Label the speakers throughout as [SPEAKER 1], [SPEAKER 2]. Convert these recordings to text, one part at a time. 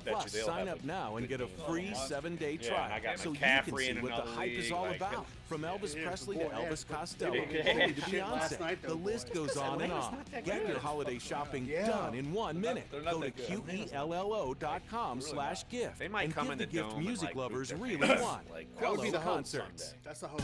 [SPEAKER 1] Plus, sign up now and get a free 7-day trial so you can see what the hype is all about. From Elvis Presley to Elvis Costello, Bowie to Beyonce, the list goes on and on. Get your holiday shopping done in 1 minute. Go to QELLO.com/gift and give the gift music lovers really want. Quello concerts.
[SPEAKER 2] That's the hope.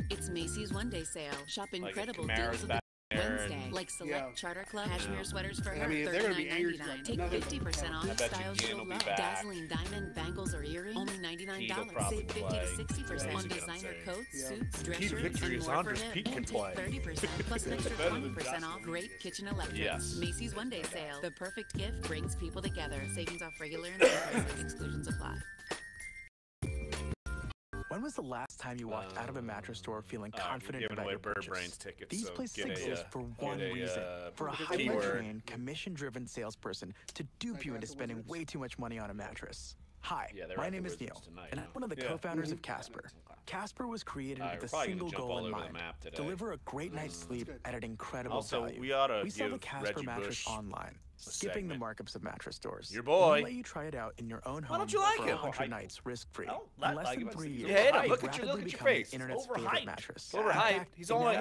[SPEAKER 3] It's Macy's one-day sale. Shop incredible deals of the Wednesday, like select Charter Club cashmere sweaters for her, $39.99. Take 50% off styles you'll love. Dazzling diamond bangles or earrings, only $99. Save 50 to 60% on designer coats, suits, dress shirts, and more for him. And take 30% plus an extra 20% off great kitchen electrics. Macy's one-day sale. The perfect gift brings people together. Savings off regular and prices. Exclusions apply.
[SPEAKER 4] When was the last time you walked out of a mattress store feeling confident about your purchase?
[SPEAKER 5] Tickets,
[SPEAKER 4] These places exist for one reason, for a highly trained, commission-driven salesperson to dupe you into spending way too much money on a mattress. Hi, my name is Neil, and I'm one of the co-founders of Casper. Casper was created with a single goal in mind: deliver a great night's sleep at an incredible value. We sell the Casper mattress online, skipping the markups of mattress stores.
[SPEAKER 5] Your boy.
[SPEAKER 4] We'll let you try it out in your own home.
[SPEAKER 5] Why don't you like
[SPEAKER 4] for
[SPEAKER 5] him?
[SPEAKER 4] 100 nights, risk-free.
[SPEAKER 5] In
[SPEAKER 4] less than 3 years.
[SPEAKER 5] Yeah, look at your face.
[SPEAKER 4] Internet's favorite mattress.
[SPEAKER 5] Overhyped. He's only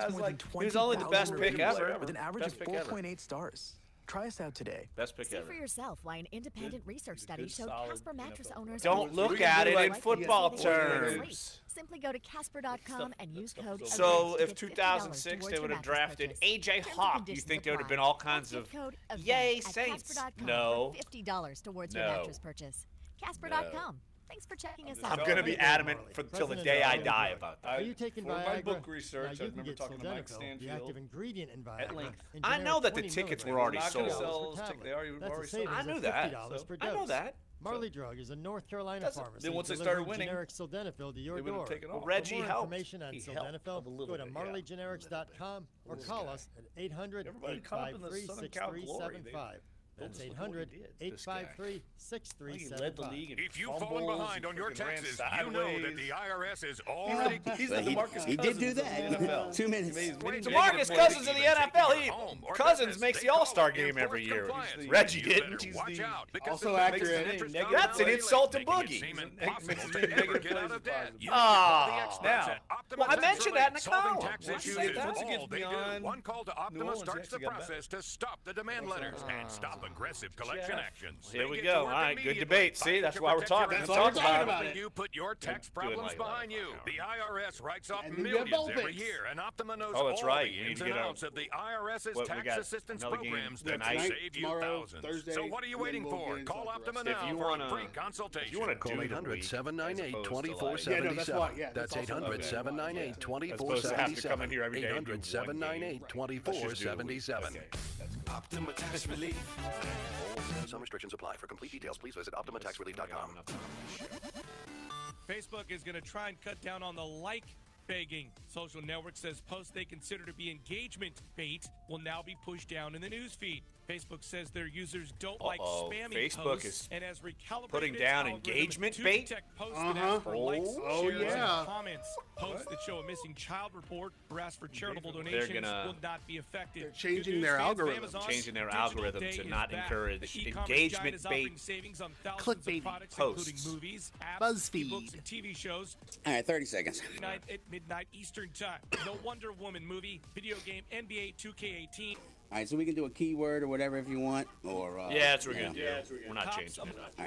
[SPEAKER 5] the best pick ever.
[SPEAKER 4] With an average of 4.8 stars. Try us out today.
[SPEAKER 5] Best pick
[SPEAKER 6] See
[SPEAKER 5] ever.
[SPEAKER 6] for yourself why an independent research study showed Casper mattress owners
[SPEAKER 5] don't look at it in football terms.
[SPEAKER 6] Simply go to Casper.com and use code.
[SPEAKER 5] So if 2006 they would have drafted AJ Hawk, you think there would have been all kinds of yay Saints? No.
[SPEAKER 6] $50 towards your mattress purchase. Casper.com. Thanks for checking us out.
[SPEAKER 5] I'm going to be adamant until the day I die about that.
[SPEAKER 7] Are you taking Viagra?
[SPEAKER 8] my book research, I
[SPEAKER 7] you
[SPEAKER 8] remember talking to Mike Stanfield.
[SPEAKER 7] The active ingredient in Viagra.
[SPEAKER 8] At length.
[SPEAKER 5] I know that the tickets were already sold.
[SPEAKER 8] They already sold.
[SPEAKER 5] I knew that.
[SPEAKER 7] I
[SPEAKER 5] know that.
[SPEAKER 7] Marley Drug is a North Carolina pharmacy.
[SPEAKER 8] Then once they started winning,
[SPEAKER 7] generic sildenafil to your door.
[SPEAKER 5] Well, Reggie
[SPEAKER 7] For more
[SPEAKER 5] helped.
[SPEAKER 7] information on sildenafil, go to marleygenerics.com or call us at 800-853-6375. That's 800-853-6375.
[SPEAKER 9] If you've fallen behind on your taxes, you know that the IRS is already...
[SPEAKER 10] He did do that. 2 minutes.
[SPEAKER 5] DeMarcus Cousins in the NFL. Cousins makes the All-Star game every year. Reggie didn't.
[SPEAKER 9] Watch out.
[SPEAKER 2] Also accurate.
[SPEAKER 5] That's an insult to Boogie. Well, I mentioned that in the column.
[SPEAKER 9] One call to Optima starts the process to stop the demand letters and stop aggressive collection actions.
[SPEAKER 5] Here we go. All right, good debate. See, that's why we're talking. Let's talk about it.
[SPEAKER 9] You put your tax problems behind you. The IRS writes off millions every year, and Optima knows all the ins and outs of the IRS's tax assistance programs that save you thousands. So what are you waiting for? Call Optima now for a free consultation.
[SPEAKER 11] Call 800-798-2477. That's 800-798-2477. 800-798-2477.
[SPEAKER 12] Optima Tax Relief.
[SPEAKER 11] Some restrictions apply. For complete details, please visit OptimaTaxRelief.com.
[SPEAKER 13] Facebook is going to try and cut down on the like begging. Social network says posts they consider to be engagement bait will now be pushed down in the news feed. Facebook says their users don't like spammy posts and has recalibrated
[SPEAKER 5] putting down engagement bait.
[SPEAKER 13] Posts that ask for likes, shares, and comments. Posts that show a missing child report or ask for charitable donations will not be affected.
[SPEAKER 2] They're changing their algorithm.
[SPEAKER 5] Changing their algorithm to not encourage engagement bait
[SPEAKER 2] clickbait
[SPEAKER 5] posts.
[SPEAKER 13] Movies, apps,
[SPEAKER 2] BuzzFeed,
[SPEAKER 13] ebooks, and TV shows.
[SPEAKER 10] All right, 30 seconds.
[SPEAKER 13] Tonight at midnight Eastern Time. The Wonder Woman movie, video game NBA 2K18.
[SPEAKER 10] All right, so we can do a keyword or whatever if you want, or
[SPEAKER 5] yeah, that's what we're gonna do. We're not changing it.
[SPEAKER 10] All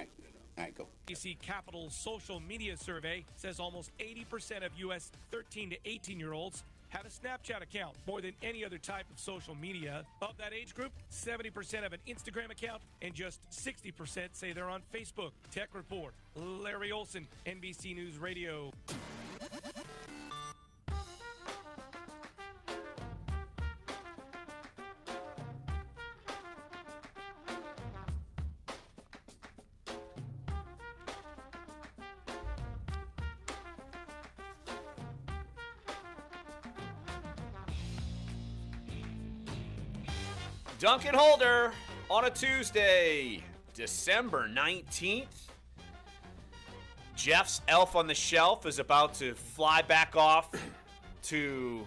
[SPEAKER 10] right, go.
[SPEAKER 13] DC Capital's social media survey says almost 80% of U.S. 13 to 18-year-olds have a Snapchat account, more than any other type of social media. Of that age group, 70% have an Instagram account, and just 60% say they're on Facebook. Tech Report, Larry Olson, NBC News Radio.
[SPEAKER 5] Duncan Holder on a Tuesday, December 19th. Jeff's Elf on the Shelf is about to fly back off to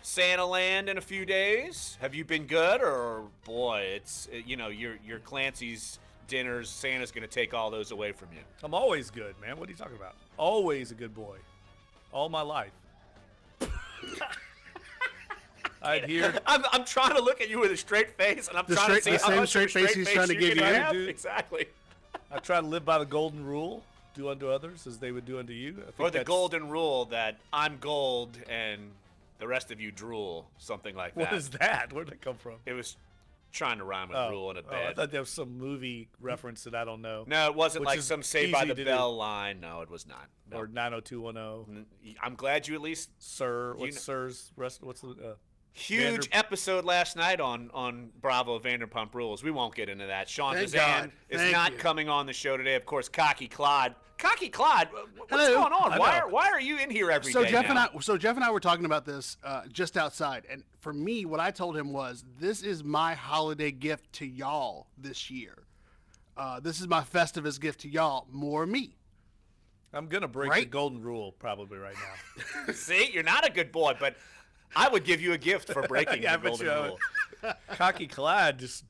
[SPEAKER 5] Santa Land in a few days. Have you been good, or boy, it's your Clancy's dinners. Santa's going to take all those away from you.
[SPEAKER 8] I'm always good, man. What are you talking about? Always a good boy. All my life.
[SPEAKER 5] I'm trying to look at you with a straight face, and I'm trying to see
[SPEAKER 2] the same straight face he's trying to give you.
[SPEAKER 5] Exactly.
[SPEAKER 8] I try to live by the golden rule: do unto others as they would do unto you.
[SPEAKER 5] Or the golden rule that I'm gold and the rest of you drool, something like that.
[SPEAKER 8] What is that? Where'd that come from?
[SPEAKER 5] It was trying to rhyme with rule in a bed.
[SPEAKER 8] I thought that was some movie reference that I don't know.
[SPEAKER 5] No, it wasn't like some Saved by the Bell line. No, it was not. No.
[SPEAKER 8] Or 90210.
[SPEAKER 5] I'm glad you at least,
[SPEAKER 8] sir. What's Sir's rest? What's the
[SPEAKER 5] huge episode last night on Bravo Vanderpump Rules. We won't get into that. Sean Fazan is not coming on the show today. Of course, Cocky Clyde. Cocky Clyde, what's going on? Why are you in here every day now?
[SPEAKER 2] Jeff and I were talking about this just outside, and for me, what I told him was, this is my holiday gift to y'all this year. This is my Festivus gift to y'all, more me.
[SPEAKER 8] I'm gonna break the golden rule probably right now.
[SPEAKER 5] See, you're not a good boy, but I would give you a gift for breaking the golden rule.
[SPEAKER 8] Cocky Clyde just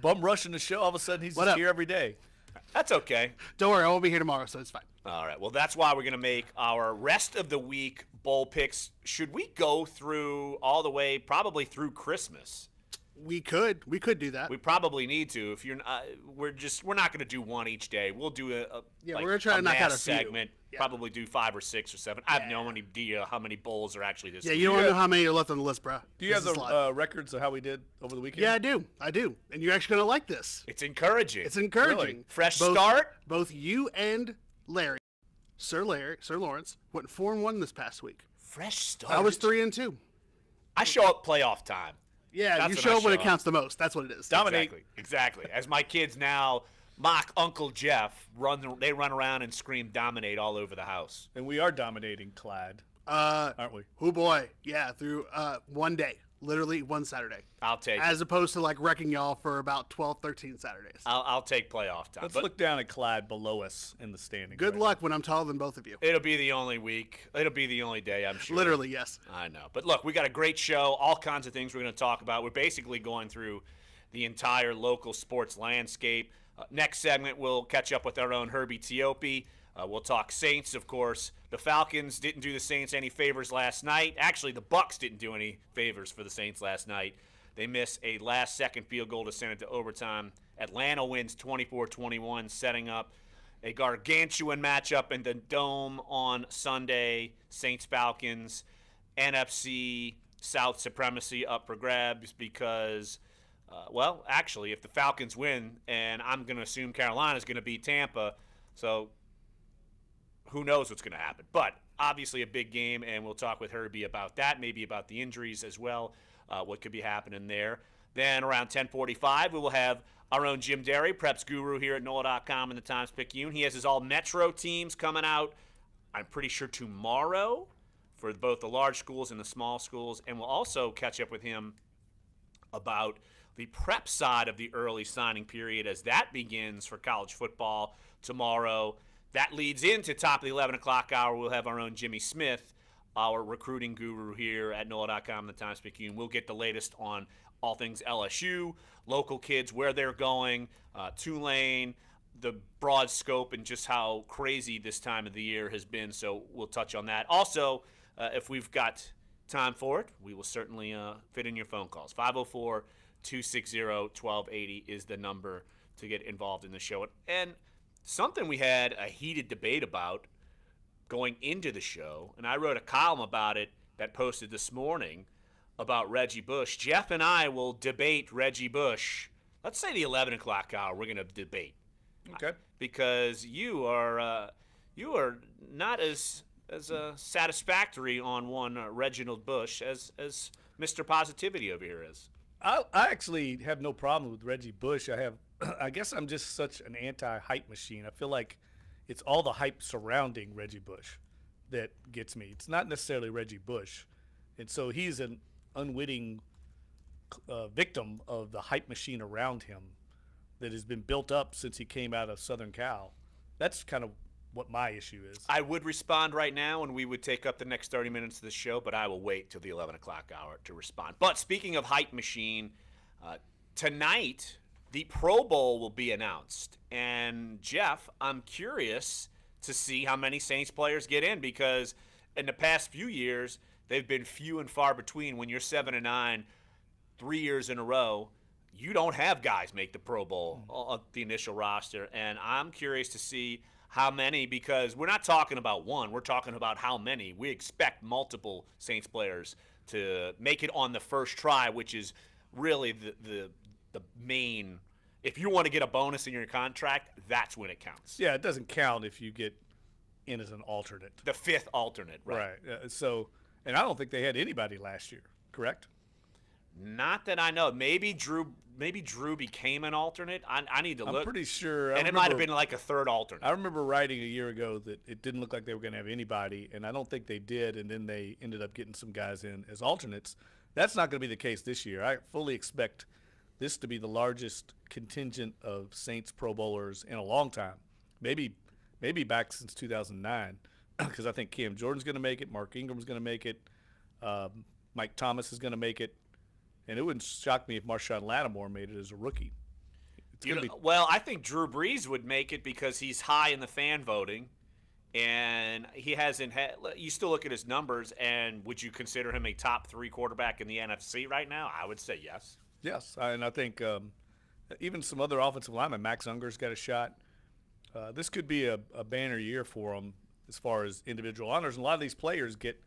[SPEAKER 8] bum rushing the show. All of a sudden, he's here every day.
[SPEAKER 5] That's okay.
[SPEAKER 2] Don't worry, I won't be here tomorrow, so it's fine.
[SPEAKER 5] All right. Well, that's why we're going to make our rest of the week bowl picks. Should we go through all the way, probably through Christmas?
[SPEAKER 2] We could do that.
[SPEAKER 5] We probably need to. If you're, we're not going to do one each day. We'll do
[SPEAKER 2] we're going to try to knock out a
[SPEAKER 5] segment. Yeah. Probably do 5 or 6 or 7. I have no idea how many bowls are actually this week.
[SPEAKER 2] You don't know how many are left on the list, bro.
[SPEAKER 8] Do you have the records of how we did over the weekend?
[SPEAKER 2] Yeah, I do. And you're actually going to like this.
[SPEAKER 5] It's encouraging.
[SPEAKER 2] Really?
[SPEAKER 5] Fresh start.
[SPEAKER 2] Both you and Sir Lawrence, went 4-1 this past week.
[SPEAKER 5] Fresh start.
[SPEAKER 2] I was 3-2.
[SPEAKER 5] I show up playoff time.
[SPEAKER 2] Yeah, you show up when it counts the most. That's what it is.
[SPEAKER 5] Dominate. Exactly. As my kids now mock Uncle Jeff, they run around and scream dominate all over the house.
[SPEAKER 8] And we are dominating Clyde, aren't we?
[SPEAKER 2] Oh, boy. Yeah, through one day. Literally one Saturday.
[SPEAKER 5] I'll take
[SPEAKER 2] As opposed to like wrecking y'all for about 12, 13 Saturdays.
[SPEAKER 5] I'll take playoff time.
[SPEAKER 8] Let's look down at Clyde below us in the standings.
[SPEAKER 2] Good luck when I'm taller than both of you.
[SPEAKER 5] It'll be the only week. It'll be the only day, I'm sure.
[SPEAKER 2] Literally, yes.
[SPEAKER 5] I know. But look, we got a great show. All kinds of things we're going to talk about. We're basically going through the entire local sports landscape. Next segment, we'll catch up with our own Herbie Teope. We'll talk Saints, of course. The Falcons didn't do the Saints any favors last night. Actually, the Bucs didn't do any favors for the Saints last night. They missed a last-second field goal to send it to overtime. Atlanta wins 24-21, setting up a gargantuan matchup in the Dome on Sunday. Saints-Falcons, NFC South supremacy up for grabs because, actually, if the Falcons win, and I'm going to assume Carolina's going to beat Tampa, so who knows what's going to happen. But obviously a big game, and we'll talk with Herbie about that, maybe about the injuries as well, what could be happening there. Then around 10:45, we will have our own Jim Derry, Preps Guru here at NOLA.com and the Times-Picayune. He has his all-Metro teams coming out, I'm pretty sure, tomorrow for both the large schools and the small schools. And we'll also catch up with him about the prep side of the early signing period as that begins for college football tomorrow. That leads into top of the 11 o'clock hour. We'll have our own Jimmy Smith, our recruiting guru here at NOLA.com and the Times-Picayune. We'll get the latest on all things LSU, local kids, where they're going, Tulane, the broad scope, and just how crazy this time of the year has been. So we'll touch on that. Also, if we've got time for it, we will certainly fit in your phone calls. 504-260-1280 is the number to get involved in the show. And something we had a heated debate about going into the show, and I wrote a column about it that posted this morning about Reggie Bush. Jeff and I will debate Reggie Bush. Let's say the 11 o'clock hour, we're going to debate.
[SPEAKER 8] Okay.
[SPEAKER 5] Because you are not as satisfactory on one Reginald Bush as Mr. Positivity over here is.
[SPEAKER 8] I actually have no problem with Reggie Bush. I guess I'm just such an anti-hype machine. I feel like it's all the hype surrounding Reggie Bush that gets me. It's not necessarily Reggie Bush. And so he's an unwitting victim of the hype machine around him that has been built up since he came out of Southern Cal. That's kind of what my issue is.
[SPEAKER 5] I would respond right now, and we would take up the next 30 minutes of the show, but I will wait till the 11 o'clock hour to respond. But speaking of hype machine, tonight the Pro Bowl will be announced. And, Jeff, I'm curious to see how many Saints players get in, because in the past few years, they've been few and far between. When you're 7-9, 3 years in a row, you don't have guys make the Pro Bowl, the initial roster. And I'm curious to see how many, because we're not talking about one. We're talking about how many. We expect multiple Saints players to make it on the first try, which is really the main. If you want to get a bonus in your contract, that's when it counts.
[SPEAKER 8] Yeah, it doesn't count if you get in as an alternate.
[SPEAKER 5] The fifth alternate, right?
[SPEAKER 8] So, and I don't think they had anybody last year, correct?
[SPEAKER 5] Not that I know. Maybe Drew became an alternate. I need to look.
[SPEAKER 8] I'm pretty sure.
[SPEAKER 5] And it might have been like a third alternate.
[SPEAKER 8] I remember writing a year ago that it didn't look like they were going to have anybody, and I don't think they did, and then they ended up getting some guys in as alternates. That's not going to be the case this year. I fully expect this to be the largest contingent of Saints Pro Bowlers in a long time, maybe back since 2009, because I think Cam Jordan's going to make it, Mark Ingram's going to make it, Mike Thomas is going to make it. And it wouldn't shock me if Marshawn Lattimore made it as a rookie.
[SPEAKER 5] Well, I think Drew Brees would make it because he's high in the fan voting, and he hasn't had. You still look at his numbers, and would you consider him a top 3 quarterback in the NFC right now? I would say yes.
[SPEAKER 8] Yes, and I think even some other offensive linemen, Max Unger's got a shot. This could be a banner year for him as far as individual honors. And a lot of these players get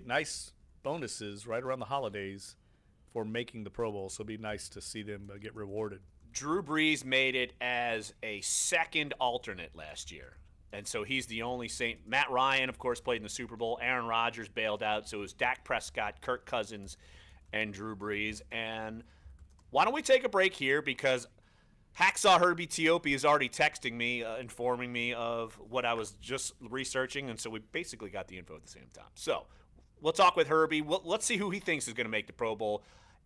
[SPEAKER 8] nice bonuses right around the holidays for making the Pro Bowl, so it'd be nice to see them get rewarded.
[SPEAKER 5] Drew Brees made it as a second alternate last year, and so he's the only Saint. Matt Ryan, of course, played in the Super Bowl. Aaron Rodgers bailed out, so it was Dak Prescott, Kirk Cousins, and Drew Brees. And why don't we take a break here, because Hacksaw Herbie Tiopi is already texting me, informing me of what I was just researching, and so we basically got the info at the same time. So we'll talk with Herbie. Let's see who he thinks is going to make the Pro Bowl.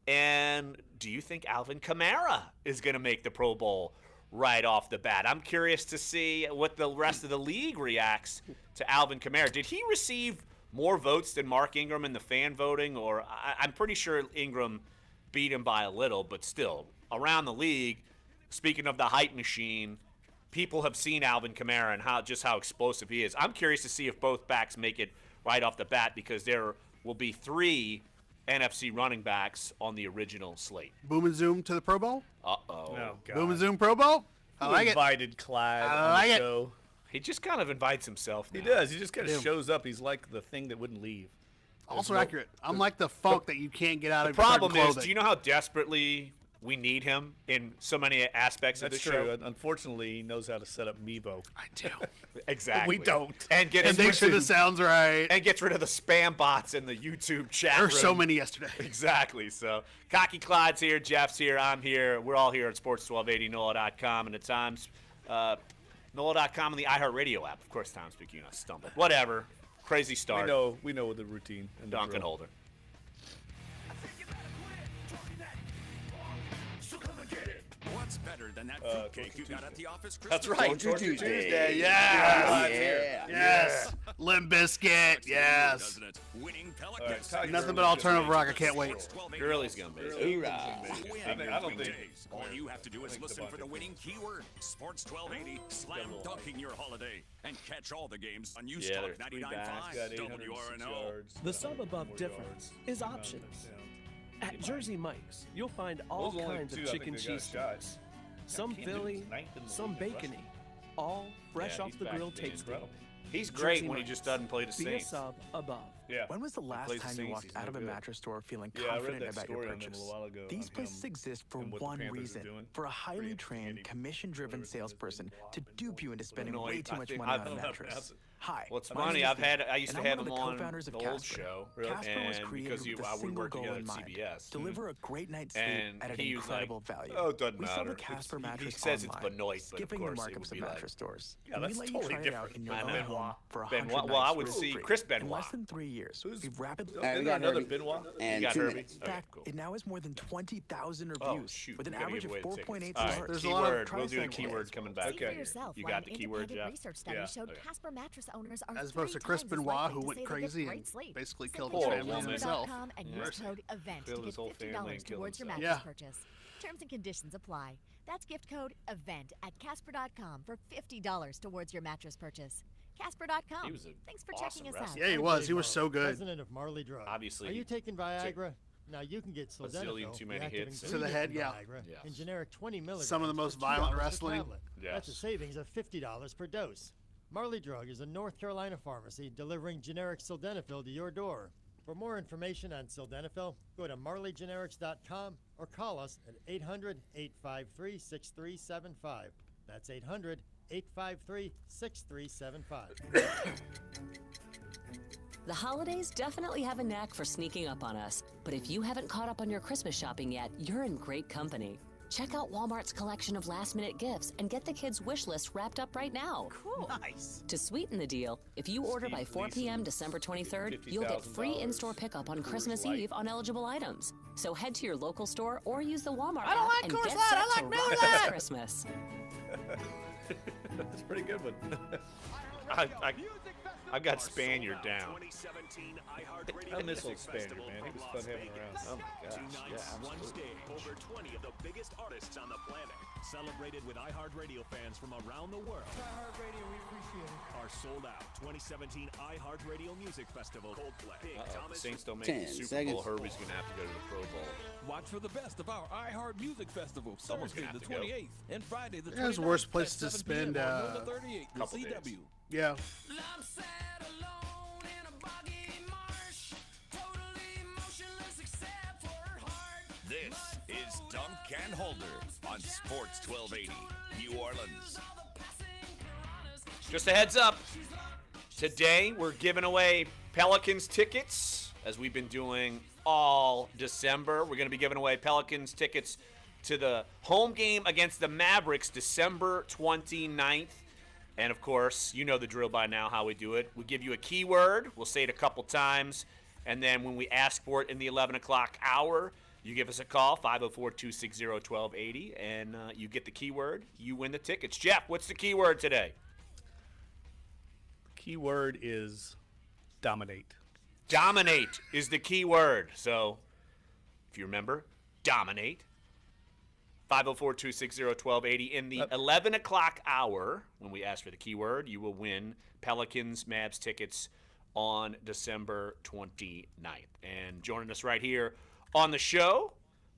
[SPEAKER 5] And do you think Alvin Kamara is going to make the Pro Bowl right off the bat? I'm curious to see what the rest of the league reacts to Alvin Kamara. Did he receive more votes than Mark Ingram in the fan voting? Or I'm pretty sure Ingram beat him by a little, but still, around the league, speaking of the hype machine, people have seen Alvin Kamara and how explosive he is. I'm curious to see if both backs make it right off the bat, because there will be 3 NFC running backs on the original slate.
[SPEAKER 2] Boom and Zoom to the Pro Bowl?
[SPEAKER 5] Uh-oh.
[SPEAKER 8] Oh,
[SPEAKER 2] Boom and Zoom Pro Bowl? I like
[SPEAKER 8] invited Clyde on the show.
[SPEAKER 5] He just kind of invites himself now.
[SPEAKER 8] He does. He just kind of shows up. He's like the thing that wouldn't leave.
[SPEAKER 2] Also accurate. I'm like the funk that you can't get out of.
[SPEAKER 5] The problem is, do you know how desperately we need him in so many aspects of the show?
[SPEAKER 8] That's true. Unfortunately, he knows how to set up Mevo.
[SPEAKER 2] I do.
[SPEAKER 5] Exactly.
[SPEAKER 8] We don't.
[SPEAKER 5] And
[SPEAKER 2] make sure the sounds right.
[SPEAKER 5] And gets rid of the spam bots in the YouTube chat
[SPEAKER 2] room.
[SPEAKER 5] There were
[SPEAKER 2] so many yesterday.
[SPEAKER 5] Exactly. So, Cocky Clyde's here, Jeff's here, I'm here. We're all here at Sports1280, NOLA.com, and at times, NOLA.com and the iHeartRadio app. Of course, Tom speaking, I stumbled. Whatever. Crazy start.
[SPEAKER 8] We know the routine. And
[SPEAKER 5] Dunc and Holder.
[SPEAKER 9] What's better than that fruitcake you got at the office?
[SPEAKER 5] That's right.
[SPEAKER 10] Torture Tuesday.
[SPEAKER 2] Yes. Limp Bizkit. Yes.
[SPEAKER 9] Winning
[SPEAKER 2] Nothing but alternative rock. I can't wait.
[SPEAKER 5] Girlie's gonna be.
[SPEAKER 8] I don't think.
[SPEAKER 9] All you have to do is listen for the winning keyword. Sports 1280, slam dunking your holiday, and catch all the games on News Talk 99.5 WRNO.
[SPEAKER 14] The sum above difference is options. At Jersey Mike's, you'll find all kinds of chicken cheese sticks. Some Philly, some bacony, all fresh off the grill tasting.
[SPEAKER 5] He's great when he just doesn't play the Saints.
[SPEAKER 14] Be a sub above.
[SPEAKER 8] Yeah.
[SPEAKER 4] When was the last time you walked out of a mattress store feeling confident about your purchase? These places exist for one reason: for a highly trained, commission-driven salesperson to dupe you into spending way too much money on a mattress. Hi.
[SPEAKER 5] Well, it's funny. I used to have him on the old show, and because we worked together at CBS.
[SPEAKER 4] Deliver a great night's sleep at an incredible value.
[SPEAKER 5] Oh, it doesn't
[SPEAKER 4] we
[SPEAKER 5] matter.
[SPEAKER 4] Sell the Casper mattress
[SPEAKER 5] he says
[SPEAKER 4] online,
[SPEAKER 5] it's Benoit, but
[SPEAKER 4] skipping
[SPEAKER 5] of
[SPEAKER 4] the
[SPEAKER 5] course
[SPEAKER 4] markups of
[SPEAKER 5] like,
[SPEAKER 4] mattress stores.
[SPEAKER 8] Yeah, that's totally different.
[SPEAKER 5] Benoit. Well, I would see Chris Benoit.
[SPEAKER 4] In less than 3 years, we've rapidly.
[SPEAKER 10] We got
[SPEAKER 8] another Benoit.
[SPEAKER 10] And
[SPEAKER 5] you got Herbie.
[SPEAKER 4] In fact, it now has more than 20,000 reviews with an average of 4.8
[SPEAKER 5] stars.
[SPEAKER 2] There's
[SPEAKER 5] keyword. We'll do the keyword coming back.
[SPEAKER 6] Okay.
[SPEAKER 5] You got the keyword, Jeff?
[SPEAKER 6] Research study showed Casper mattress owners are
[SPEAKER 2] as opposed to Chris Benoit, who went crazy and basically killed his family and himself.
[SPEAKER 6] And use code EVENT to get $50 towards your mattress purchase. Terms and conditions apply. That's gift code EVENT at Casper.com for $50 towards your mattress purchase. Casper.com. Thanks for checking us out.
[SPEAKER 2] Yeah, he was. He was so good.
[SPEAKER 7] President of Marley Drug.
[SPEAKER 5] Obviously.
[SPEAKER 7] Are you taking Viagra? Now you can get sildenafil,
[SPEAKER 5] too many hits
[SPEAKER 2] to the head. Yeah.
[SPEAKER 7] In generic 20 milligrams.
[SPEAKER 2] Some of the most violent wrestling.
[SPEAKER 7] Yes. That's a savings of $50 per dose. Marley Drug is a North Carolina pharmacy delivering generic sildenafil to your door. For more information on sildenafil, go to marleygenerics.com or call us at 800-853-6375. That's 800-853-6375.
[SPEAKER 15] The holidays definitely have a knack for sneaking up on us. But if you haven't caught up on your Christmas shopping yet, you're in great company. Check out Walmart's collection of last-minute gifts and get the kids' wish list wrapped up right now.
[SPEAKER 6] Cool.
[SPEAKER 15] Nice. To sweeten the deal, if you order by 4 p.m. December 23rd, you'll get free in-store pickup on Christmas Eve on eligible items. So head to your local store or use the Walmart app and get set to rock this Christmas.
[SPEAKER 8] That's a pretty good one.
[SPEAKER 5] I got Spaniard down.
[SPEAKER 8] I miss old Spaniard, man. He was fun having around.
[SPEAKER 5] Oh my gosh. Yeah,
[SPEAKER 16] One stage, over 20 of the biggest artists on the planet, celebrated with iHeartRadio fans from around the world.
[SPEAKER 17] iHeartRadio, we appreciate it.
[SPEAKER 16] Are sold out. 2017 iHeartRadio Music Festival. Coldplay.
[SPEAKER 5] The Saints don't make the Super Bowl. Herbie's going to have to go to the Pro Bowl.
[SPEAKER 17] Watch for the best of our iHeart Music Festival. Thursday the 28th and Friday the 29th.
[SPEAKER 2] That's the worst place to spend
[SPEAKER 17] couple days.
[SPEAKER 2] Yeah.
[SPEAKER 9] This is Dunc and Holder on Sports 1280, New Orleans.
[SPEAKER 5] Just a heads up, today we're giving away Pelicans tickets, as we've been doing all December. We're going to be giving away Pelicans tickets to the home game against the Mavericks, December 29th. And, of course, you know the drill by now, how we do it. We give you a keyword. We'll say it a couple times. And then when we ask for it in the 11 o'clock hour, you give us a call, 504-260-1280, and you get the keyword. You win the tickets. Jeff, what's the keyword today?
[SPEAKER 8] The keyword is dominate.
[SPEAKER 5] Dominate is the keyword. So, if you remember, dominate. 504-260-1280. In the 11 o'clock hour, when we ask for the keyword, you will win Pelicans Mavs tickets on December 29th. And joining us right here on the show,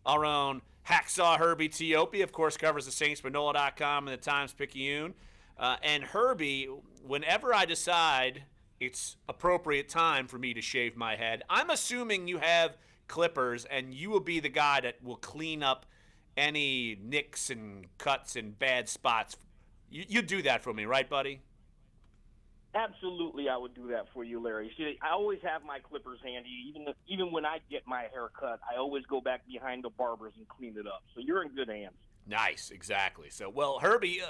[SPEAKER 5] our own Hacksaw Herbie Teope, of course, covers the Saints for NOLA.com and the Times-Picayune. And Herbie, whenever I decide it's appropriate time for me to shave my head, I'm assuming you have clippers, and you will be the guy that will clean up any nicks and cuts and bad spots. You do that for me, right, buddy?
[SPEAKER 18] Absolutely, I would do that for you, Larry. See, I always have my clippers handy. Even when I get my hair cut, I always go back behind the barbers and clean it up. So you're in good hands.
[SPEAKER 5] Nice, exactly. So, well, Herbie,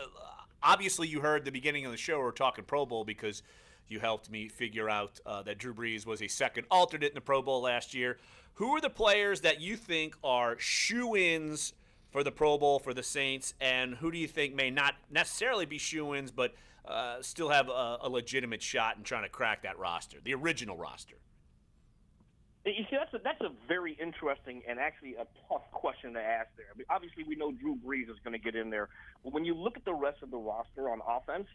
[SPEAKER 5] obviously you heard the beginning of the show, we're talking Pro Bowl because you helped me figure out that Drew Brees was a second alternate in the Pro Bowl last year. Who are the players that you think are shoo-ins for the Pro Bowl for the Saints, and who do you think may not necessarily be shoo-ins but still have a legitimate shot in trying to crack that roster, the original roster?
[SPEAKER 18] You see, that's a very interesting and actually a tough question to ask there. I mean, obviously, we know Drew Brees is going to get in there. But when you look at the rest of the roster on offense,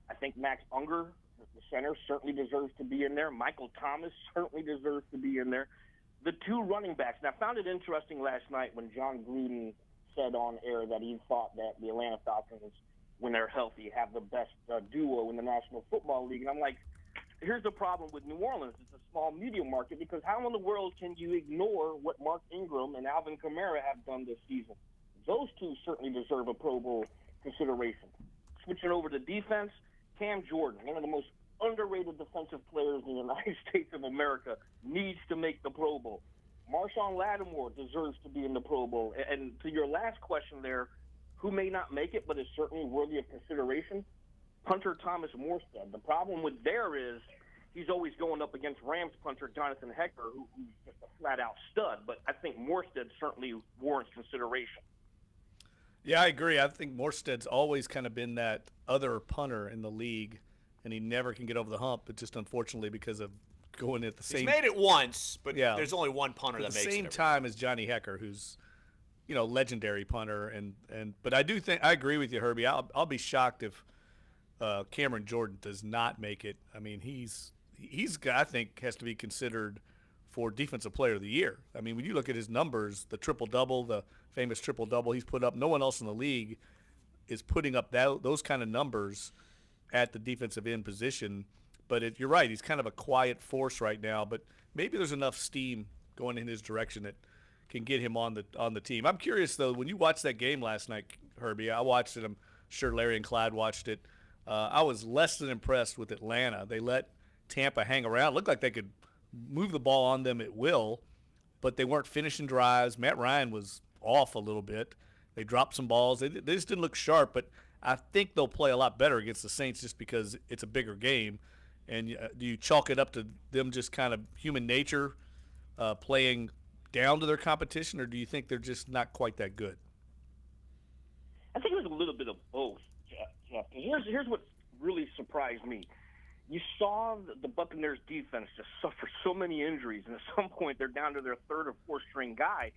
[SPEAKER 18] I think Max Unger, the center, certainly deserves to be in there. Michael Thomas certainly deserves to be in there. The two running backs. Now, I found it interesting last night when John Gruden said on air that he thought that the Atlanta Falcons, when they're healthy, have the best duo in the National Football League. And I'm like, here's the problem with New Orleans. It's a small media market because how in the world can you ignore what Mark Ingram and Alvin Kamara have done this season? Those two certainly deserve a Pro Bowl consideration. Switching over to defense, Cam Jordan, one of the most underrated defensive players in the United States of America, needs to make the Pro Bowl. Marshawn Lattimore deserves to be in the Pro Bowl. And to your last question there, who may not make it but is certainly worthy of consideration, punter Thomas Morstead. The problem with there is he's always going up against Rams punter Jonathan Hecker, who's just a flat-out stud. But I think Morstead certainly warrants consideration.
[SPEAKER 8] Yeah, I agree. I think Morstead's always kind of been that other punter in the league, and he never can get over the hump, but just unfortunately because of going at the same.
[SPEAKER 5] He's made it once, but there's only one punter that makes it.
[SPEAKER 8] At the same time as Johnny Hecker, who's, legendary punter. But I agree with you, Herbie. I'll be shocked if Cameron Jordan does not make it. I mean, he's I think has to be considered for Defensive Player of the Year. I mean, when you look at his numbers, the triple-double, the famous triple-double he's put up, no one else in the league is putting up those kind of numbers at the defensive end position. But you're right, he's kind of a quiet force right now, but maybe there's enough steam going in his direction that can get him on the team. I'm curious, though, when you watched that game last night, Herbie, I watched it. I'm sure Larry and Clyde watched it. I was less than impressed with Atlanta. They let Tampa hang around. It looked like they could move the ball on them at will, but they weren't finishing drives. Matt Ryan was off a little bit. They dropped some balls. They just didn't look sharp, but I think they'll play a lot better against the Saints just because it's a bigger game. And do you chalk it up to them just kind of human nature playing down to their competition, or do you think they're just not quite that good?
[SPEAKER 18] I think it was a little bit of both, Jeff. Here's what really surprised me. You saw the Buccaneers defense just suffer so many injuries, and at some point they're down to their third or fourth string guy,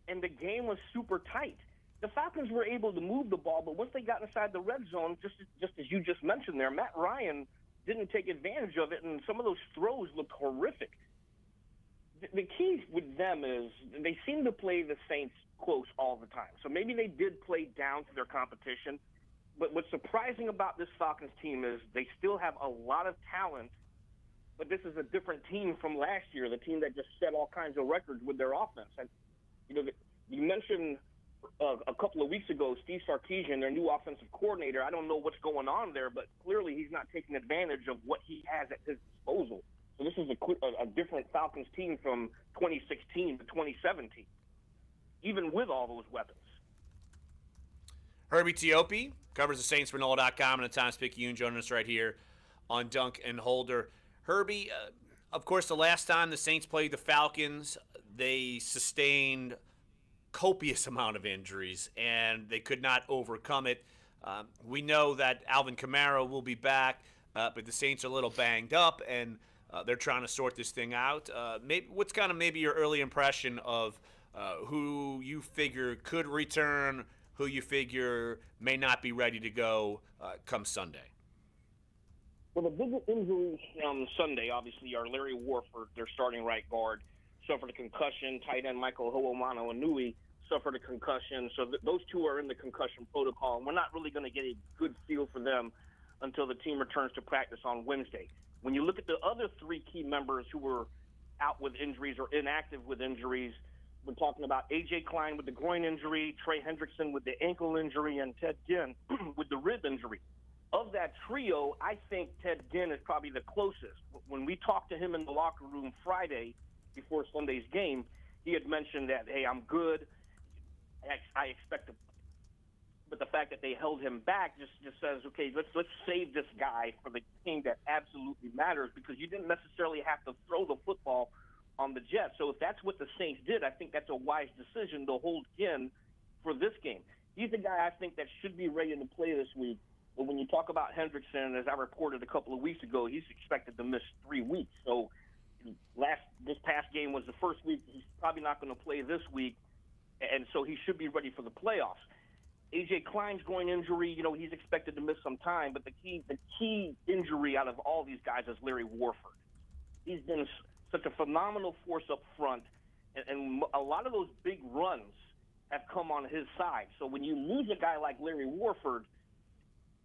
[SPEAKER 18] and the game was super tight. The Falcons were able to move the ball, but once they got inside the red zone, just as you just mentioned there, Matt Ryan didn't take advantage of it, and some of those throws looked horrific. The key with them is they seem to play the Saints close all the time. So maybe they did play down to their competition. But what's surprising about this Falcons team is they still have a lot of talent, but this is a different team from last year, the team that just set all kinds of records with their offense. And, you mentioned a couple of weeks ago Steve Sarkisian, their new offensive coordinator. I don't know what's going on there, but clearly he's not taking advantage of what he has at his disposal. So this is a different Falcons team from 2016 to 2017, even with all those weapons.
[SPEAKER 5] Herbie Teope covers the Saints for NOLA.com and the Times-Picayune, joining us right here on Dunc and Holder. Herbie, of course, the last time the Saints played the Falcons, they sustained copious amount of injuries, and they could not overcome it. We know that Alvin Kamara will be back, but the Saints are a little banged up, and they're trying to sort this thing out. What's kind of maybe your early impression of who you figure could return, who you figure may not be ready to go come Sunday?
[SPEAKER 18] Well, the big injuries from Sunday, obviously, are Larry Warford, their starting right guard, suffered a concussion. Tight end Michael Ho'omana-Wanui suffered a concussion. So those two are in the concussion protocol, and we're not really going to get a good feel for them until the team returns to practice on Wednesday. When you look at the other three key members who were out with injuries or inactive with injuries, we're talking about A.J. Klein with the groin injury, Trey Hendrickson with the ankle injury, and Ted Ginn with the rib injury. Of that trio, I think Ted Ginn is probably the closest. When we talked to him in the locker room Friday before Sunday's game, he had mentioned that, hey, I'm good. I expect to. But the fact that they held him back just says, okay, let's save this guy for the game that absolutely matters, because you didn't necessarily have to throw the football on the Jets. So if that's what the Saints did, I think that's a wise decision to hold Ginn for this game. He's the guy I think that should be ready to play this week. But when you talk about Hendrickson, as I reported a couple of weeks ago, he's expected to miss 3 weeks. So this past game was the first week. He's probably not going to play this week, and so he should be ready for the playoffs. A.J. Klein's groin injury, he's expected to miss some time, but the key injury out of all these guys is Larry Warford. He's been such a phenomenal force up front, and a lot of those big runs have come on his side. So when you lose a guy like Larry Warford,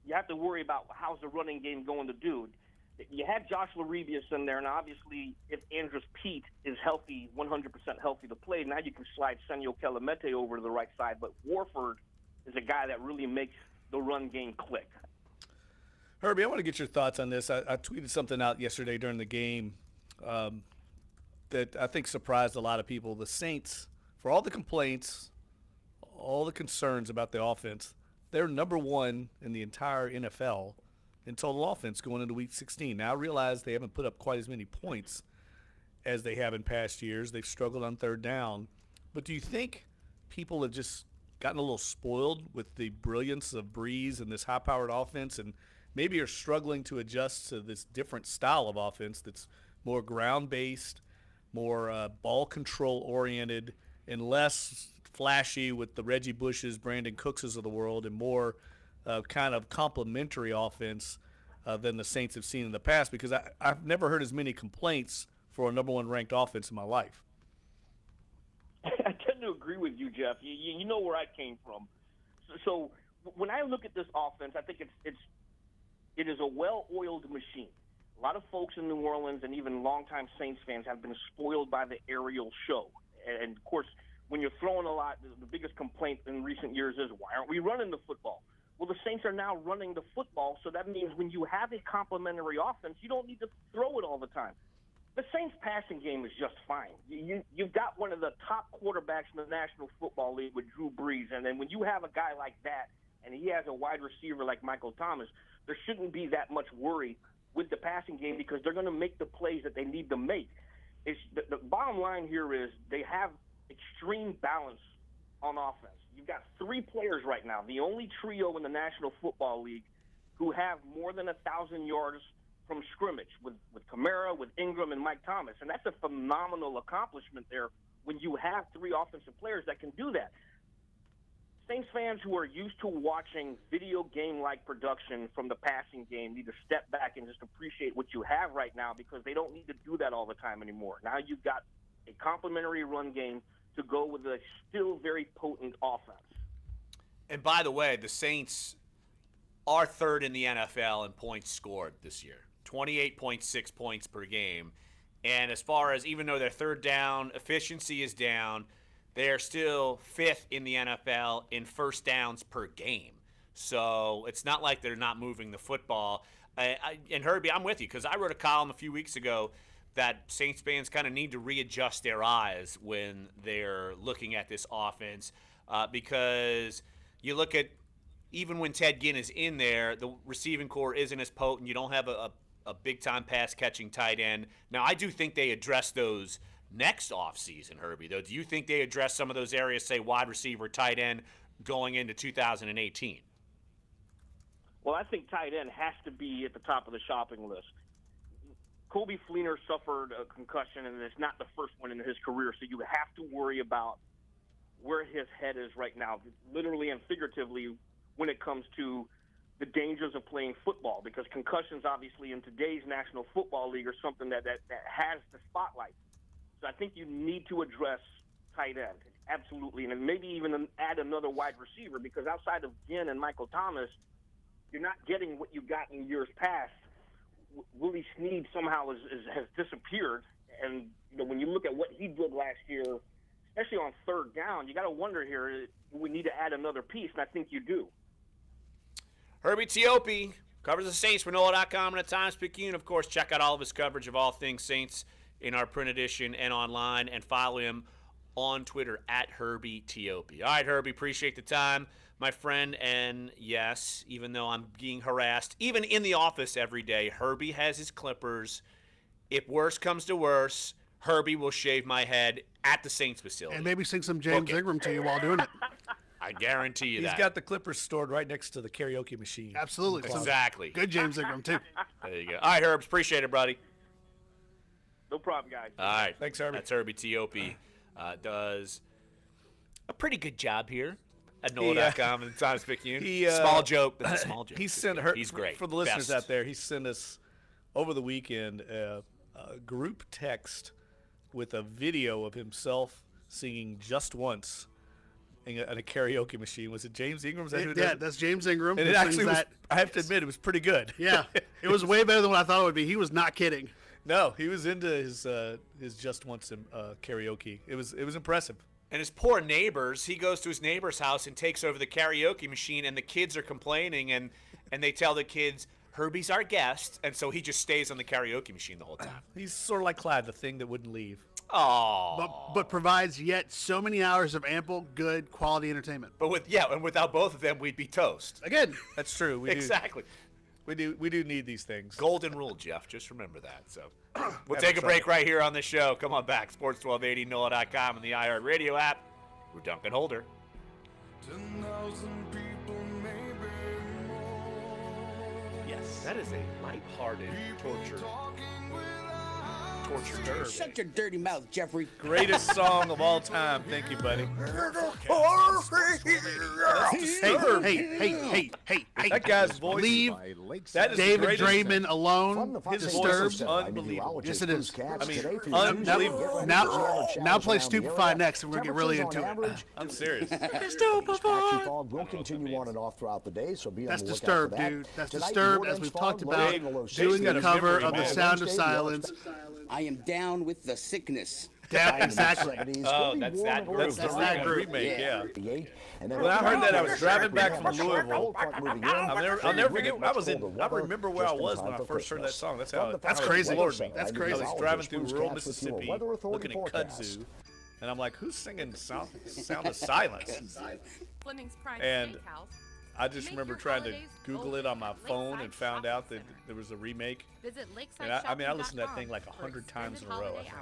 [SPEAKER 18] you have to worry about how's the running game going to do. You had Josh Larebius in there, and obviously if Andrus Peat is healthy, 100% healthy to play, now you can slide Senio Kelemete over to the right side, but Warford is a guy that really makes the run game click.
[SPEAKER 8] Herbie, I want to get your thoughts on this. I tweeted something out yesterday during the game that I think surprised a lot of people. The Saints, for all the complaints, all the concerns about the offense, they're number one in the entire NFL in total offense going into Week 16. Now, I realize they haven't put up quite as many points as they have in past years. They've struggled on third down. But do you think people have just gotten a little spoiled with the brilliance of Breeze and this high-powered offense, and maybe are struggling to adjust to this different style of offense that's more ground-based, more ball control-oriented, and less flashy with the Reggie Bushes, Brandon Cookses of the world, and more kind of complementary offense than the Saints have seen in the past, because I've never heard as many complaints for a number 1 ranked offense in my life.
[SPEAKER 18] I tend to agree with you, Jeff. You know where I came from. So when I look at this offense, I think it is a well-oiled machine. A lot of folks in New Orleans and even longtime Saints fans have been spoiled by the aerial show. And of course, when you're throwing a lot, the biggest complaint in recent years is, why aren't we running the football? Well, the Saints are now running the football, so that means when you have a complementary offense, you don't need to throw it all the time. The Saints' passing game is just fine. You've got one of the top quarterbacks in the National Football League with Drew Brees, and then when you have a guy like that and he has a wide receiver like Michael Thomas, there shouldn't be that much worry with the passing game because they're going to make the plays that they need to make. The bottom line here is they have extreme balance on offense. You've got 3 players right now, the only trio in the National Football League who have more than 1,000 yards from scrimmage with Kamara, with Ingram, and Mike Thomas. And that's a phenomenal accomplishment there when you have 3 offensive players that can do that. Saints fans who are used to watching video game-like production from the passing game need to step back and just appreciate what you have right now because they don't need to do that all the time anymore. Now you've got a complementary run game to go with a still very potent offense.
[SPEAKER 5] And by the way, the Saints are 3rd in the NFL in points scored this year, 28.6 points per game. And as far as, even though their third down efficiency is down, they're still 5th in the NFL in first downs per game. So it's not like they're not moving the football. And Herbie, I'm with you because I wrote a column a few weeks ago that Saints fans kind of need to readjust their eyes when they're looking at this offense because you look at, even when Ted Ginn is in there, the receiving core isn't as potent. You don't have a big-time pass-catching tight end. Now, I do think they address those next offseason, Herbie, though. Do you think they address some of those areas, say wide receiver, tight end, going into 2018?
[SPEAKER 18] Well, I think tight end has to be at the top of the shopping list. Coby Fleener suffered a concussion, and it's not the first one in his career, so you have to worry about where his head is right now, literally and figuratively, when it comes to the dangers of playing football, because concussions, obviously, in today's National Football League are something that has the spotlight. So I think you need to address tight end, absolutely, and maybe even add another wide receiver, because outside of Ginn and Michael Thomas, you're not getting what you got in years past. Willie Snead somehow has disappeared, and when you look at what he did last year, especially on third down, you got to wonder here, we need to add another piece, and I think you do.
[SPEAKER 5] Herbie Teope covers the Saints for NOLA.com and at Times-Picayune. Of course, check out all of his coverage of all things Saints in our print edition and online, and follow him on Twitter at Herbie Teope. All right, Herbie, appreciate the time, my friend. And yes, even though I'm being harassed, even in the office every day, Herbie has his clippers. If worse comes to worse, Herbie will shave my head at the Saints facility.
[SPEAKER 2] And maybe sing some James Ingram to you while doing it.
[SPEAKER 5] I guarantee you that.
[SPEAKER 8] He's got the clippers stored right next to the karaoke machine.
[SPEAKER 2] Absolutely.
[SPEAKER 5] Exactly.
[SPEAKER 2] Good James Ingram, too.
[SPEAKER 5] There you go. All right, Herbs, appreciate it, buddy.
[SPEAKER 18] No problem, guys.
[SPEAKER 5] All right.
[SPEAKER 8] Thanks, Herbie.
[SPEAKER 5] That's Herbie Teope. Does a pretty good job here at NOLA.com and Times-Picayune. Small joke, but it's a small joke. He's great.
[SPEAKER 8] For the listeners out there, he sent us over the weekend a group text with a video of himself singing Just Once at a karaoke machine. Was it James Ingram?
[SPEAKER 2] That's James Ingram.
[SPEAKER 8] And it actually was, I have to admit, it was pretty good.
[SPEAKER 2] Yeah, it was way better than what I thought it would be. He was not kidding.
[SPEAKER 8] No, he was into his Just Once karaoke. It was impressive.
[SPEAKER 5] And his poor neighbors, he goes to his neighbor's house and takes over the karaoke machine, and the kids are complaining, and they tell the kids, Herbie's our guest, and so he just stays on the karaoke machine the whole time.
[SPEAKER 8] He's sort of like Clyde, the thing that wouldn't leave.
[SPEAKER 5] Oh,
[SPEAKER 2] but provides yet so many hours of ample, good, quality entertainment.
[SPEAKER 5] But without both of them, we'd be toast.
[SPEAKER 2] Again,
[SPEAKER 8] that's true.
[SPEAKER 5] Exactly.
[SPEAKER 8] We do need these things.
[SPEAKER 5] Golden rule, Jeff. Just remember that. So we'll take a break right here on the show. Come on back. Sports1280, NOLA.com, and the iHeart Radio app. We're Dunc and Holder.
[SPEAKER 12] 10,000 people, maybe more.
[SPEAKER 5] Yes, that is a lighthearted torture Torture Derb.
[SPEAKER 10] Shut your dirty mouth, Jeffrey.
[SPEAKER 8] Greatest song of all time. Thank you, buddy.
[SPEAKER 2] Hey.
[SPEAKER 8] That guy's voice.
[SPEAKER 2] Leave David Draymond alone.
[SPEAKER 8] His
[SPEAKER 2] Disturbed.
[SPEAKER 8] voice is unbelievable.
[SPEAKER 2] Yes, it is.
[SPEAKER 8] I mean, unbelievable.
[SPEAKER 2] Now play Stupefy next, and we're going to get really into it.
[SPEAKER 8] I'm serious.
[SPEAKER 2] Stupefy.
[SPEAKER 19] Will continue on and off throughout the day, so be on
[SPEAKER 2] That's
[SPEAKER 19] the lookout
[SPEAKER 2] Disturbed,
[SPEAKER 19] for that.
[SPEAKER 2] dude. That's
[SPEAKER 19] Tonight,
[SPEAKER 2] Disturbed,
[SPEAKER 19] New
[SPEAKER 2] as we've
[SPEAKER 19] Orleans
[SPEAKER 2] talked
[SPEAKER 19] fog,
[SPEAKER 2] about,
[SPEAKER 19] low
[SPEAKER 2] doing a cover of The Sound of Silence.
[SPEAKER 10] I am down with the sickness.
[SPEAKER 2] Exactly.
[SPEAKER 8] Oh, that's that group. That's that remake, yeah.
[SPEAKER 19] When
[SPEAKER 8] I heard that, I was driving back from Louisville. I'll never forget. I remember where I was when I first heard that song. That's
[SPEAKER 2] crazy.
[SPEAKER 8] That's crazy. I was driving through rural Mississippi, looking at kudzu, and I'm like, "Who's singing Sound of Silence?" And I just remember trying to Google it on my phone and found out that there was a remake. And I listened to that thing like 100 times in a row. I think.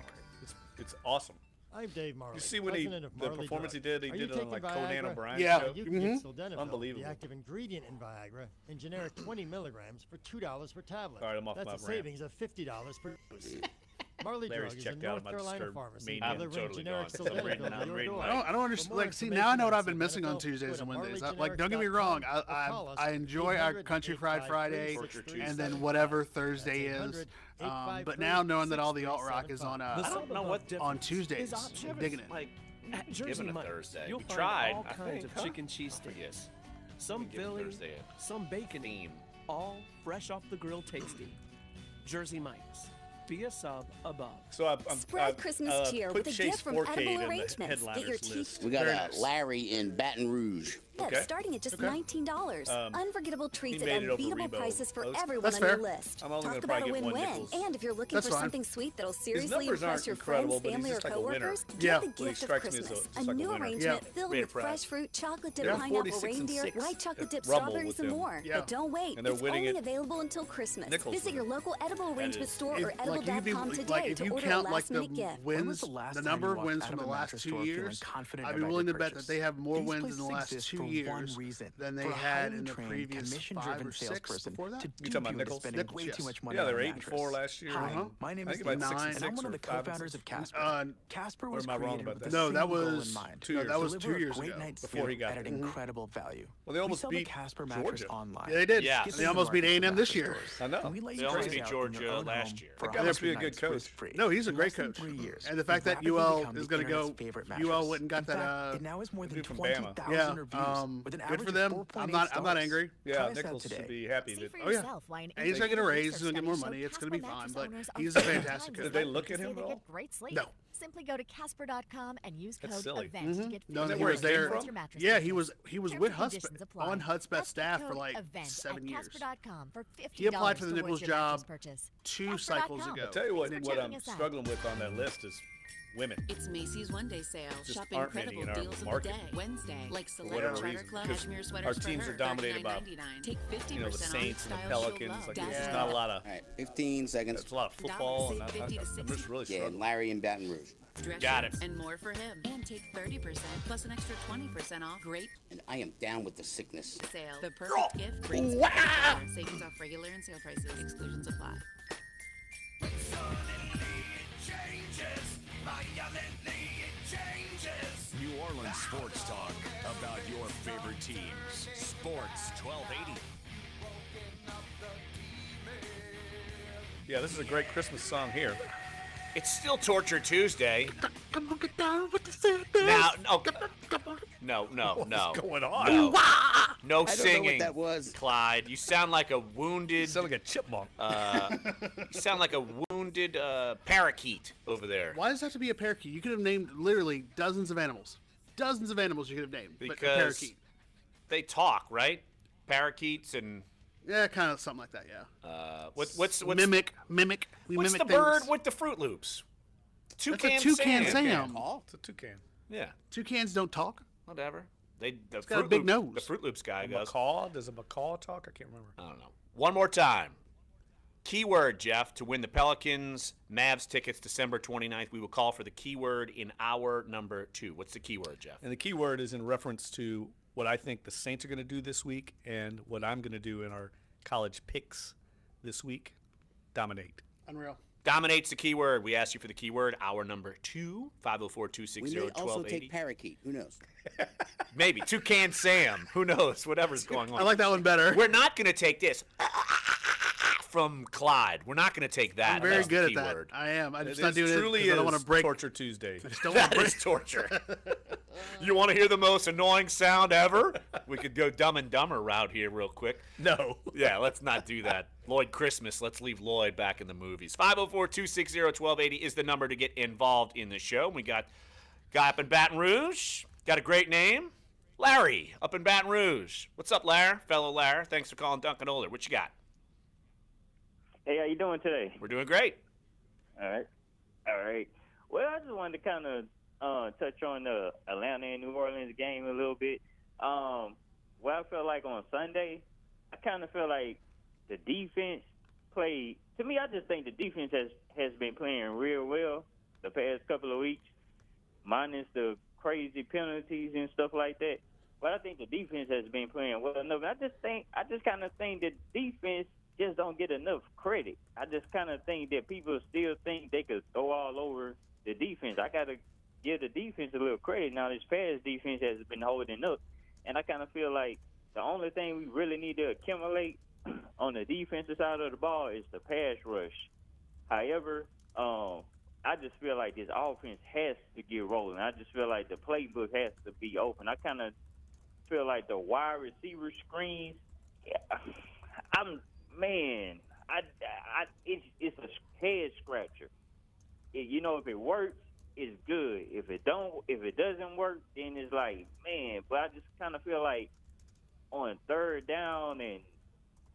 [SPEAKER 8] It's awesome.
[SPEAKER 7] I'm Dave Marley.
[SPEAKER 8] You see when the performance he did on like Conan O'Brien
[SPEAKER 2] show?
[SPEAKER 7] You can get sildenafil,
[SPEAKER 8] unbelievable.
[SPEAKER 7] the active ingredient in Viagra, in generic 20 milligrams for $2 per tablet.
[SPEAKER 8] All right, I'm off
[SPEAKER 7] That's
[SPEAKER 8] my
[SPEAKER 7] a savings of $50 per dose. Marley
[SPEAKER 8] Larry's
[SPEAKER 7] Drug is a
[SPEAKER 8] checked out
[SPEAKER 7] North
[SPEAKER 8] of my
[SPEAKER 7] Carolina
[SPEAKER 8] Disturbed
[SPEAKER 7] pharmacy
[SPEAKER 8] mania.
[SPEAKER 7] delivering generic sildenafil to your door.
[SPEAKER 2] I don't understand. Like, see, now I know what I've been missing on Tuesdays and Wednesdays. Like, don't get me wrong. I enjoy our Country Fried Friday and then whatever Thursday is. But now knowing that all the alt rock is on Tuesdays, I'm digging it.
[SPEAKER 5] Like,
[SPEAKER 14] at Jersey
[SPEAKER 5] given a
[SPEAKER 14] Mike's,
[SPEAKER 5] Thursday.
[SPEAKER 14] you'll
[SPEAKER 5] We
[SPEAKER 14] find
[SPEAKER 5] tried,
[SPEAKER 14] all
[SPEAKER 5] I
[SPEAKER 14] kinds
[SPEAKER 5] think,
[SPEAKER 14] of chicken cheese sticks. Some Philly, some bacon, all fresh off the grill tasty. Jersey Mike's. Be a sub above.
[SPEAKER 8] So
[SPEAKER 15] Spread Christmas cheer with a gift from Edible Arrangements. Get your teeth.
[SPEAKER 10] We got Larry in Baton Rouge.
[SPEAKER 15] Starting at just $19. Unforgettable treats at
[SPEAKER 8] made it over
[SPEAKER 15] unbeatable
[SPEAKER 8] Rebo.
[SPEAKER 15] prices for
[SPEAKER 8] That's
[SPEAKER 15] everyone on
[SPEAKER 2] fair.
[SPEAKER 15] your list.
[SPEAKER 8] I'm only
[SPEAKER 15] Talk
[SPEAKER 8] gonna
[SPEAKER 15] about a
[SPEAKER 8] probably get one
[SPEAKER 15] win-win.
[SPEAKER 8] Nichols.
[SPEAKER 15] And if you're looking
[SPEAKER 2] That's
[SPEAKER 15] for
[SPEAKER 2] fine.
[SPEAKER 15] something sweet that'll seriously
[SPEAKER 8] numbers aren't
[SPEAKER 15] impress your
[SPEAKER 8] incredible,
[SPEAKER 15] friends,
[SPEAKER 8] but he's
[SPEAKER 15] family, or
[SPEAKER 8] just like a winner.
[SPEAKER 15] coworkers,
[SPEAKER 2] Yeah.
[SPEAKER 15] get the
[SPEAKER 8] Well, he
[SPEAKER 15] gift of
[SPEAKER 8] strikes me as
[SPEAKER 15] Christmas.
[SPEAKER 8] just
[SPEAKER 15] A
[SPEAKER 8] like a
[SPEAKER 15] new
[SPEAKER 8] winner.
[SPEAKER 15] arrangement filled
[SPEAKER 5] Rate
[SPEAKER 15] with
[SPEAKER 5] of price.
[SPEAKER 15] fresh fruit, chocolate dip
[SPEAKER 8] They're
[SPEAKER 15] pineapple
[SPEAKER 8] 46 and
[SPEAKER 15] reindeer,
[SPEAKER 8] 6
[SPEAKER 15] white chocolate dip
[SPEAKER 8] at Rumble
[SPEAKER 15] strawberries,
[SPEAKER 8] with
[SPEAKER 15] and
[SPEAKER 8] them.
[SPEAKER 15] more.
[SPEAKER 2] Yeah.
[SPEAKER 15] But don't wait.
[SPEAKER 8] And they're
[SPEAKER 15] It's
[SPEAKER 8] winning
[SPEAKER 15] only
[SPEAKER 8] it.
[SPEAKER 15] available until Christmas.
[SPEAKER 8] Nichols
[SPEAKER 15] Visit
[SPEAKER 8] winning
[SPEAKER 15] your
[SPEAKER 8] it.
[SPEAKER 15] local Edible Arrangement
[SPEAKER 8] is.
[SPEAKER 15] store or
[SPEAKER 2] Like, you could be,
[SPEAKER 15] edible.com
[SPEAKER 2] like,
[SPEAKER 15] today
[SPEAKER 2] if
[SPEAKER 15] to
[SPEAKER 2] you
[SPEAKER 15] order a
[SPEAKER 2] count like the
[SPEAKER 15] last-minute gift.
[SPEAKER 2] wins, the number of wins from the last 2 years, I'd be willing to bet that they have more wins in the last 2 years than they had in the previous 5 or 6 before that.
[SPEAKER 8] You talking about Nichols?
[SPEAKER 4] Way too much money
[SPEAKER 8] Yeah,
[SPEAKER 4] on
[SPEAKER 8] they're
[SPEAKER 4] a
[SPEAKER 8] 8-4 last year.
[SPEAKER 4] Hi, my name
[SPEAKER 8] I
[SPEAKER 4] is
[SPEAKER 8] think about
[SPEAKER 4] Dave,
[SPEAKER 8] 6 and
[SPEAKER 4] and
[SPEAKER 8] 6
[SPEAKER 4] I'm one of
[SPEAKER 8] or
[SPEAKER 4] the
[SPEAKER 8] 5 and
[SPEAKER 4] co-founders
[SPEAKER 8] 6.
[SPEAKER 4] of Casper. Casper was
[SPEAKER 8] am I wrong
[SPEAKER 4] created
[SPEAKER 8] about
[SPEAKER 4] with
[SPEAKER 8] that?
[SPEAKER 4] the
[SPEAKER 2] No,
[SPEAKER 4] same
[SPEAKER 2] that
[SPEAKER 4] goal
[SPEAKER 2] was
[SPEAKER 4] in mind.
[SPEAKER 8] 2 years.
[SPEAKER 2] that was
[SPEAKER 4] Deliver
[SPEAKER 2] 2 years
[SPEAKER 4] a great
[SPEAKER 2] ago.
[SPEAKER 4] night's
[SPEAKER 8] Before he
[SPEAKER 4] sleep
[SPEAKER 8] got
[SPEAKER 4] at an
[SPEAKER 8] there.
[SPEAKER 4] incredible value.
[SPEAKER 8] Well, they almost
[SPEAKER 4] we sell
[SPEAKER 8] beat
[SPEAKER 4] the Casper mattress
[SPEAKER 8] Georgia.
[SPEAKER 4] online.
[SPEAKER 2] Yeah, they did.
[SPEAKER 5] Yeah.
[SPEAKER 2] They almost beat A&M this year.
[SPEAKER 8] I know.
[SPEAKER 4] And we let
[SPEAKER 5] They
[SPEAKER 4] you
[SPEAKER 5] almost
[SPEAKER 4] try it
[SPEAKER 5] beat
[SPEAKER 4] out in your
[SPEAKER 5] Georgia
[SPEAKER 4] own
[SPEAKER 5] last
[SPEAKER 4] home
[SPEAKER 5] year.
[SPEAKER 4] for
[SPEAKER 8] That guy must be a
[SPEAKER 4] 100
[SPEAKER 8] good
[SPEAKER 4] nights
[SPEAKER 8] coach.
[SPEAKER 4] free.
[SPEAKER 2] No, he's a
[SPEAKER 4] In
[SPEAKER 2] great
[SPEAKER 4] less than
[SPEAKER 2] coach.
[SPEAKER 4] 3 years,
[SPEAKER 2] And the fact that
[SPEAKER 4] rapidly
[SPEAKER 2] UL
[SPEAKER 4] become
[SPEAKER 2] is
[SPEAKER 4] the
[SPEAKER 2] going to go,
[SPEAKER 4] internet's favorite
[SPEAKER 2] UL
[SPEAKER 4] mattress.
[SPEAKER 2] went and got
[SPEAKER 4] In fact,
[SPEAKER 2] that.
[SPEAKER 4] it now has more than
[SPEAKER 8] dude from Bama.
[SPEAKER 4] 20,000 reviews with an
[SPEAKER 2] Good
[SPEAKER 4] average
[SPEAKER 2] for
[SPEAKER 4] of
[SPEAKER 2] them.
[SPEAKER 4] 4.8
[SPEAKER 2] I'm not
[SPEAKER 4] stars.
[SPEAKER 2] angry.
[SPEAKER 8] Yeah,
[SPEAKER 4] Try us out
[SPEAKER 8] Nichols
[SPEAKER 4] today.
[SPEAKER 8] should be happy.
[SPEAKER 6] See
[SPEAKER 8] That,
[SPEAKER 6] for
[SPEAKER 2] Oh, yeah.
[SPEAKER 6] yourself why an
[SPEAKER 2] And he's going to get a
[SPEAKER 6] independent
[SPEAKER 2] raise. He's going to get more
[SPEAKER 6] study
[SPEAKER 2] money.
[SPEAKER 6] showed
[SPEAKER 2] It's going to be
[SPEAKER 6] Casper
[SPEAKER 2] fine.
[SPEAKER 6] mattress
[SPEAKER 2] But
[SPEAKER 6] owners
[SPEAKER 2] he's
[SPEAKER 6] are
[SPEAKER 2] a
[SPEAKER 6] 5
[SPEAKER 2] fantastic
[SPEAKER 6] times
[SPEAKER 2] coach.
[SPEAKER 8] Did they
[SPEAKER 6] as
[SPEAKER 8] look
[SPEAKER 6] likely
[SPEAKER 8] at
[SPEAKER 6] to
[SPEAKER 8] him
[SPEAKER 6] say
[SPEAKER 8] at
[SPEAKER 6] they
[SPEAKER 8] all?
[SPEAKER 6] get great sleep.
[SPEAKER 2] No.
[SPEAKER 6] Simply go to Casper.com and use
[SPEAKER 8] That's
[SPEAKER 6] code
[SPEAKER 8] silly.
[SPEAKER 6] EVENT to get
[SPEAKER 2] No,
[SPEAKER 6] 50%
[SPEAKER 2] he was there.
[SPEAKER 6] towards your mattress
[SPEAKER 2] Yeah,
[SPEAKER 6] purchase.
[SPEAKER 2] he was
[SPEAKER 6] Terms
[SPEAKER 2] with
[SPEAKER 6] and
[SPEAKER 2] Hudspeth
[SPEAKER 6] conditions apply.
[SPEAKER 2] on Hudspeth's
[SPEAKER 6] That's
[SPEAKER 2] staff for
[SPEAKER 6] code
[SPEAKER 2] like
[SPEAKER 6] EVENT
[SPEAKER 2] 7
[SPEAKER 6] at
[SPEAKER 2] years.
[SPEAKER 6] Casper.com for $50
[SPEAKER 2] He applied for the
[SPEAKER 6] towards
[SPEAKER 2] Nichols
[SPEAKER 6] your
[SPEAKER 2] job
[SPEAKER 6] mattress purchase.
[SPEAKER 2] 2 cycles
[SPEAKER 6] Casper.com.
[SPEAKER 2] ago.
[SPEAKER 8] I'll tell you what
[SPEAKER 6] Thanks for
[SPEAKER 8] I'm
[SPEAKER 6] checking us out.
[SPEAKER 8] struggling with on that list is women.
[SPEAKER 3] It's Macy's One Day Sale.
[SPEAKER 8] Just
[SPEAKER 3] Shop
[SPEAKER 8] aren't many
[SPEAKER 3] incredible
[SPEAKER 8] in our
[SPEAKER 3] deals of the
[SPEAKER 8] market.
[SPEAKER 3] day. Wednesday, like select
[SPEAKER 8] whatever
[SPEAKER 3] Charter
[SPEAKER 8] reason,
[SPEAKER 3] Club
[SPEAKER 8] because
[SPEAKER 3] cashmere sweaters
[SPEAKER 8] our
[SPEAKER 3] for
[SPEAKER 8] teams
[SPEAKER 3] her,
[SPEAKER 8] are dominated by,
[SPEAKER 3] $39.99. Take 50%
[SPEAKER 8] you know, the Saints and the
[SPEAKER 3] off
[SPEAKER 8] Pelicans.
[SPEAKER 3] styles
[SPEAKER 8] Like,
[SPEAKER 3] you'll love.
[SPEAKER 8] there's not a lot of.
[SPEAKER 10] All right, 15 seconds.
[SPEAKER 8] There's a lot of football. And
[SPEAKER 3] Save 50 to
[SPEAKER 8] I'm just really
[SPEAKER 10] Yeah,
[SPEAKER 8] struggling.
[SPEAKER 10] and Larry in Baton Rouge.
[SPEAKER 3] Dress
[SPEAKER 5] Got
[SPEAKER 3] shirts
[SPEAKER 5] it.
[SPEAKER 3] and more for him. And take 30% plus an extra 20% off. Great
[SPEAKER 10] And I am down with the sickness.
[SPEAKER 3] sale. The perfect gift brings savings off regular and sale prices. Exclusions apply.
[SPEAKER 16] New Orleans sports talk about your favorite teams. Sports 1280.
[SPEAKER 8] Yeah, this is a great Christmas song here.
[SPEAKER 5] It's still Torture Tuesday.
[SPEAKER 2] Now,
[SPEAKER 5] no.
[SPEAKER 8] What's going on?
[SPEAKER 5] No, no
[SPEAKER 10] I don't know what
[SPEAKER 5] singing.
[SPEAKER 10] that was.
[SPEAKER 5] Clyde, you sound like a wounded.
[SPEAKER 8] You sound like a chipmunk.
[SPEAKER 5] You sound like a wounded parakeet over there.
[SPEAKER 2] why does it have to be a parakeet? You could have named literally dozens of animals. Dozens of animals you could have named. But a
[SPEAKER 5] Because
[SPEAKER 2] parakeet.
[SPEAKER 5] they talk, right? Parakeets and
[SPEAKER 2] Yeah, kind of something like that, yeah.
[SPEAKER 5] what's
[SPEAKER 2] Mimic. We
[SPEAKER 5] what's
[SPEAKER 2] mimic
[SPEAKER 5] the
[SPEAKER 2] things.
[SPEAKER 5] bird with the Fruit Loops? Toucan
[SPEAKER 2] That's a toucan Sam.
[SPEAKER 8] It's a toucan.
[SPEAKER 5] Yeah,
[SPEAKER 2] Toucans don't talk.
[SPEAKER 5] whatever. The
[SPEAKER 2] got a big nose.
[SPEAKER 5] The Fruit Loops guy
[SPEAKER 8] A
[SPEAKER 5] goes.
[SPEAKER 8] macaw? Does a macaw talk? I can't remember.
[SPEAKER 5] I don't know. One more time. Keyword, Jeff, to win the Pelicans Mavs tickets December 29th. We will call for the keyword in hour number 2. What's the keyword, Jeff?
[SPEAKER 8] And the keyword is in reference to what I think the Saints are going to do this week and what I'm going to do in our college picks this week. Dominate.
[SPEAKER 2] Unreal.
[SPEAKER 5] Dominate's the keyword. We asked you for the keyword. Hour number 2, 504-260-1280.
[SPEAKER 10] We may also take parakeet. Who knows?
[SPEAKER 5] Maybe. Toucan Sam. Who knows? Whatever's going on.
[SPEAKER 2] I like that one better.
[SPEAKER 5] We're not going to take this from Clyde. We're not going to take that.
[SPEAKER 2] I'm very good at that. I am. I'm just not doing it because I don't want to break.
[SPEAKER 8] Torture Tuesday.
[SPEAKER 5] That is torture. You want to hear the most annoying sound ever? We could go Dumb and Dumber route here real quick.
[SPEAKER 8] No.
[SPEAKER 5] Yeah, let's not do that. Lloyd Christmas, let's leave Lloyd back in the movies. 504-260-1280 is the number to get involved in the show. We got a guy up in Baton Rouge. Got a great name. Larry up in Baton Rouge. What's up, Larry? Fellow Larry. Thanks for calling Dunc and Older. What you got?
[SPEAKER 20] Hey, how you doing today?
[SPEAKER 5] We're doing great.
[SPEAKER 20] All right. Well, I just wanted to kind of touch on the Atlanta and New Orleans game a little bit. What I felt like on Sunday, I kind of feel like the defense played. To me, I just think the defense has been playing real well the past couple of weeks, minus the crazy penalties and stuff like that. But I think the defense has been playing well enough. I just kind of think that defense just don't get enough credit. I just kind of think that people still think they could throw all over the defense. I got to give the defense a little credit. Now, this pass defense has been holding up, and I kind of feel like the only thing we really need to accumulate on the defensive side of the ball is the pass rush. However, I just feel like this offense has to get rolling. I just feel like the playbook has to be open. I kind of feel like the wide receiver screens, it's a head scratcher. If it works, it's good. If it doesn't work, then it's like, man. But I just kind of feel like on third down and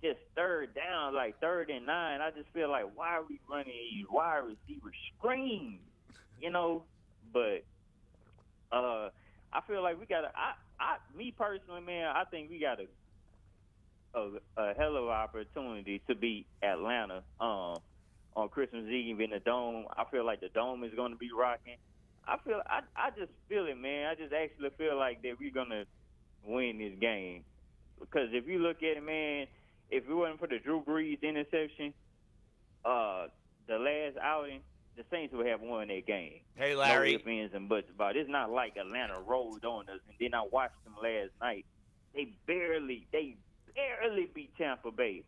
[SPEAKER 20] just third down, like 3rd and 9, I just feel like, why are we running these wide receiver screens? But I feel like we got me personally, man, I think we got a hell of an opportunity to beat Atlanta on Christmas Eve in the Dome. I feel like the Dome is going to be rocking. I just feel it, man. I just actually feel like that we're going to win this game. Because if you look at it, man, if it wasn't for the Drew Brees interception, the last outing, the Saints would have won that game.
[SPEAKER 5] Hey, Larry.
[SPEAKER 20] No ifs, ands, and buts about it. It's not like Atlanta rolled on us, and then I watched them last night. They barely beat Tampa Bay.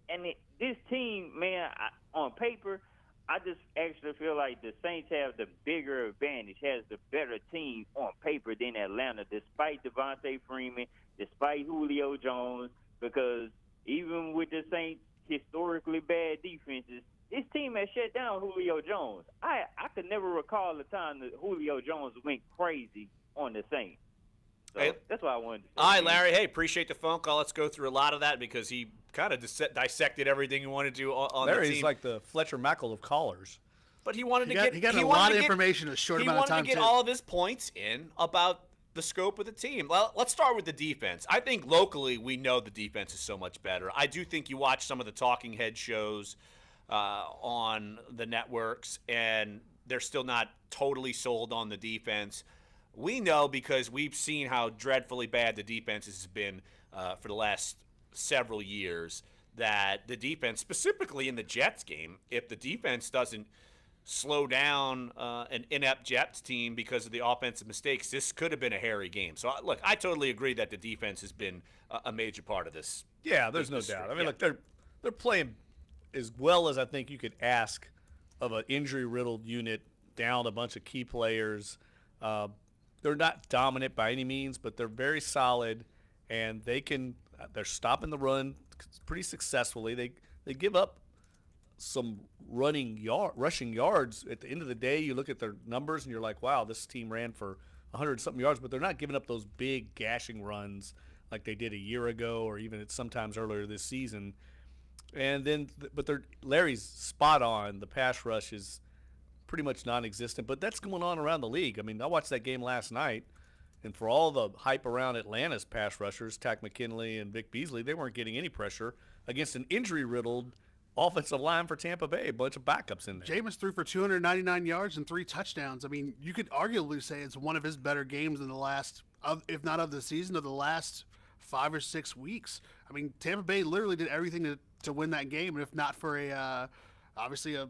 [SPEAKER 20] And this team, man, on paper, I just actually feel like the Saints have the bigger advantage, has the better team on paper than Atlanta, despite Devontae Freeman, despite Julio Jones, because even with the Saints' historically bad defenses, this team has shut down Julio Jones. I could never recall the time that Julio Jones went crazy on the Saints. So hey, that's what I wanted to say.
[SPEAKER 5] All right, Larry. Hey, appreciate the phone call. Let's go through a lot of that because he kind of dissected everything he wanted to on the team.
[SPEAKER 8] Larry's like the Fletcher Mackel of callers.
[SPEAKER 5] But he wanted to get
[SPEAKER 2] he got a lot of information in a short amount of time.
[SPEAKER 5] He wanted to get all of his points in about the scope of the team. Well, let's start with the defense. I think locally we know the defense is so much better. I do think you watch some of the talking head shows on the networks, and they're still not totally sold on the defense. We know because we've seen how dreadfully bad the defense has been for the last several years that the defense, specifically in the Jets game, if the defense doesn't slow down an inept Jets team because of the offensive mistakes, this could have been a hairy game. So, look, I totally agree that the defense has been a major part of this.
[SPEAKER 8] Yeah, there's no doubt. I mean, look, they're playing as well as I think you could ask of an injury-riddled unit, down a bunch of key players. They're not dominant by any means, but they're very solid, and they're stopping the run pretty successfully. They give up some rushing yards. At the end of the day, you look at their numbers, and you're like, wow, this team ran for 100-something yards, but they're not giving up those big gashing runs like they did a year ago or even sometimes earlier this season. And then, but Larry's spot on. The pass rush is pretty much non-existent, but that's going on around the league. I mean, I watched that game last night, and for all the hype around Atlanta's pass rushers, Tack McKinley and Vic Beasley, they weren't getting any pressure against an injury-riddled offensive line for Tampa Bay, a bunch of backups in there.
[SPEAKER 2] Jameis threw for 299 yards and 3 touchdowns. I mean, you could arguably say it's one of his better games in the last, if not of the season, of the last 5 or 6 weeks. I mean, Tampa Bay literally did everything to win that game, and if not for a obviously a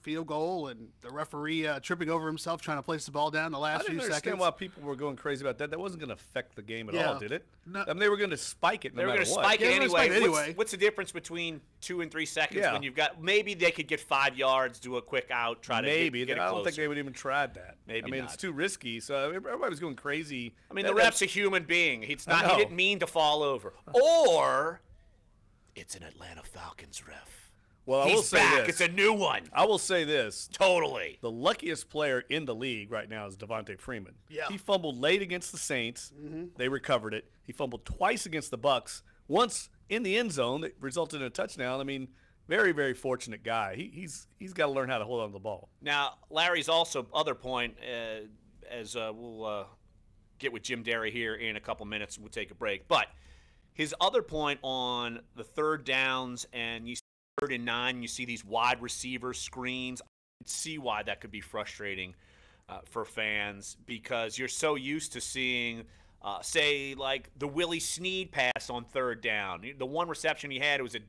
[SPEAKER 2] field goal and the referee tripping over himself trying to place the ball down the last few seconds.
[SPEAKER 8] I didn't understand why people were going crazy about that. That wasn't going to affect the game at all, did it?
[SPEAKER 2] No.
[SPEAKER 8] I mean, they were going to spike it no matter what.
[SPEAKER 5] They were going to spike it anyway. What's the difference between 2 and 3 seconds when you've got – maybe they could get 5 yards, do a quick out, try to get it closer.
[SPEAKER 8] I don't think they would even try that.
[SPEAKER 5] Maybe
[SPEAKER 8] not. It's too risky. So everybody was going crazy.
[SPEAKER 5] I mean, the ref's a human being. He didn't mean to fall over. Or it's an Atlanta Falcons ref.
[SPEAKER 8] Well, I will say this.
[SPEAKER 5] It's a new one.
[SPEAKER 8] I will say this.
[SPEAKER 5] Totally.
[SPEAKER 8] The luckiest player in the league right now is Devontae Freeman.
[SPEAKER 2] Yeah.
[SPEAKER 8] He fumbled late against the Saints. Mm-hmm. They recovered it. He fumbled twice against the Bucs. Once in the end zone that resulted in a touchdown. I mean, very, very fortunate guy. He's got to learn how to hold on to the ball.
[SPEAKER 5] Now, Larry's also other point, as we'll get with Jim Derry here in a couple minutes. We'll take a break. But his other point on the third downs and you 3rd and 9, you see these wide receiver screens. I can see why that could be frustrating for fans because you're so used to seeing, say, like the Willie Snead pass on 3rd down. The one reception he had, it was a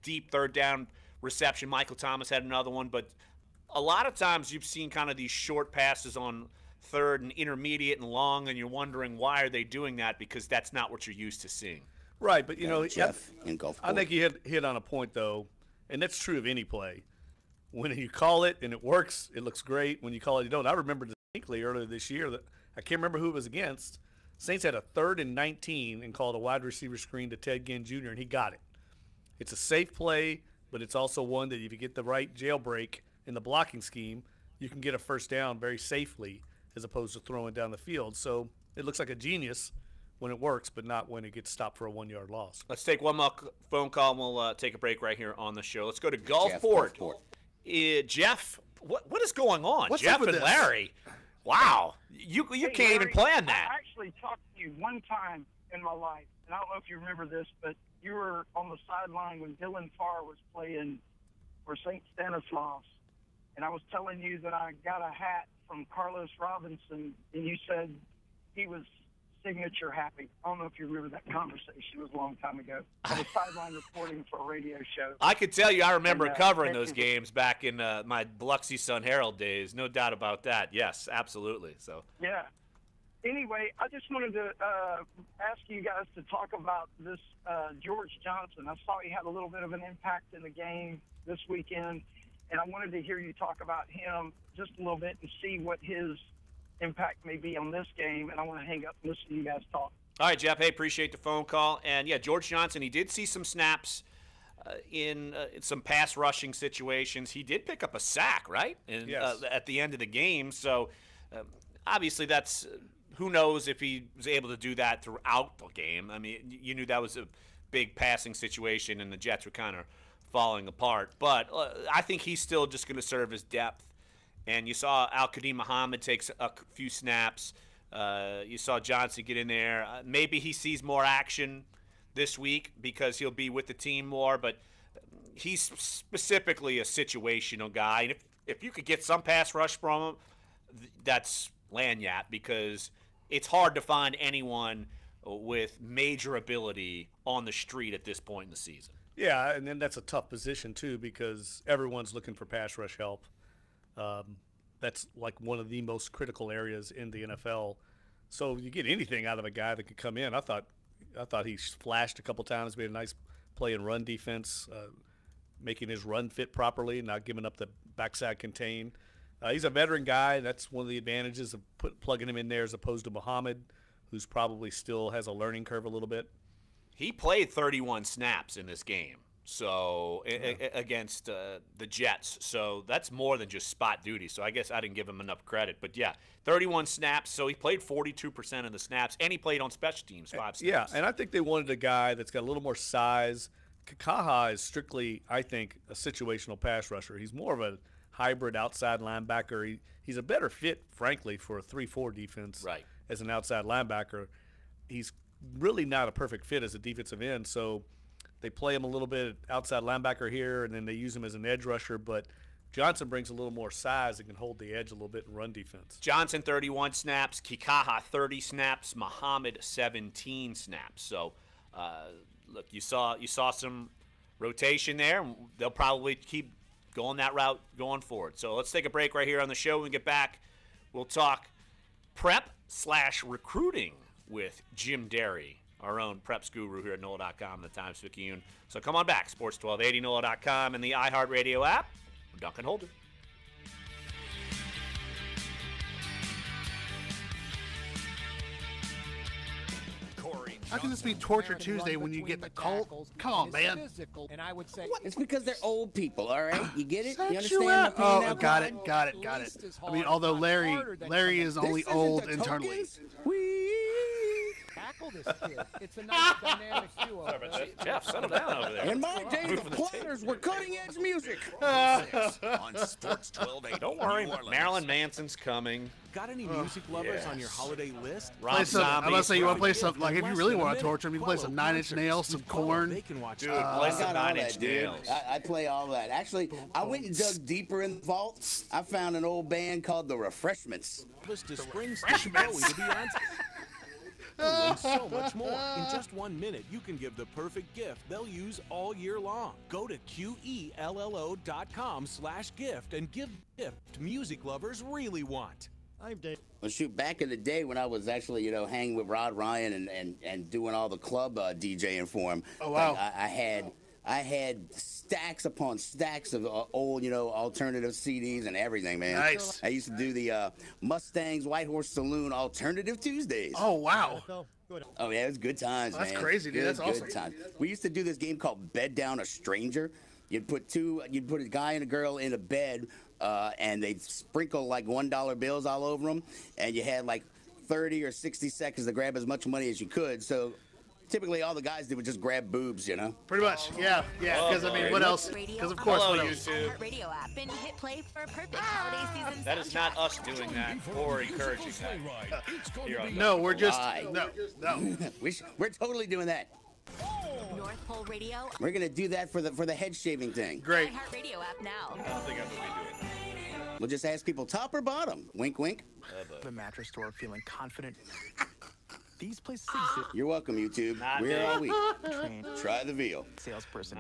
[SPEAKER 5] deep 3rd down reception. Michael Thomas had another one. But a lot of times you've seen kind of these short passes on 3rd and intermediate and long, and you're wondering why are they doing that because that's not what you're used to seeing.
[SPEAKER 8] Right, but, you know,
[SPEAKER 10] Jeff in Gulfport.
[SPEAKER 8] I think you hit on a point, though. And that's true of any play. When you call it and it works, it looks great. When you call it, you don't. I remember distinctly earlier this year that I can't remember who it was against. Saints had a 3rd and 19 and called a wide receiver screen to Ted Ginn Jr., and he got it. It's a safe play, but it's also one that if you get the right jailbreak in the blocking scheme, you can get a first down very safely as opposed to throwing down the field. So it looks like a genius when it works, but not when it gets stopped for a 1-yard loss.
[SPEAKER 5] Let's take one more phone call, and we'll take a break right here on the show. Let's go to Gulfport. Jeff, what is going on?
[SPEAKER 2] What's
[SPEAKER 5] Jeff and
[SPEAKER 2] this?
[SPEAKER 5] Larry. Wow. You can't even plan that.
[SPEAKER 21] I actually talked to you one time in my life, and I don't know if you remember this, but you were on the sideline when Dylan Farr was playing for St. Stanislaus, and I was telling you that I got a hat from Carlos Robinson, and you said he was signature happy. I don't know if you remember that conversation. It was a long time ago. I was sideline reporting for a radio show.
[SPEAKER 5] I could tell you I remember covering those games back in my Biloxi Sun-Herald days. No doubt about that. Yes, absolutely. So
[SPEAKER 21] yeah. Anyway, I just wanted to ask you guys to talk about this George Johnson. I saw he had a little bit of an impact in the game this weekend, and I wanted to hear you talk about him just a little bit and see what his impact may be on this game, and I want to hang up and listen to you guys talk.
[SPEAKER 5] All right, Jeff. Hey, appreciate the phone call. And, yeah, George Johnson, he did see some snaps in some pass rushing situations. He did pick up a sack, right? And,
[SPEAKER 8] yes.
[SPEAKER 5] At the end of the game. So, obviously, that's who knows if he was able to do that throughout the game. I mean, you knew that was a big passing situation, and the Jets were kind of falling apart. But I think he's still just going to serve as depth. And you saw Al-Qadim Muhammad takes a few snaps. You saw Johnson get in there. Maybe he sees more action this week because he'll be with the team more. But he's specifically a situational guy. And if you could get some pass rush from him, that's lanyard because it's hard to find anyone with major ability on the street at this point in the season.
[SPEAKER 8] Yeah, and then that's a tough position too because everyone's looking for pass rush help. That's like one of the most critical areas in the NFL. So you get anything out of a guy that could come in. I thought he flashed a couple times, made a nice play in run defense, making his run fit properly, not giving up the backside contain. He's a veteran guy. That's one of the advantages of plugging him in there as opposed to Muhammad, who's probably still has a learning curve a little bit.
[SPEAKER 5] He played 31 snaps in this game. So against the Jets. So that's more than just spot duty. So I guess I didn't give him enough credit. But, yeah, 31 snaps. So he played 42% of the snaps, and he played on special teams, 5 snaps.
[SPEAKER 8] Yeah, and I think they wanted a guy that's got a little more size. Kakaha is strictly, I think, a situational pass rusher. He's more of a hybrid outside linebacker. He's a better fit, frankly, for a 3-4 defense as an outside linebacker. He's really not a perfect fit as a defensive end. So they play him a little bit outside linebacker here, and then they use him as an edge rusher. But Johnson brings a little more size and can hold the edge a little bit in run defense.
[SPEAKER 5] Johnson, 31 snaps. Kikaha, 30 snaps. Muhammad, 17 snaps. So, look, you saw some rotation there. They'll probably keep going that route going forward. So let's take a break right here on the show. When we get back, we'll talk prep/recruiting with Jim Derry, our own preps guru here at NOLA.com and the Times-Picayune. So come on back, Sports1280, NOLA.com, and the iHeartRadio app. I'm Duncan Holder.
[SPEAKER 2] How can this be Torture Tuesday when you get the cold? Come on, man.
[SPEAKER 10] And I would say it's because they're old people, all right? You get it? You
[SPEAKER 2] understand? Oh, got it. I mean, although Larry is only old internally.
[SPEAKER 10] Tackle this kid. It's a nice dynamic duo.
[SPEAKER 5] Sorry about that. Jeff, settle down over there.
[SPEAKER 10] In my day, the Plotters were cutting-edge music.
[SPEAKER 9] On Sports 1280.
[SPEAKER 5] Don't worry, Marilyn Manson's coming.
[SPEAKER 17] Got any music lovers on your holiday list?
[SPEAKER 2] I'm gonna say you want to play some, like if you really want to torture them, you can play some 9 Inch Nails, some Corn.
[SPEAKER 5] Dude, play some 9 Inch Nails.
[SPEAKER 10] I play all that. Actually, I went and dug deeper in the vault. I found an old band called The Refreshments.
[SPEAKER 17] And so much more. In just 1 minute, you can give the perfect gift they'll use all year long. Go to QELLO.com/gift and give gift music lovers really want.
[SPEAKER 7] I'm Dave.
[SPEAKER 10] Well, shoot, back in the day when I was actually, hanging with Rod Ryan and doing all the club DJing for him.
[SPEAKER 2] Oh, wow.
[SPEAKER 10] I had stacks upon stacks of old, alternative CDs and everything, man.
[SPEAKER 2] Nice.
[SPEAKER 10] I used to do the Mustangs White Horse Saloon Alternative Tuesdays.
[SPEAKER 2] Oh, wow.
[SPEAKER 10] Oh, yeah, it was good times, man.
[SPEAKER 2] That's crazy, dude. That's awesome.
[SPEAKER 10] Good times. We used to do this game called Bed Down a Stranger. You'd put a guy and a girl in a bed, and they'd sprinkle like $1 bills all over them, and you had like 30 or 60 seconds to grab as much money as you could. So typically all the guys did was just grab boobs,
[SPEAKER 2] Pretty much, yeah. Because I mean, what else? Because of course, what else?
[SPEAKER 6] Radio app and hit play for a perfect holiday season.
[SPEAKER 5] That is not us doing that or encouraging that.
[SPEAKER 2] No, we're just no.
[SPEAKER 10] We're totally doing that.
[SPEAKER 6] North Pole Radio.
[SPEAKER 10] We're gonna do that for the head shaving thing.
[SPEAKER 2] Great.
[SPEAKER 6] Radio app now.
[SPEAKER 5] I don't think I'm gonna be doing that.
[SPEAKER 10] We'll just ask people top or bottom. Wink, wink.
[SPEAKER 4] The mattress store feeling confident. These places exist.
[SPEAKER 10] You're welcome, YouTube. We're all week. Try the veal.
[SPEAKER 4] Salesperson.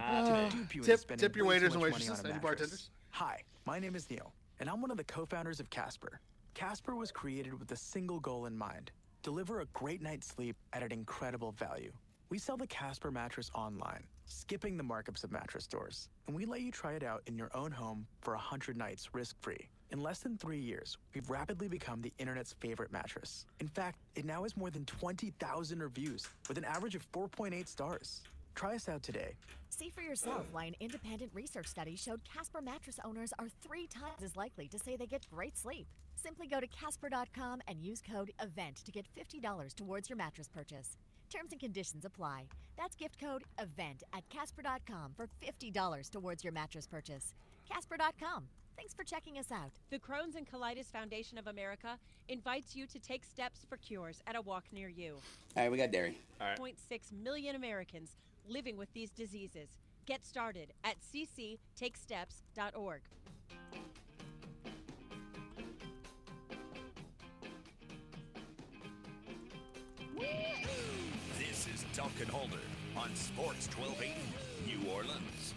[SPEAKER 2] Tip your waiters and waitresses and bartenders.
[SPEAKER 4] Hi, my name is Neil, and I'm one of the co-founders of Casper. Casper was created with a single goal in mind: deliver a great night's sleep at an incredible value. We sell the Casper mattress online, skipping the markups of mattress stores, and we let you try it out in your own home for 100 nights risk-free. In less than 3 years, we've rapidly become the internet's favorite mattress. In fact, it now has more than 20,000 reviews with an average of 4.8 stars. Try us out today.
[SPEAKER 6] See for yourself why an independent research study showed Casper mattress owners are 3 times as likely to say they get great sleep. Simply go to Casper.com and use code EVENT to get $50 towards your mattress purchase. Terms and conditions apply. That's gift code EVENT at Casper.com for $50 towards your mattress purchase. Casper.com. Thanks for checking us out.
[SPEAKER 1] The Crohn's and Colitis Foundation of America invites you to take steps for cures at a walk near you.
[SPEAKER 10] All right, we got Derry.
[SPEAKER 1] 0.6 million Americans living with these diseases. Get started at cctakesteps.org.
[SPEAKER 9] This is Duncan Holder on Sports 1280, New Orleans.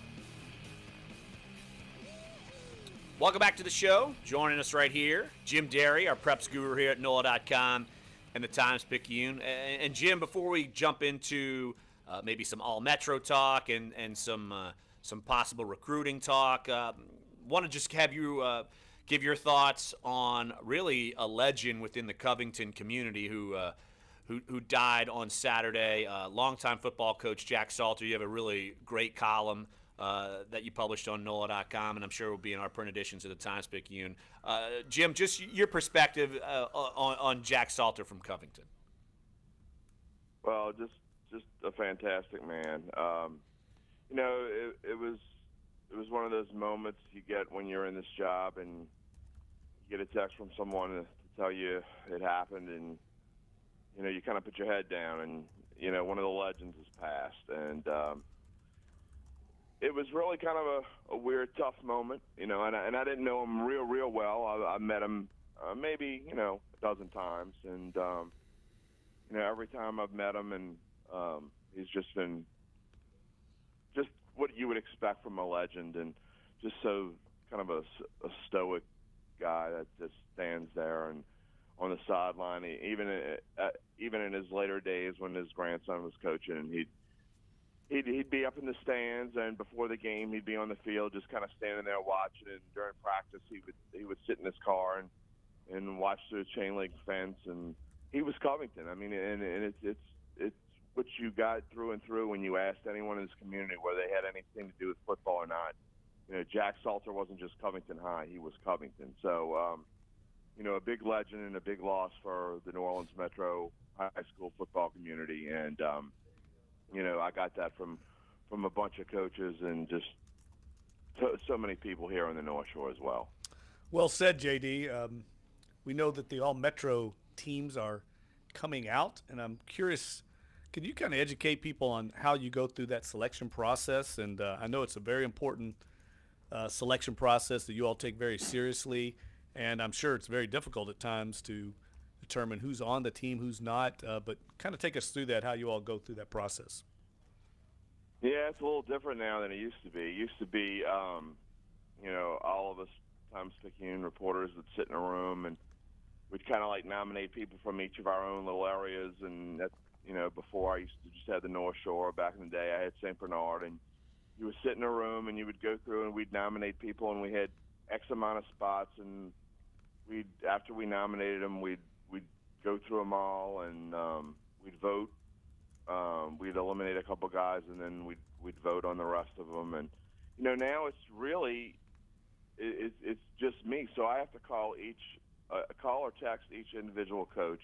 [SPEAKER 5] Welcome back to the show. Joining us right here, Jim Derry, our preps guru here at NOLA.com and the Times-Picayune. And Jim, before we jump into maybe some all-metro talk and some possible recruiting talk, want to just have you give your thoughts on really a legend within the Covington community who died on Saturday. Longtime football coach Jack Salter. You have a really great column that you published on NOLA.com, and I'm sure will be in our print editions of the Times-Picayune. Jim, just your perspective on Jack Salter from Covington.
[SPEAKER 22] Well, just a fantastic man. It was one of those moments you get when you're in this job and you get a text from someone to tell you it happened, and you kind of put your head down, and one of the legends has passed, and it was really kind of a weird, tough moment, and I didn't know him real well. I met him maybe a dozen times, and every time I've met him, and he's just been just what you would expect from a legend, and just so kind of a stoic guy that just stands there and on the sideline. Even in his later days when his grandson was coaching, he'd be up in the stands, and before the game he'd be on the field just kind of standing there watching. And during practice he would sit in his car and watch through the chain link fence. And he was Covington. I mean, and it's what you got through and through when you asked anyone in this community whether they had anything to do with football or not. You know, Jack Salter wasn't just Covington High; he was Covington. So, you know, a big legend and a big loss for the New Orleans Metro high school football community. And you know, I got that from a bunch of coaches and just so many people here on the North Shore as well.
[SPEAKER 8] Well said, JD. We know that the all-Metro teams are coming out, and I'm curious, can you kind of educate people on how you go through that selection process? And I know it's a very important selection process that you all take very seriously, and I'm sure it's very difficult at times to determine who's on the team, who's not, but kind of take us through that, how you all go through that process.
[SPEAKER 22] Yeah, it's a little different now than it used to be. It used to be, you know, all of us Times-Picayune reporters would sit in a room and we'd kind of like nominate people from each of our own little areas. And that, you know, before I used to just have the North Shore. Back in the day, I had St. Bernard, and you would sit in a room and you would go through and we'd nominate people, and we had X amount of spots, and after we nominated them, we'd go through them all, and we'd vote. We'd eliminate a couple guys, and then we'd vote on the rest of them. And you know, now it's really it's just me, so I have to call or text each individual coach.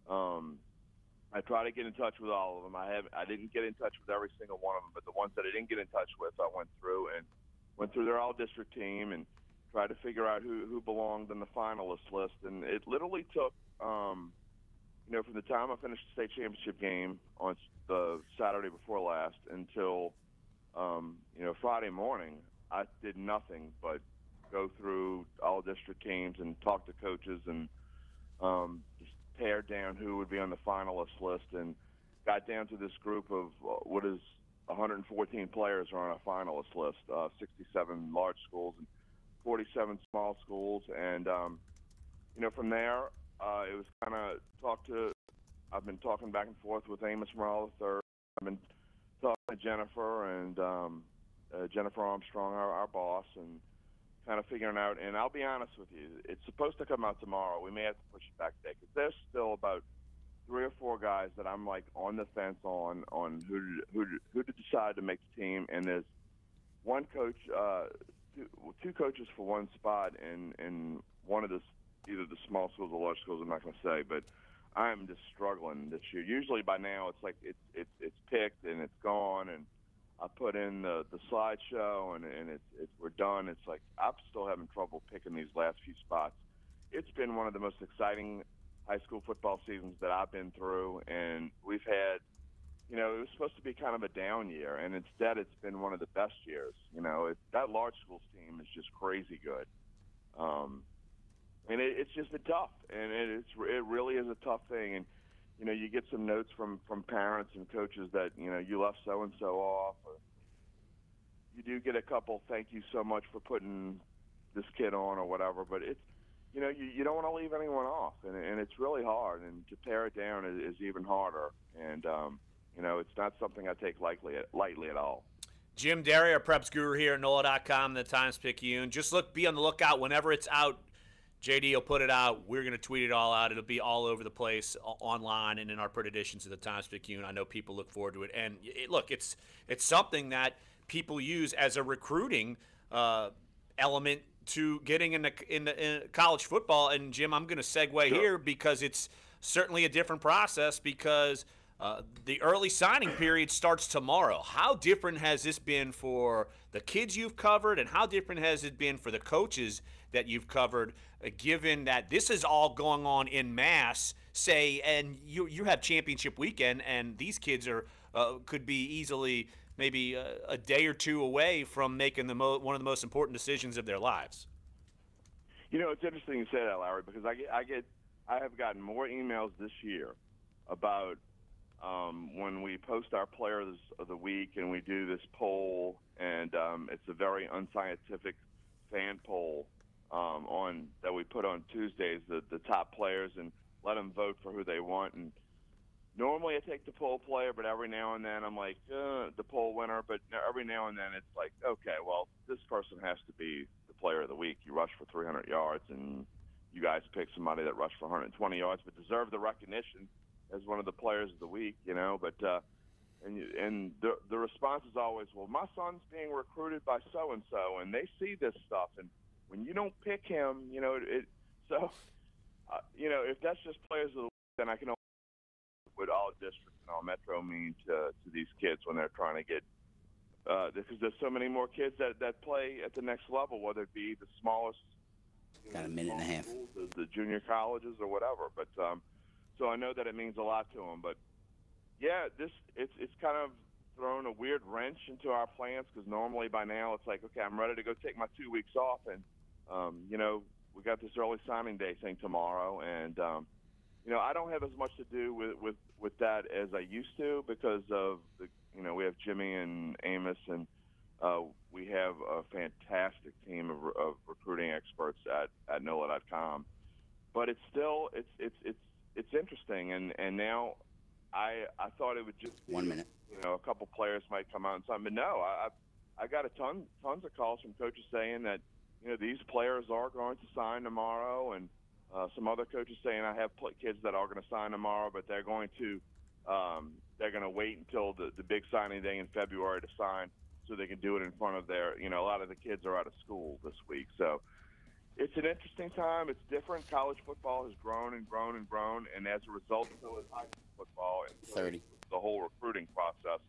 [SPEAKER 22] I try to get in touch with all of them. I didn't get in touch with every single one of them, but the ones that I didn't get in touch with, I went through their all-district team and tried to figure out who belonged in the finalist list. And it literally took, you know, from the time I finished the state championship game on the Saturday before last until, you know, Friday morning, I did nothing but go through all district teams and talk to coaches and just pare down who would be on the finalist list, and got down to this group of what is 114 players are on a finalist list, 67 large schools and 47 small schools. And, you know, from there, it was kind of I've been talking back and forth with Amos Morrell III. I've been talking to Jennifer and Jennifer Armstrong, our boss, and kind of figuring out. And I'll be honest with you, it's supposed to come out tomorrow. We may have to push it back today because there's still about 3 or 4 guys that I'm like on the fence on who to decide to make the team. And there's one coach, two coaches for one spot in one of either the small schools or large schools. I'm not going to say, but I'm just struggling this year. Usually by now it's like it's picked and it's gone, and I put in the slideshow and we're done. It's like I'm still having trouble picking these last few spots. It's been one of the most exciting high school football seasons that I've been through, and we've had, you know, it was supposed to be kind of a down year, and instead it's been one of the best years. You know, that large schools team is just crazy good. And it's just been tough, and it really is a tough thing. And you know, you get some notes from parents and coaches that, you know, you left so and so off, or you do get a couple thank you so much for putting this kid on or whatever. But it's, you know, you don't want to leave anyone off, and it's really hard. And to pare it down is even harder. And you know, it's not something I take lightly at all.
[SPEAKER 5] Jim Derry, our preps guru here at NOLA.com, the Times-Picayune. Just be on the lookout whenever it's out. JD will put it out. We're going to tweet it all out. It'll be all over the place online and in our print editions of the Times-Picayune. I know people look forward to it. And look, it's something that people use as a recruiting element to getting in college football. And Jim, I'm going to segue here because it's certainly a different process because the early signing period starts tomorrow. How different has this been for the kids you've covered, and how different has it been for the coaches that you've covered, given that this is all going on in mass, say, and you have championship weekend, and these kids are could be easily maybe a day or two away from making one of the most important decisions of their lives?
[SPEAKER 22] You know, it's interesting you say that, Larry, because I have gotten more emails this year about when we post our players of the week and we do this poll, and it's a very unscientific fan poll that we put on Tuesdays, the top players, and let them vote for who they want. And normally I take the poll player, but every now and then I'm like, the poll winner. But every now and then it's like, okay, well, this person has to be the player of the week. You rush for 300 yards, and you guys pick somebody that rushed for 120 yards but deserve the recognition as one of the players of the week, you know. But and the response is always, well, my son's being recruited by so-and-so, and they see this stuff. And when you don't pick him, you know, you know, if that's just players of the week, then I can only what all districts and all Metro mean to these kids when they're trying to get because there's so many more kids that play at the next level, whether it be the smallest,
[SPEAKER 10] got a minute and a half,
[SPEAKER 22] the junior colleges or whatever. But so I know that it means a lot to them. But yeah, it's kind of thrown a weird wrench into our plans, because normally by now it's like, okay, I'm ready to go take my 2 weeks off, and you know, we got this early signing day thing tomorrow, and you know, I don't have as much to do with that as I used to, because of the, you know, we have Jimmy and Amos, and we have a fantastic team of recruiting experts at NOLA.com. But it's still it's interesting, and now I thought it would just be,
[SPEAKER 10] 1 minute.
[SPEAKER 22] You know, a couple players might come out and something, but no, I got tons of calls from coaches saying that, you know, these players are going to sign tomorrow, and some other coaches saying I have kids that are going to sign tomorrow, but they're going to wait until the big signing day in February to sign, so they can do it in front of their, you know, a lot of the kids are out of school this week. So it's an interesting time. It's different. College football has grown and grown and grown, and as a result, so has high school football. And so
[SPEAKER 10] 30.
[SPEAKER 22] The whole recruiting process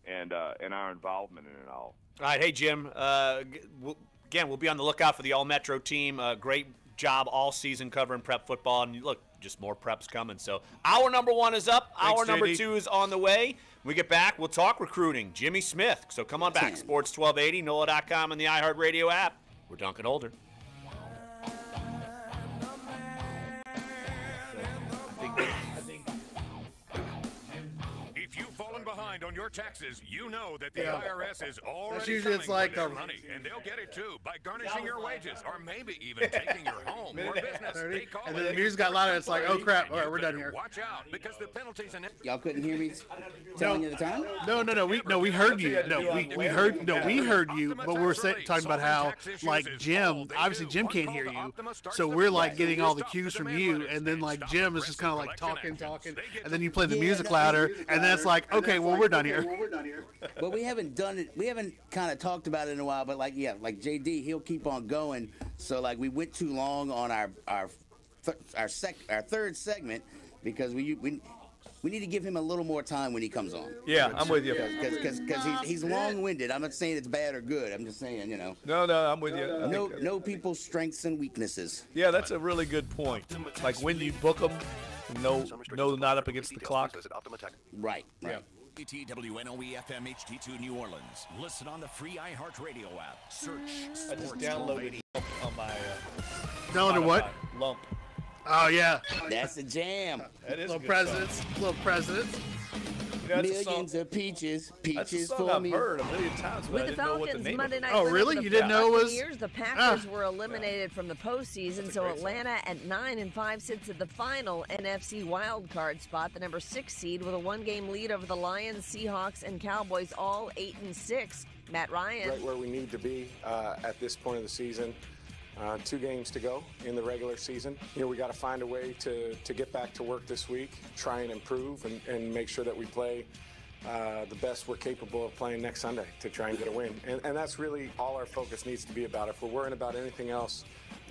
[SPEAKER 22] and our involvement in it all.
[SPEAKER 5] All right, hey Jim. Again, we'll be on the lookout for the All Metro team. Great job all season covering prep football, and look, just more preps coming. So hour number 1 is up. Thanks, hour number JD. 2 is on the way. When we get back, we'll talk recruiting. Jimmy Smith. So come on back. Sports 1280, NOLA.com, and the iHeartRadio app. We're Dunc and Older.
[SPEAKER 9] If you've fallen behind on your taxes, you know that the IRS is already
[SPEAKER 2] usually it's like
[SPEAKER 9] their money, and they'll get it too by garnishing your wages, or maybe even taking your home or business. They call
[SPEAKER 2] and then the music got louder. It's like, oh crap! All right, we're done here.
[SPEAKER 9] Watch out, because the penalties and
[SPEAKER 10] y'all couldn't hear me telling you the time.
[SPEAKER 2] No, we heard you. We heard you. But we were talking about how, like, Jim. Obviously, Jim can't hear you, so we're like getting all the cues from you, and then like Jim is just kind of like talking, and then you play the music louder, and then it's like, okay, well, we're done here.
[SPEAKER 10] But we haven't done it. We haven't kind of talked about it in a while. But like JD, he'll keep on going. So like we went too long on our third segment, because we need to give him a little more time when he comes on.
[SPEAKER 8] Yeah, I'm with you.
[SPEAKER 10] Because he's long-winded. I'm not saying it's bad or good. I'm just saying, you know.
[SPEAKER 8] No, I'm with you.
[SPEAKER 10] Know people's strengths and weaknesses.
[SPEAKER 8] Yeah, that's a really good point. Like when you book them, no, not up against the clock.
[SPEAKER 10] Right. Yeah.
[SPEAKER 16] WNOE FM HD2 New Orleans. Listen on the free iHeartRadio app. Search
[SPEAKER 8] I just downloaded on my
[SPEAKER 2] downloaded what?
[SPEAKER 8] Lump.
[SPEAKER 2] Oh yeah,
[SPEAKER 10] that's a jam.
[SPEAKER 8] That is
[SPEAKER 2] little presidents.
[SPEAKER 10] Millions of peaches for
[SPEAKER 8] I've
[SPEAKER 10] me.
[SPEAKER 8] heard a million times, but
[SPEAKER 11] With
[SPEAKER 8] I
[SPEAKER 11] the
[SPEAKER 8] didn't know what the
[SPEAKER 11] Falcons
[SPEAKER 8] name
[SPEAKER 11] Monday
[SPEAKER 8] of
[SPEAKER 11] night.
[SPEAKER 8] it was.
[SPEAKER 2] Oh, really? You didn't know it was?
[SPEAKER 11] Years, the Packers were eliminated from the postseason, so Atlanta at 9-5 sits at the final NFC wildcard spot, the number 6 seed, with a 1-game lead over the Lions, Seahawks, and Cowboys, all 8-6. Matt Ryan.
[SPEAKER 13] Right where we need to be at this point of the season. 2 games to go in the regular season. You know, we got to find a way to get back to work this week, try and improve, and make sure that we play the best we're capable of playing next Sunday to try and get a win. And that's really all our focus needs to be about. If we're worrying about anything else,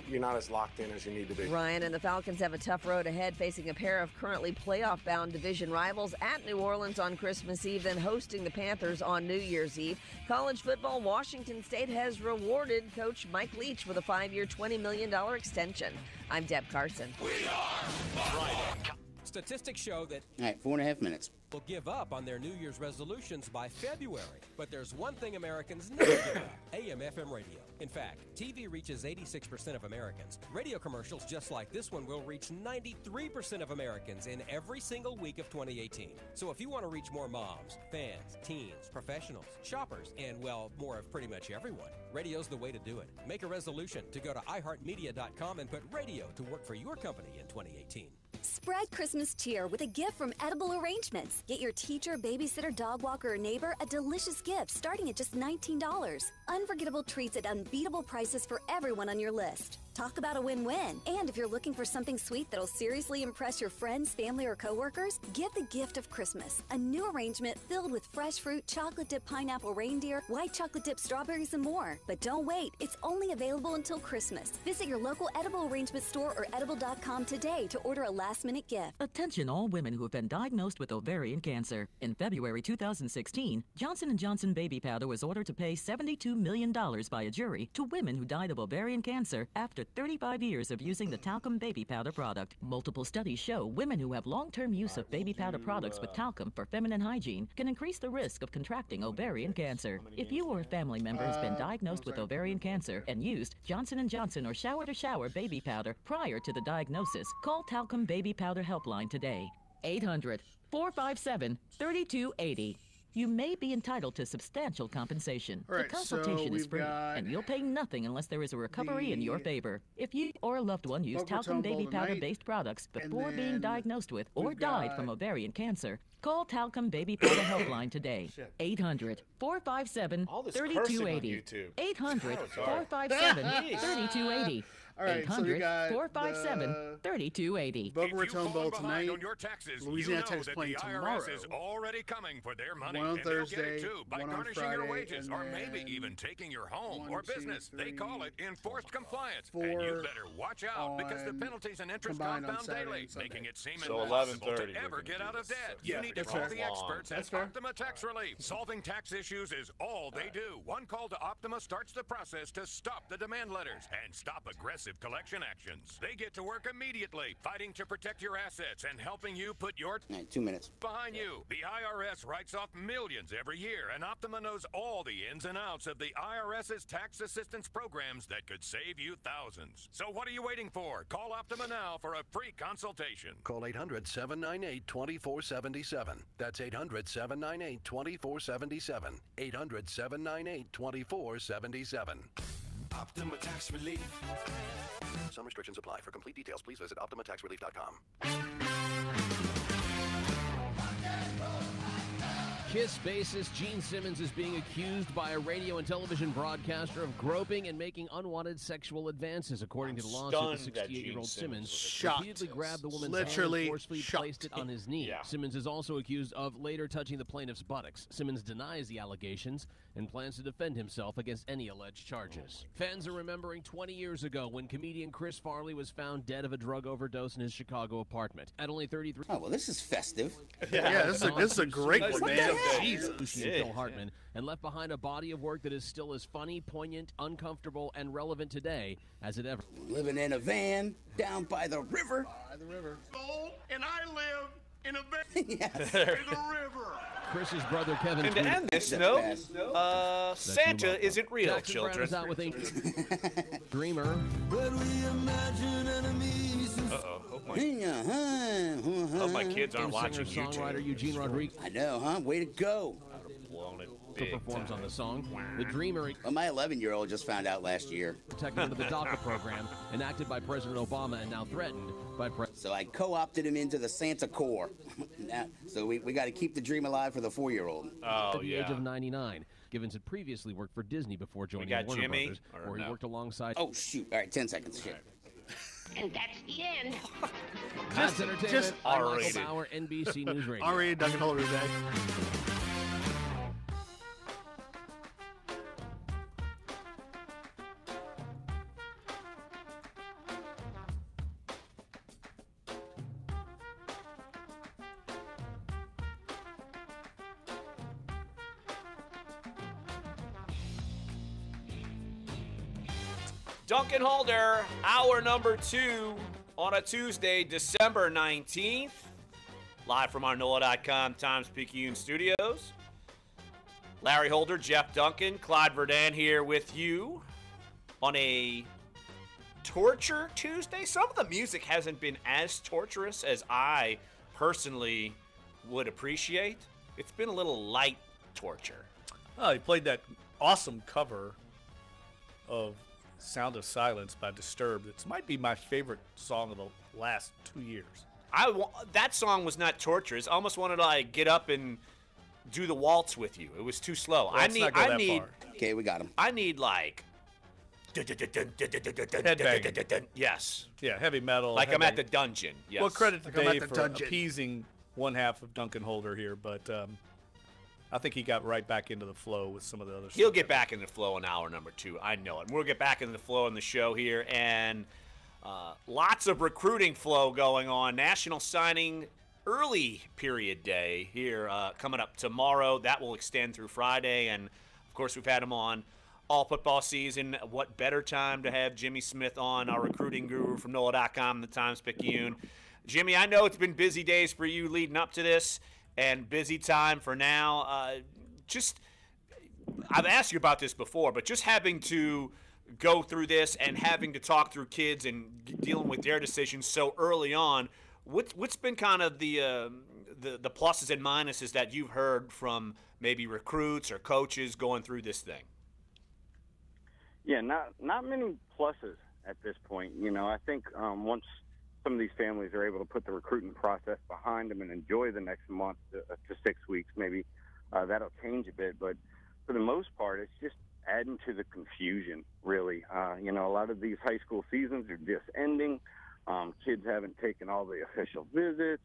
[SPEAKER 13] you're not as locked in as you need to be.
[SPEAKER 11] Ryan and the Falcons have a tough road ahead, facing a pair of currently playoff-bound division rivals at New Orleans on Christmas Eve, then hosting the Panthers on New Year's Eve. College football, Washington State has rewarded Coach Mike Leach with a 5-year, $20 million extension. I'm Deb Carson.
[SPEAKER 16] We are Friday.
[SPEAKER 12] Statistics show that
[SPEAKER 10] All right, 4.5 minutes.
[SPEAKER 12] will give up on their New Year's resolutions by February. But there's one thing Americans never give up: AM/FM radio. In fact, TV reaches 86% of Americans. Radio commercials just like this one will reach 93% of Americans in every single week of 2018. So if you want to reach more moms, fans, teens, professionals, shoppers, and, well, more of pretty much everyone, radio's the way to do it. Make a resolution to go to iHeartMedia.com and put radio to work for your company in 2018.
[SPEAKER 18] Spread Christmas cheer with a gift from Edible Arrangements. Get your teacher, babysitter, dog walker, or neighbor a delicious gift starting at just $19. Unforgettable treats at unbeatable prices for everyone on your list. Talk about a win-win. And if you're looking for something sweet that'll seriously impress your friends, family, or coworkers, give the gift of Christmas. A new arrangement filled with fresh fruit, chocolate-dipped pineapple reindeer, white chocolate-dipped strawberries, and more. But don't wait. It's only available until Christmas. Visit your local Edible Arrangement store or edible.com today to order a last-minute gift.
[SPEAKER 23] Attention all women who have been diagnosed with ovarian cancer. In February 2016, Johnson & Johnson baby powder was ordered to pay $72 million by a jury to women who died of ovarian cancer after 35 years of using the talcum baby powder product. Multiple studies show women who have long-term use of baby powder products with talcum for feminine hygiene can increase the risk of contracting ovarian cancer. If you or a family member has been diagnosed with ovarian cancer and used Johnson & Johnson or Shower to Shower baby powder prior to the diagnosis, call Talcum Baby Powder Helpline today. 800-457-3280. You may be entitled to substantial compensation.
[SPEAKER 2] All right,
[SPEAKER 23] the consultation
[SPEAKER 2] so
[SPEAKER 23] is free, and you'll pay nothing unless there is a recovery in your favor. If you or a loved one used talcum baby powder-based products before being diagnosed with or died from ovarian cancer, call Talcum Baby Powder Helpline today. 800-457-3280. 800-457-3280.
[SPEAKER 2] All right, so we got
[SPEAKER 23] 800-457-3280.
[SPEAKER 2] Boca Raton Bowl tonight.
[SPEAKER 9] On your taxes,
[SPEAKER 2] Louisiana
[SPEAKER 9] you know
[SPEAKER 2] Tech's
[SPEAKER 9] that
[SPEAKER 2] playing
[SPEAKER 9] the
[SPEAKER 2] tomorrow.
[SPEAKER 9] IRS is already coming for their money.
[SPEAKER 2] One on
[SPEAKER 9] and they'll
[SPEAKER 2] Thursday,
[SPEAKER 9] get it too by
[SPEAKER 2] one on
[SPEAKER 9] garnishing
[SPEAKER 2] Friday,
[SPEAKER 9] your wages, or
[SPEAKER 2] and
[SPEAKER 9] maybe
[SPEAKER 2] then
[SPEAKER 9] even taking your home or
[SPEAKER 2] 1, 2,
[SPEAKER 9] business.
[SPEAKER 2] 3,
[SPEAKER 9] They call it enforced compliance.
[SPEAKER 2] 4
[SPEAKER 9] And you better watch out because the
[SPEAKER 2] on
[SPEAKER 9] penalties and interest
[SPEAKER 2] combined on
[SPEAKER 9] compound
[SPEAKER 2] Saturday
[SPEAKER 9] daily,
[SPEAKER 2] and Sunday.
[SPEAKER 9] making it seem
[SPEAKER 5] So
[SPEAKER 9] impossible
[SPEAKER 5] 11:30
[SPEAKER 9] to ever get out of debt.
[SPEAKER 2] Yeah,
[SPEAKER 9] You need to
[SPEAKER 2] that's
[SPEAKER 9] call
[SPEAKER 2] fair.
[SPEAKER 9] the experts
[SPEAKER 2] That's
[SPEAKER 9] at
[SPEAKER 2] fair.
[SPEAKER 9] Optima Tax Relief. Solving tax issues is all they do. One call to Optima starts the process to stop the demand letters and stop aggressive collection actions. They get to work immediately, fighting to protect your assets and helping you put your
[SPEAKER 10] 2 minutes.
[SPEAKER 9] behind you. The IRS writes off millions every year, and Optima knows all the ins and outs of the IRS's tax assistance programs that could save you thousands. So what are you waiting for? Call Optima now for a free consultation.
[SPEAKER 24] Call 800-798-2477. That's 800-798-2477. 800-798-2477.
[SPEAKER 25] Optima Tax Relief.
[SPEAKER 24] Some restrictions apply. For complete details, please visit OptimaTaxRelief.com.
[SPEAKER 26] Kiss bassist Gene Simmons is being accused by a radio and television broadcaster of groping and making unwanted sexual advances. According to the lawsuit, the 68-year-old Simmons repeatedly grabbed the woman's hand and forcefully placed it on his knee.
[SPEAKER 5] Yeah.
[SPEAKER 26] Simmons is also accused of later touching the plaintiff's buttocks. Simmons denies the allegations and plans to defend himself against any alleged charges. Fans are remembering 20 years ago when comedian Chris Farley was found dead of a drug overdose in his Chicago apartment. At only 33.
[SPEAKER 10] Oh, well, this is festive.
[SPEAKER 2] Yeah, this is a great one, man. Jesus.
[SPEAKER 26] Phil Hartman, and left behind a body of work that is still as funny, poignant, uncomfortable, and relevant today as it ever.
[SPEAKER 10] Living in a van down by the river.
[SPEAKER 2] By the river.
[SPEAKER 9] And I live in a van
[SPEAKER 10] Yes.
[SPEAKER 9] by the river.
[SPEAKER 26] Chris's brother Kevin.
[SPEAKER 5] And to end this note, Santa isn't real,
[SPEAKER 26] Jackson Brown
[SPEAKER 5] children.
[SPEAKER 26] is out with a Dreamer.
[SPEAKER 5] Hope my kids aren't watching
[SPEAKER 26] Singer-songwriter
[SPEAKER 5] YouTube.
[SPEAKER 26] Eugene Rodriguez.
[SPEAKER 10] I know, huh? Way to go.
[SPEAKER 5] Blown it
[SPEAKER 26] Who
[SPEAKER 5] big
[SPEAKER 26] performs
[SPEAKER 5] time.
[SPEAKER 26] on the song. The Dreamer,
[SPEAKER 10] Well, my 11-year-old just found out last year.
[SPEAKER 26] protected under the DACA program, enacted by President Obama and now threatened by
[SPEAKER 10] So I co-opted him into the Santa Corps. Now, so we got to keep the dream alive for the 4-year-old.
[SPEAKER 5] Oh,
[SPEAKER 26] at the age of 99. Givens had previously worked for Disney before joining
[SPEAKER 5] got
[SPEAKER 26] Warner
[SPEAKER 5] Jimmy,
[SPEAKER 26] Brothers,
[SPEAKER 5] or
[SPEAKER 26] where he
[SPEAKER 5] no?
[SPEAKER 26] worked alongside.
[SPEAKER 10] Oh, shoot. All right, 10 seconds. Shit.
[SPEAKER 27] And that's the end.
[SPEAKER 26] That's entertainment.
[SPEAKER 2] just
[SPEAKER 26] I'm Michael
[SPEAKER 5] R-rated.
[SPEAKER 26] Bauer, NBC News Radio.
[SPEAKER 2] Already Duncan Holder today.
[SPEAKER 5] Duncan Holder, hour number 2 on a Tuesday, December 19th. live from our NOLA.com Times-Picayune studios. Larry Holder, Jeff Duncan, Clyde Verdun here with you on a Torture Tuesday. Some of the music hasn't been as torturous as I personally would appreciate. It's been a little light torture.
[SPEAKER 8] Oh, he played that awesome cover of Sound of Silence by Disturbed. It might be my favorite song of the last 2 years.
[SPEAKER 5] That song was not torturous. I almost wanted to like get up and do the waltz with you. It was too slow.
[SPEAKER 8] Well, I need.
[SPEAKER 10] Okay, we got him.
[SPEAKER 5] I need like.
[SPEAKER 8] Headbanging.
[SPEAKER 5] Yes.
[SPEAKER 8] Yeah, heavy metal.
[SPEAKER 5] Like I'm at the dungeon. Yes.
[SPEAKER 8] Well, credit to Dave for appeasing one half of Duncan Holder here, but I think he got right back into the flow with some of the other stuff.
[SPEAKER 5] He'll get back in the flow in hour number 2. I know it. And we'll get back into the flow in the show here, and lots of recruiting flow going on. National Signing Early Period Day here coming up tomorrow. That will extend through Friday, and of course we've had him on all football season. What better time to have Jimmy Smith on, our recruiting guru from NOLA.com, the Times-Picayune. Jimmy, I know it's been busy days for you leading up to this and busy time for now. I've asked you about this before, but just having to go through this and having to talk through kids and dealing with their decisions so early on, what's been kind of the pluses and minuses that you've heard from maybe recruits or coaches going through this thing?
[SPEAKER 3] Yeah, not many pluses at this point. You know, I think once some of these families are able to put the recruiting process behind them and enjoy the next month to 6 weeks, maybe that'll change a bit. But for the most part, it's just adding to the confusion, really. You know, a lot of these high school seasons are just ending. Kids haven't taken all the official visits.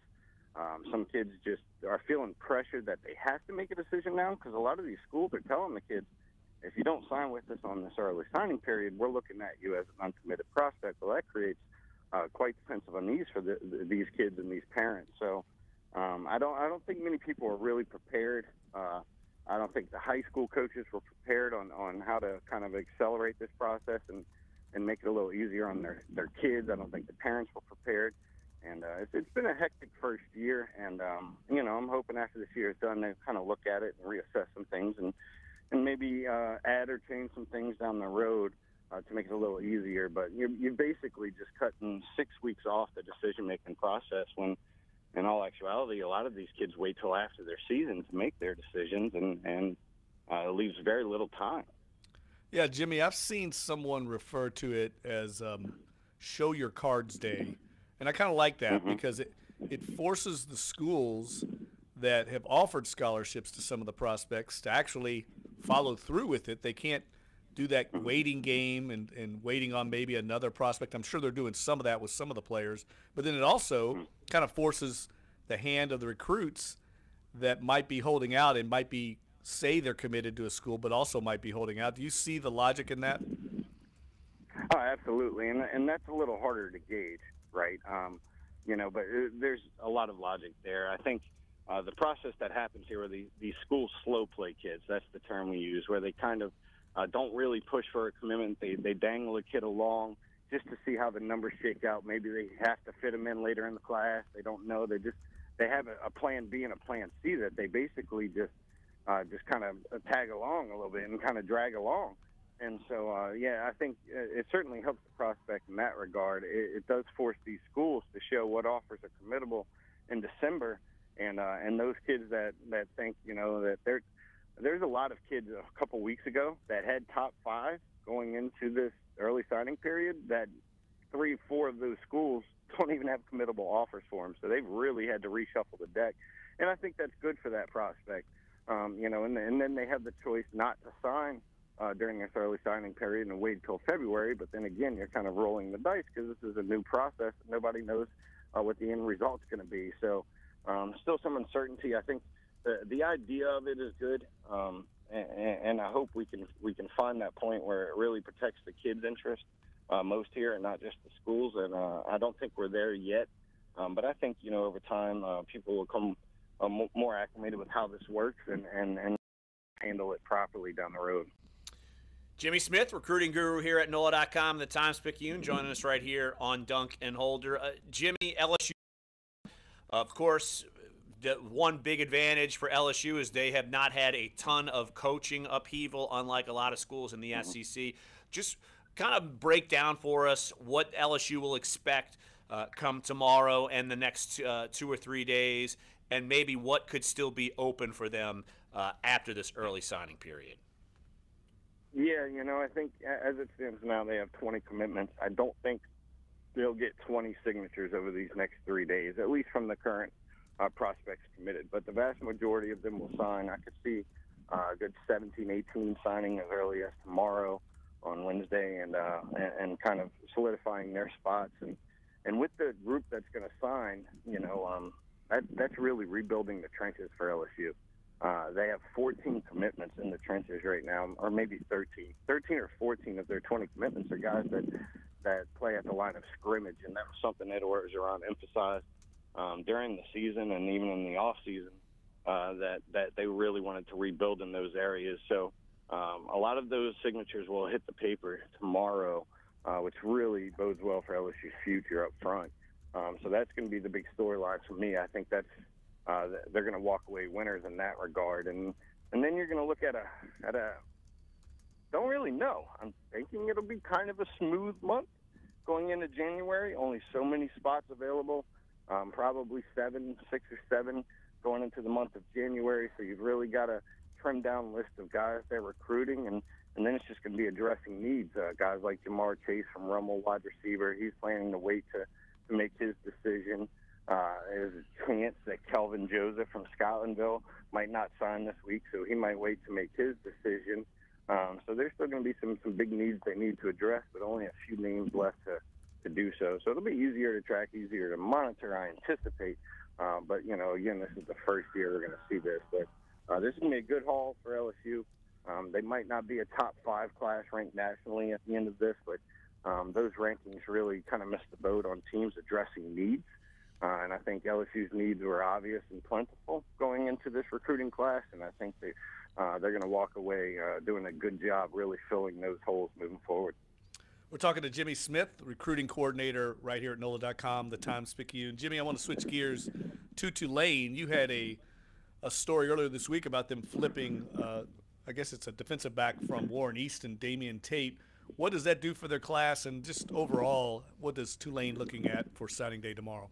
[SPEAKER 3] Some kids just are feeling pressured that they have to make a decision now, because a lot of these schools are telling the kids, if you don't sign with us on this early signing period, we're looking at you as an uncommitted prospect. Well, that creates quite the sense of unease for these kids and these parents. So I don't think many people are really prepared. I don't think the high school coaches were prepared on how to kind of accelerate this process and make it a little easier on their kids. I don't think the parents were prepared. And it's been a hectic first year. And, you know, I'm hoping after this year is done, they kind of look at it and reassess some things and maybe add or change some things down the road to make it a little easier. But you're basically just cutting 6 weeks off the decision-making process when, in all actuality, a lot of these kids wait till after their season to make their decisions, and it leaves very little time.
[SPEAKER 8] Yeah, Jimmy, I've seen someone refer to it as show your cards day. And I kind of like that because it forces the schools that have offered scholarships to some of the prospects to actually follow through with it. They can't do that waiting game and waiting on maybe another prospect. I'm sure they're doing some of that with some of the players. But then it also kind of forces the hand of the recruits that might be holding out and might be say they're committed to a school but also might be holding out. Do you see the logic in that?
[SPEAKER 3] Oh, absolutely. And that's a little harder to gauge, right? You know, but there's a lot of logic there. I think the process that happens here are these school slow play kids. That's the term we use, where they kind of don't really push for a commitment. They dangle a kid along just to see how the numbers shake out. Maybe they have to fit them in later in the class. They don't know. They have a plan B and a plan C that they basically just kind of tag along a little bit and kind of drag along. And so, yeah, I think it certainly helps the prospect in that regard. It does force these schools to show what offers are committable in December, and those kids that think, you know, that there's a lot of kids a couple weeks ago that had top 5 going into this early signing period that 3-4 of those schools don't even have committable offers for them. So they've really had to reshuffle the deck, and I think that's good for that prospect. You know, and then they have the choice not to sign during this early signing period and wait until February. But then again, you're kind of rolling the dice because this is a new process. Nobody knows what the end result's going to be. So still some uncertainty. I think the idea of it is good, and I hope we can find that point where it really protects the kids' interest most here and not just the schools. And I don't think we're there yet. But I think, you know, over time people will come more acclimated with how this works and handle it properly down the road.
[SPEAKER 5] Jimmy Smith, recruiting guru here at NOLA.com, the Times-Picayune, joining us right here on Dunc and Holder. Jimmy, LSU, of course, the one big advantage for LSU is they have not had a ton of coaching upheaval, unlike a lot of schools in the SEC. Just kind of break down for us what LSU will expect come tomorrow and the next 2 or 3 days, and maybe what could still be open for them after this early signing period.
[SPEAKER 3] Yeah, I think as it stands now, they have 20 commitments. I don't think they'll get 20 signatures over these next 3 days, at least from the current prospects committed. But the vast majority of them will sign. I could see a good 17, 18 signing as early as tomorrow on Wednesday, and kind of solidifying their spots. And with the group that's going to sign, that's really rebuilding the trenches for LSU. They have 14 commitments in the trenches right now, or maybe 13. 13 or 14 of their 20 commitments are guys that play at the line of scrimmage, and that was something Ed Orgeron emphasized during the season and even in the off season, that they really wanted to rebuild in those areas. So a lot of those signatures will hit the paper tomorrow, which really bodes well for LSU's future up front. So that's going to be the big storyline for me. I think that's they're going to walk away winners in that regard, and then you're going to look at a don't really know. I'm thinking it'll be kind of a smooth month going into January. Only so many spots available, probably 6 or 7 going into the month of January. So you've really got a trimmed down list of guys they're recruiting, and then it's just going to be addressing needs. Guys like Jamar Chase from Rummel, wide receiver, he's planning to wait to make his decision. There's a chance that Kelvin Joseph from Scotlandville might not sign this week, so he might wait to make his decision. So there's still going to be some big needs they need to address, but only a few names left to do so. So it'll be easier to track, easier to monitor, I anticipate. But, again, this is the first year we're going to see this. But this is going to be a good haul for LSU. They might not be a top 5 class ranked nationally at the end of this, but those rankings really kind of missed the boat on teams addressing needs. And I think LSU's needs were obvious and plentiful going into this recruiting class, and I think they're going to walk away doing a good job really filling those holes moving forward.
[SPEAKER 8] We're talking to Jimmy Smith, recruiting coordinator right here at NOLA.com, the Times-Picayune. Jimmy, I want to switch gears to Tulane. You had a story earlier this week about them flipping, I guess it's a defensive back from Warren Easton, Damian Tate. What does that do for their class, and just overall, what is Tulane looking at for signing day tomorrow?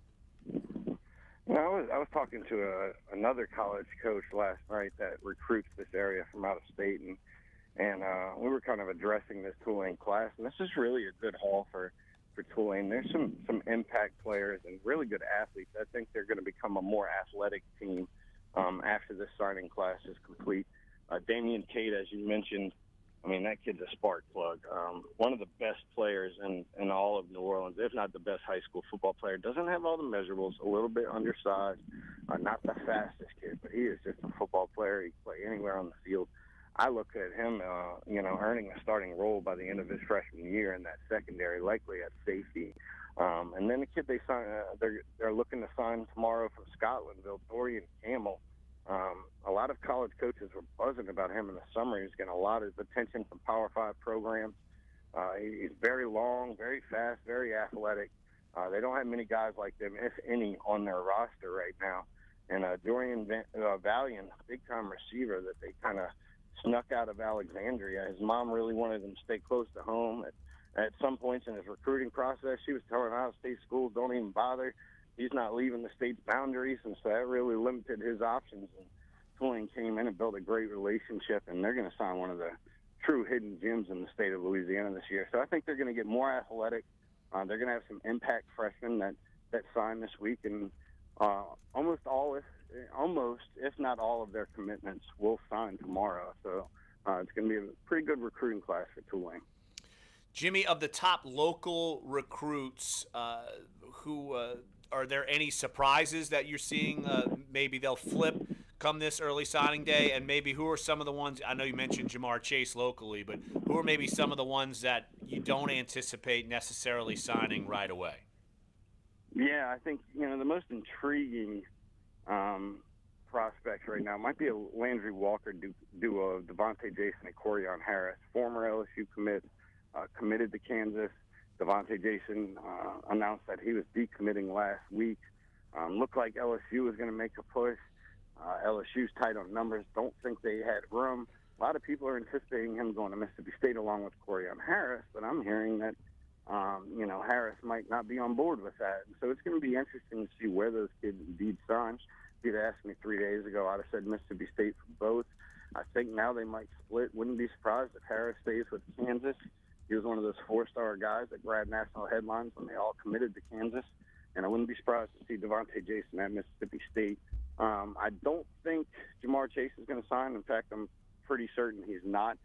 [SPEAKER 3] I was talking to another college coach last night that recruits this area from out of state, and we were kind of addressing this Tulane class, and this is really a good haul for Tulane. There's some impact players and really good athletes. I think they're going to become a more athletic team after this signing class is complete. Damian Tate, as you mentioned, I mean, that kid's a spark plug. One of the best players in all of New Orleans, if not the best high school football player. Doesn't have all the measurables, a little bit undersized, not the fastest kid, but he is just a football player. He can play anywhere on the field. I look at him, earning a starting role by the end of his freshman year in that secondary, likely at safety. And then the kid they sign, they're looking to sign tomorrow from Scotlandville, Dorian Campbell. A lot of college coaches were buzzing about him in the summer. He's getting a lot of attention from Power 5 programs. He's very long, very fast, very athletic. They don't have many guys like them, if any, on their roster right now. And Dorian Valiant, big-time receiver that they kind of snuck out of Alexandria. His mom really wanted him to stay close to home. At some points in his recruiting process, she was telling out-of-state schools, don't even bother. He's not leaving the state's boundaries, and so that really limited his options. And Tulane came in and built a great relationship, and they're going to sign one of the true hidden gems in the state of Louisiana this year. So I think they're going to get more athletic. They're going to have some impact freshmen that sign this week, and almost, if not all of their commitments will sign tomorrow. So it's going to be a pretty good recruiting class for Tulane.
[SPEAKER 5] Jimmy, of the top local recruits, who are there any surprises that you're seeing? Maybe they'll flip come this early signing day, and maybe who are some of the ones, I know you mentioned Jamar Chase locally, but who are maybe some of the ones that you don't anticipate necessarily signing right away?
[SPEAKER 3] Yeah, I think, the most intriguing prospects right now might be a Landry Walker duo of Devontae Jason and Corian Harris, former LSU commit, committed to Kansas. Devontae Jason announced that he was decommitting last week. Looked like LSU was going to make a push. LSU's tight on numbers. Don't think they had room. A lot of people are anticipating him going to Mississippi State along with Corian Harris, but I'm hearing that, Harris might not be on board with that. And so it's going to be interesting to see where those kids indeed sign. If you'd asked me 3 days ago, I'd have said Mississippi State for both. I think now they might split. Wouldn't be surprised if Harris stays with Kansas. He was one of those four-star guys that grabbed national headlines when they all committed to Kansas. And I wouldn't be surprised to see Devontae Jason at Mississippi State. I don't think Jamar Chase is going to sign. In fact, I'm pretty certain he's not.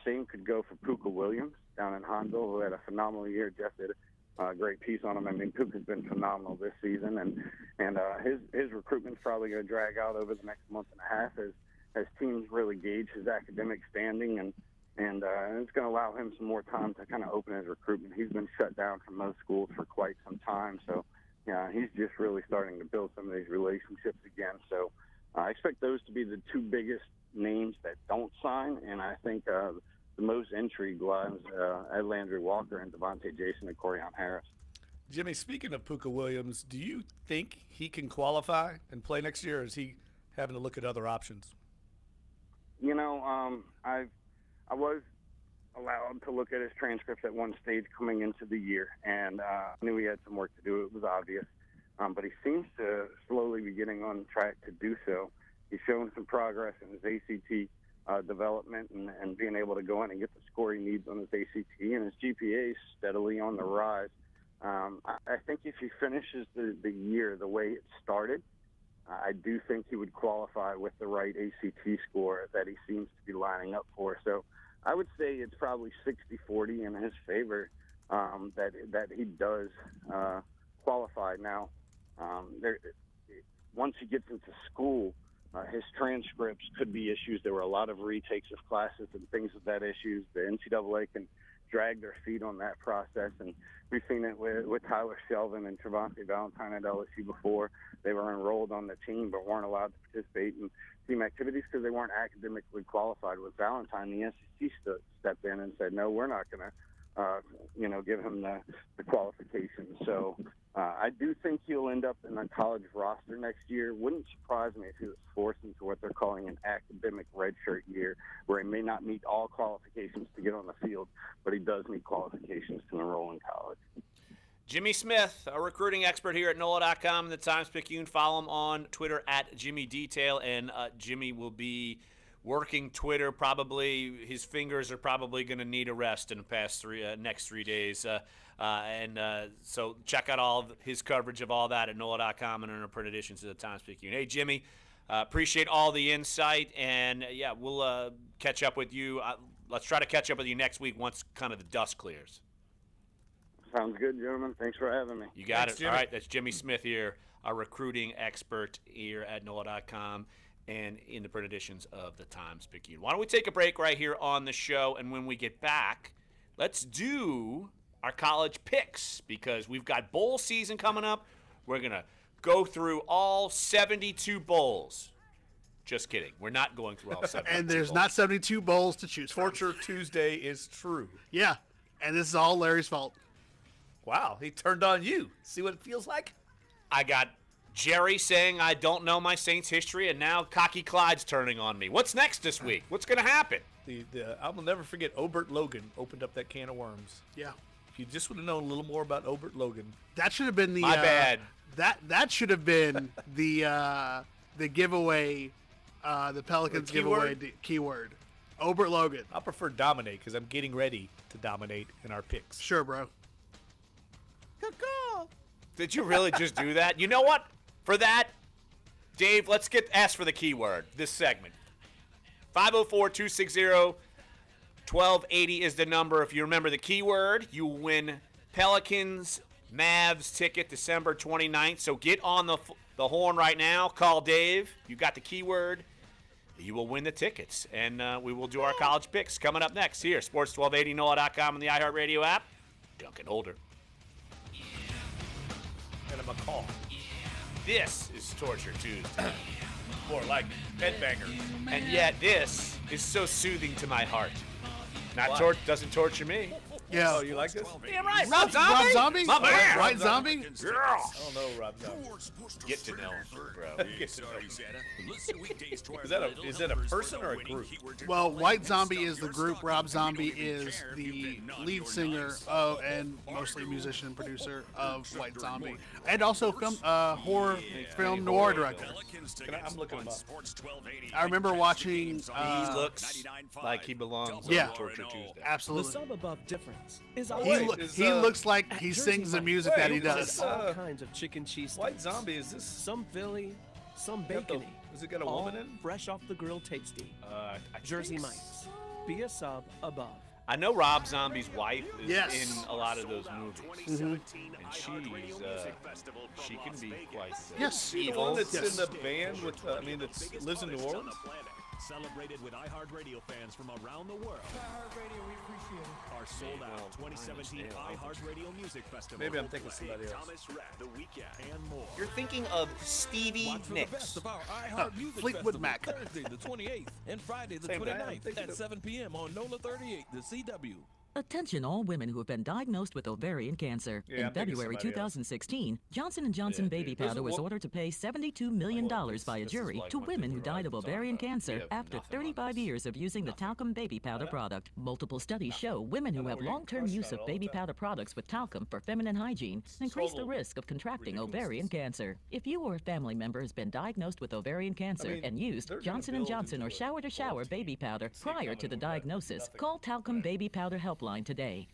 [SPEAKER 3] Same could go for Puka Williams down in Huntsville, who had a phenomenal year. Jeff did a great piece on him. I mean, Puka's been phenomenal this season, and his recruitment's probably going to drag out over the next month and a half as teams really gauge his academic standing, and it's going to allow him some more time to kind of open his recruitment. He's been shut down from most schools for quite some time, so yeah, he's just really starting to build some of these relationships again. So I expect those to be the two biggest names that don't sign, and I think the most intrigue lies at Landry Walker and Devontae Jason and Corian Harris.
[SPEAKER 8] Jimmy, speaking of Puka Williams, do you think he can qualify and play next year, or is he having to look at other options?
[SPEAKER 3] I was allowed to look at his transcripts at one stage coming into the year, and I knew he had some work to do. It was obvious. But he seems to slowly be getting on track to do so. He's shown some progress in his ACT development and being able to go in and get the score he needs on his ACT, and his GPA is steadily on the rise. I think if he finishes the year the way it started, I do think he would qualify with the right ACT score that he seems to be lining up for. So I would say it's probably 60-40 in his favor that he does qualify. Now, once he gets into school, his transcripts could be issues. There were a lot of retakes of classes and things of that issues. The NCAA can drag their feet on that process, and we've seen it with Tyler Shelvin and Trevante Valentine at LSU before. They were enrolled on the team but weren't allowed to participate in team activities because they weren't academically qualified. With Valentine, the SEC stepped in and said, no, we're not going to give him the qualifications. So I do think he'll end up in the college roster next year. Wouldn't surprise me if he was forced into what they're calling an academic redshirt year, where he may not meet all qualifications to get on the field, but he does meet qualifications to enroll in college.
[SPEAKER 5] Jimmy Smith, a recruiting expert here at NOLA.com and the Times-Picayune. Follow him on Twitter at Jimmy Detail, and Jimmy will be working Twitter. Probably his fingers are probably going to need a rest in the next 3 days. So check out all of his coverage of all that at NOLA.com and in our print editions of the Times-Picayune. Hey, Jimmy, appreciate all the insight, and we'll catch up with you. Let's try to catch up with you next week once kind of the dust clears.
[SPEAKER 3] Sounds good, gentlemen. Thanks for having me.
[SPEAKER 5] You got it. Jimmy. All right, that's Jimmy Smith here, our recruiting expert here at NOLA.com and in the print editions of the Times-Picayune. Why don't we take a break right here on the show, and when we get back, let's do our college picks, because we've got bowl season coming up. We're going to go through all 72 bowls. Just kidding. We're not going through all 72
[SPEAKER 2] And there's
[SPEAKER 5] bowls.
[SPEAKER 2] not 72 bowls to choose from.
[SPEAKER 8] Torture Tuesday is true.
[SPEAKER 2] Yeah, and this is all Larry's fault.
[SPEAKER 8] Wow, he turned on you. See what it feels like?
[SPEAKER 5] I got Jerry saying I don't know my Saints history, and now Cocky Clyde's turning on me. What's next this week? What's going to happen?
[SPEAKER 8] I will never forget Obert Logan opened up that can of worms.
[SPEAKER 2] Yeah.
[SPEAKER 8] If you just would have known a little more about Obert Logan.
[SPEAKER 2] That should have been the
[SPEAKER 5] My bad.
[SPEAKER 2] That should have been the giveaway, the Pelicans giveaway keyword. Obert Logan.
[SPEAKER 8] I prefer dominate because I'm getting ready to dominate in our picks.
[SPEAKER 2] Sure, bro.
[SPEAKER 5] Did you really just do that? You know what? For that, Dave, let's ask for the keyword this segment. 504-260-1280 is the number. If you remember the keyword, you win Pelicans Mavs ticket December 29th. So get on the horn right now. Call Dave. You got the keyword. You will win the tickets. And we will do our college picks coming up next here. Sports1280, NOLA.com, and the iHeartRadio app. Dunc and Holder.
[SPEAKER 8] And a McCall.
[SPEAKER 5] This is Torture Tuesday.
[SPEAKER 8] More like headbangers.
[SPEAKER 5] And yet this is so soothing to my heart. Doesn't torture me.
[SPEAKER 2] Yeah.
[SPEAKER 8] Oh, you like this?
[SPEAKER 5] Damn right. Rob Zombie?
[SPEAKER 2] Rob Zombie?
[SPEAKER 5] My man.
[SPEAKER 2] White Zombie?
[SPEAKER 8] I don't know Rob Zombie.
[SPEAKER 5] Get to know him, bro.
[SPEAKER 8] Is that a person or a group?
[SPEAKER 2] Well, White Zombie is the group. Rob Zombie is the lead singer of, and mostly musician and producer of White Zombie, and also horror film noir director.
[SPEAKER 8] I'm looking him up.
[SPEAKER 2] I remember watching.
[SPEAKER 5] He looks like he belongs
[SPEAKER 2] Yeah,
[SPEAKER 5] on Torture Tuesday.
[SPEAKER 2] absolutely.
[SPEAKER 7] The sub above difference is
[SPEAKER 2] He looks like he sings the music that he does.
[SPEAKER 7] all kinds of chicken cheese.
[SPEAKER 8] White Zombie, is this?
[SPEAKER 7] Some Philly, some bacony.
[SPEAKER 8] Has it got a
[SPEAKER 7] all
[SPEAKER 8] woman in?
[SPEAKER 7] fresh off the grill tasty.
[SPEAKER 5] I
[SPEAKER 7] Jersey
[SPEAKER 5] think
[SPEAKER 7] Mike's. Be a sub above.
[SPEAKER 5] I know Rob Zombie's wife is
[SPEAKER 2] Yes.
[SPEAKER 5] in a lot of those movies, and she can be quite
[SPEAKER 2] Yes.
[SPEAKER 8] The
[SPEAKER 5] evil.
[SPEAKER 8] one that's in the band with, that lives in New Orleans?
[SPEAKER 16] Celebrated with iHeartRadio fans from around the world.
[SPEAKER 14] iHeartRadio, we appreciate it.
[SPEAKER 16] Our sold-out 2017 iHeartRadio Music Festival.
[SPEAKER 8] Maybe I'm thinking somebody else.
[SPEAKER 16] Thomas Rhett, The Weeknd, and more.
[SPEAKER 5] You're thinking of Stevie
[SPEAKER 14] Watch for the
[SPEAKER 5] Nicks.
[SPEAKER 14] best of our iHeart Music
[SPEAKER 2] Fleetwood
[SPEAKER 14] Festival
[SPEAKER 2] Mac.
[SPEAKER 14] Thursday the 28th and Friday the
[SPEAKER 8] Same guy, I'm
[SPEAKER 14] 29th
[SPEAKER 8] thinking
[SPEAKER 14] at
[SPEAKER 8] of-
[SPEAKER 14] 7 p.m. on NOLA 38, the CW.
[SPEAKER 23] Attention all women who have been diagnosed with ovarian cancer.
[SPEAKER 8] Yeah,
[SPEAKER 23] In
[SPEAKER 8] I'm thinking
[SPEAKER 23] February
[SPEAKER 8] somebody else.
[SPEAKER 23] 2016, Johnson & Johnson
[SPEAKER 8] Yeah,
[SPEAKER 23] baby
[SPEAKER 8] there's
[SPEAKER 23] powder
[SPEAKER 8] a
[SPEAKER 23] was
[SPEAKER 8] wo-
[SPEAKER 23] ordered to pay $72 million by a
[SPEAKER 5] this is
[SPEAKER 23] jury
[SPEAKER 5] like
[SPEAKER 23] to
[SPEAKER 5] one
[SPEAKER 23] women
[SPEAKER 5] thing
[SPEAKER 23] who
[SPEAKER 5] we're
[SPEAKER 23] died of
[SPEAKER 5] already talking
[SPEAKER 23] ovarian
[SPEAKER 5] about. We
[SPEAKER 23] cancer
[SPEAKER 5] have
[SPEAKER 23] after
[SPEAKER 5] nothing on
[SPEAKER 23] 35
[SPEAKER 5] this.
[SPEAKER 23] years of using the talcum baby powder product. Multiple studies show women who
[SPEAKER 8] know
[SPEAKER 23] have
[SPEAKER 8] we're getting
[SPEAKER 23] long-term
[SPEAKER 8] crushed
[SPEAKER 23] use
[SPEAKER 8] on it
[SPEAKER 23] of
[SPEAKER 8] all the
[SPEAKER 23] baby
[SPEAKER 8] time.
[SPEAKER 23] powder products with talcum for feminine hygiene increase the
[SPEAKER 8] Total
[SPEAKER 23] risk of contracting
[SPEAKER 8] ridiculousness.
[SPEAKER 23] ovarian cancer. If you or a family member has been diagnosed with ovarian cancer
[SPEAKER 8] mean,
[SPEAKER 23] and used
[SPEAKER 8] they're gonna
[SPEAKER 23] Johnson &
[SPEAKER 8] build
[SPEAKER 23] Johnson or
[SPEAKER 8] into a
[SPEAKER 23] Shower to Shower
[SPEAKER 8] vault.
[SPEAKER 23] baby powder
[SPEAKER 8] See it
[SPEAKER 23] prior
[SPEAKER 8] coming
[SPEAKER 23] to the
[SPEAKER 8] with that.
[SPEAKER 23] diagnosis,
[SPEAKER 8] Nothing.
[SPEAKER 23] call Talcum Baby Powder Helpline today.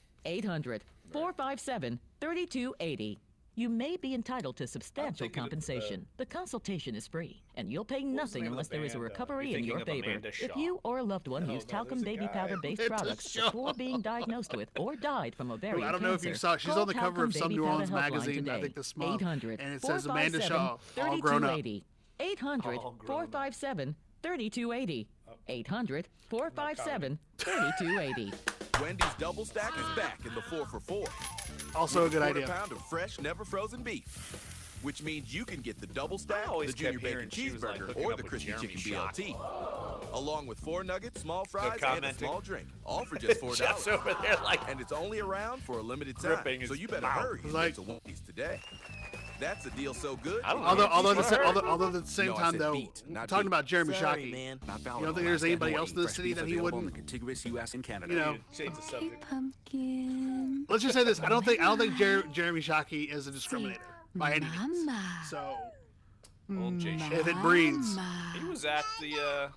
[SPEAKER 23] 800-457-3280. You may be entitled to substantial
[SPEAKER 8] thinking of,
[SPEAKER 23] compensation. The consultation is free, and you'll pay nothing
[SPEAKER 8] name of
[SPEAKER 23] unless
[SPEAKER 8] the
[SPEAKER 23] there is a
[SPEAKER 8] band,
[SPEAKER 23] recovery
[SPEAKER 5] You're
[SPEAKER 23] in your
[SPEAKER 5] thinking of
[SPEAKER 23] favor.
[SPEAKER 5] Amanda
[SPEAKER 23] If
[SPEAKER 5] Shaw.
[SPEAKER 23] you or a loved one used talcum
[SPEAKER 8] there's a
[SPEAKER 23] baby
[SPEAKER 8] guy.
[SPEAKER 23] powder-based
[SPEAKER 2] Amanda
[SPEAKER 23] products
[SPEAKER 2] Shaw.
[SPEAKER 23] before being diagnosed with or died from ovarian
[SPEAKER 2] I don't know if you
[SPEAKER 23] cancer,
[SPEAKER 2] saw. She's
[SPEAKER 23] call
[SPEAKER 2] on the cover of
[SPEAKER 23] Talcum
[SPEAKER 2] some
[SPEAKER 23] Baby
[SPEAKER 2] New
[SPEAKER 23] Powder
[SPEAKER 2] Orleans
[SPEAKER 23] Helpline
[SPEAKER 2] magazine, I
[SPEAKER 23] today.
[SPEAKER 2] think this month,
[SPEAKER 23] 800
[SPEAKER 2] and it says Amanda Shaw, all grown up.
[SPEAKER 23] 800-457-3280. 800-457-3280.
[SPEAKER 15] Wendy's Double Stack is back in the 4 for $4.
[SPEAKER 2] Also a good
[SPEAKER 15] Quarter
[SPEAKER 2] idea.
[SPEAKER 15] pound of fresh, never frozen beef, which means you can get the double stack,
[SPEAKER 5] always
[SPEAKER 15] the junior
[SPEAKER 5] kept
[SPEAKER 15] bacon
[SPEAKER 5] hearing she was, like,
[SPEAKER 15] cheeseburger,
[SPEAKER 5] hooking
[SPEAKER 15] or
[SPEAKER 5] up
[SPEAKER 15] the
[SPEAKER 5] with
[SPEAKER 15] crispy
[SPEAKER 5] Jeremy
[SPEAKER 15] chicken
[SPEAKER 5] Shockey.
[SPEAKER 15] BLT, along with 4 nuggets, small fries, and a
[SPEAKER 5] commenting.
[SPEAKER 15] small drink, all for just $4.
[SPEAKER 5] Jeff's over there like
[SPEAKER 15] and it's only around for a limited time,
[SPEAKER 5] gripping
[SPEAKER 15] so
[SPEAKER 5] his
[SPEAKER 15] you better
[SPEAKER 5] mouth.
[SPEAKER 15] hurry and
[SPEAKER 2] Like-
[SPEAKER 15] get to Wendy's today. That's a deal so good.
[SPEAKER 5] I don't know.
[SPEAKER 2] Although at
[SPEAKER 15] No,
[SPEAKER 2] the same
[SPEAKER 15] I
[SPEAKER 2] time
[SPEAKER 15] said
[SPEAKER 2] though,
[SPEAKER 15] beat, not
[SPEAKER 2] talking
[SPEAKER 15] beat.
[SPEAKER 2] about Jeremy
[SPEAKER 15] Sorry,
[SPEAKER 2] Shockey,
[SPEAKER 15] man. Not
[SPEAKER 2] you
[SPEAKER 15] valid
[SPEAKER 2] don't
[SPEAKER 15] on
[SPEAKER 2] think there's
[SPEAKER 15] Alaska
[SPEAKER 2] anybody
[SPEAKER 15] and
[SPEAKER 2] else in the
[SPEAKER 15] Hawaii.
[SPEAKER 2] city
[SPEAKER 15] Fresh
[SPEAKER 2] that
[SPEAKER 15] beef
[SPEAKER 2] he
[SPEAKER 15] available in
[SPEAKER 2] wouldn't,
[SPEAKER 15] the contiguous U.S. and Canada.
[SPEAKER 2] you know?
[SPEAKER 8] Change the subject.
[SPEAKER 18] Pumpkin.
[SPEAKER 2] Let's just say this: I don't think Jeremy Shockey is a discriminator by any means. So
[SPEAKER 5] Old Jay Shaw.
[SPEAKER 2] if it breeds,
[SPEAKER 5] He was at the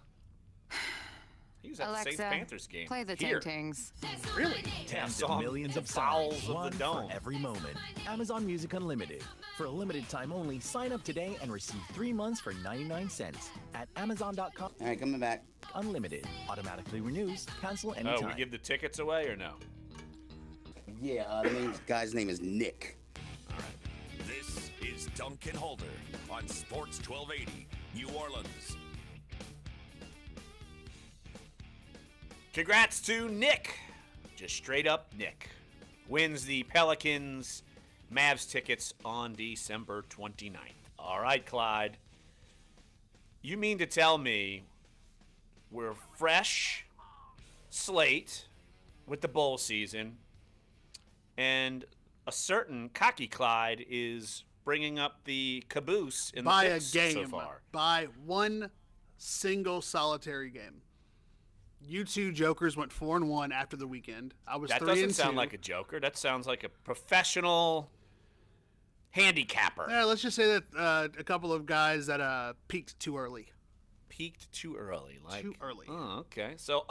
[SPEAKER 5] Saints Panthers game.
[SPEAKER 17] Play the
[SPEAKER 5] here.
[SPEAKER 17] Tang-Tangs.
[SPEAKER 2] really,
[SPEAKER 5] Yeah,
[SPEAKER 4] Tens
[SPEAKER 5] so
[SPEAKER 4] of millions of
[SPEAKER 5] fouls
[SPEAKER 4] songs,
[SPEAKER 5] of
[SPEAKER 4] one
[SPEAKER 5] the dome.
[SPEAKER 4] for every moment. Amazon Music Unlimited. For a limited time only, sign up today and receive 3 months for 99 cents at Amazon.com.
[SPEAKER 10] All right, coming back.
[SPEAKER 4] Unlimited. Automatically renews. Cancel
[SPEAKER 5] Oh,
[SPEAKER 4] anytime.
[SPEAKER 5] we give the tickets away or no?
[SPEAKER 10] Yeah, the guy's name is Nick.
[SPEAKER 9] This is Dunc and Holder on Sports 1280, New Orleans.
[SPEAKER 5] Congrats to Nick. Just straight up Nick. Wins the Pelicans Mavs tickets on December 29th. All right, Clyde. You mean to tell me we're fresh slate with the bowl season and a certain cocky Clyde is bringing up the caboose in
[SPEAKER 2] by
[SPEAKER 5] the
[SPEAKER 2] a
[SPEAKER 5] picks
[SPEAKER 2] game,
[SPEAKER 5] so far?
[SPEAKER 2] by one single solitary game. You two jokers went 4-1 after the weekend. I was
[SPEAKER 5] That
[SPEAKER 2] 3-2.
[SPEAKER 5] doesn't sound like a joker. That sounds like a professional handicapper.
[SPEAKER 2] Yeah, let's just say that a couple of guys that peaked too early.
[SPEAKER 5] Peaked too early.
[SPEAKER 2] Too early.
[SPEAKER 5] Oh, okay. So,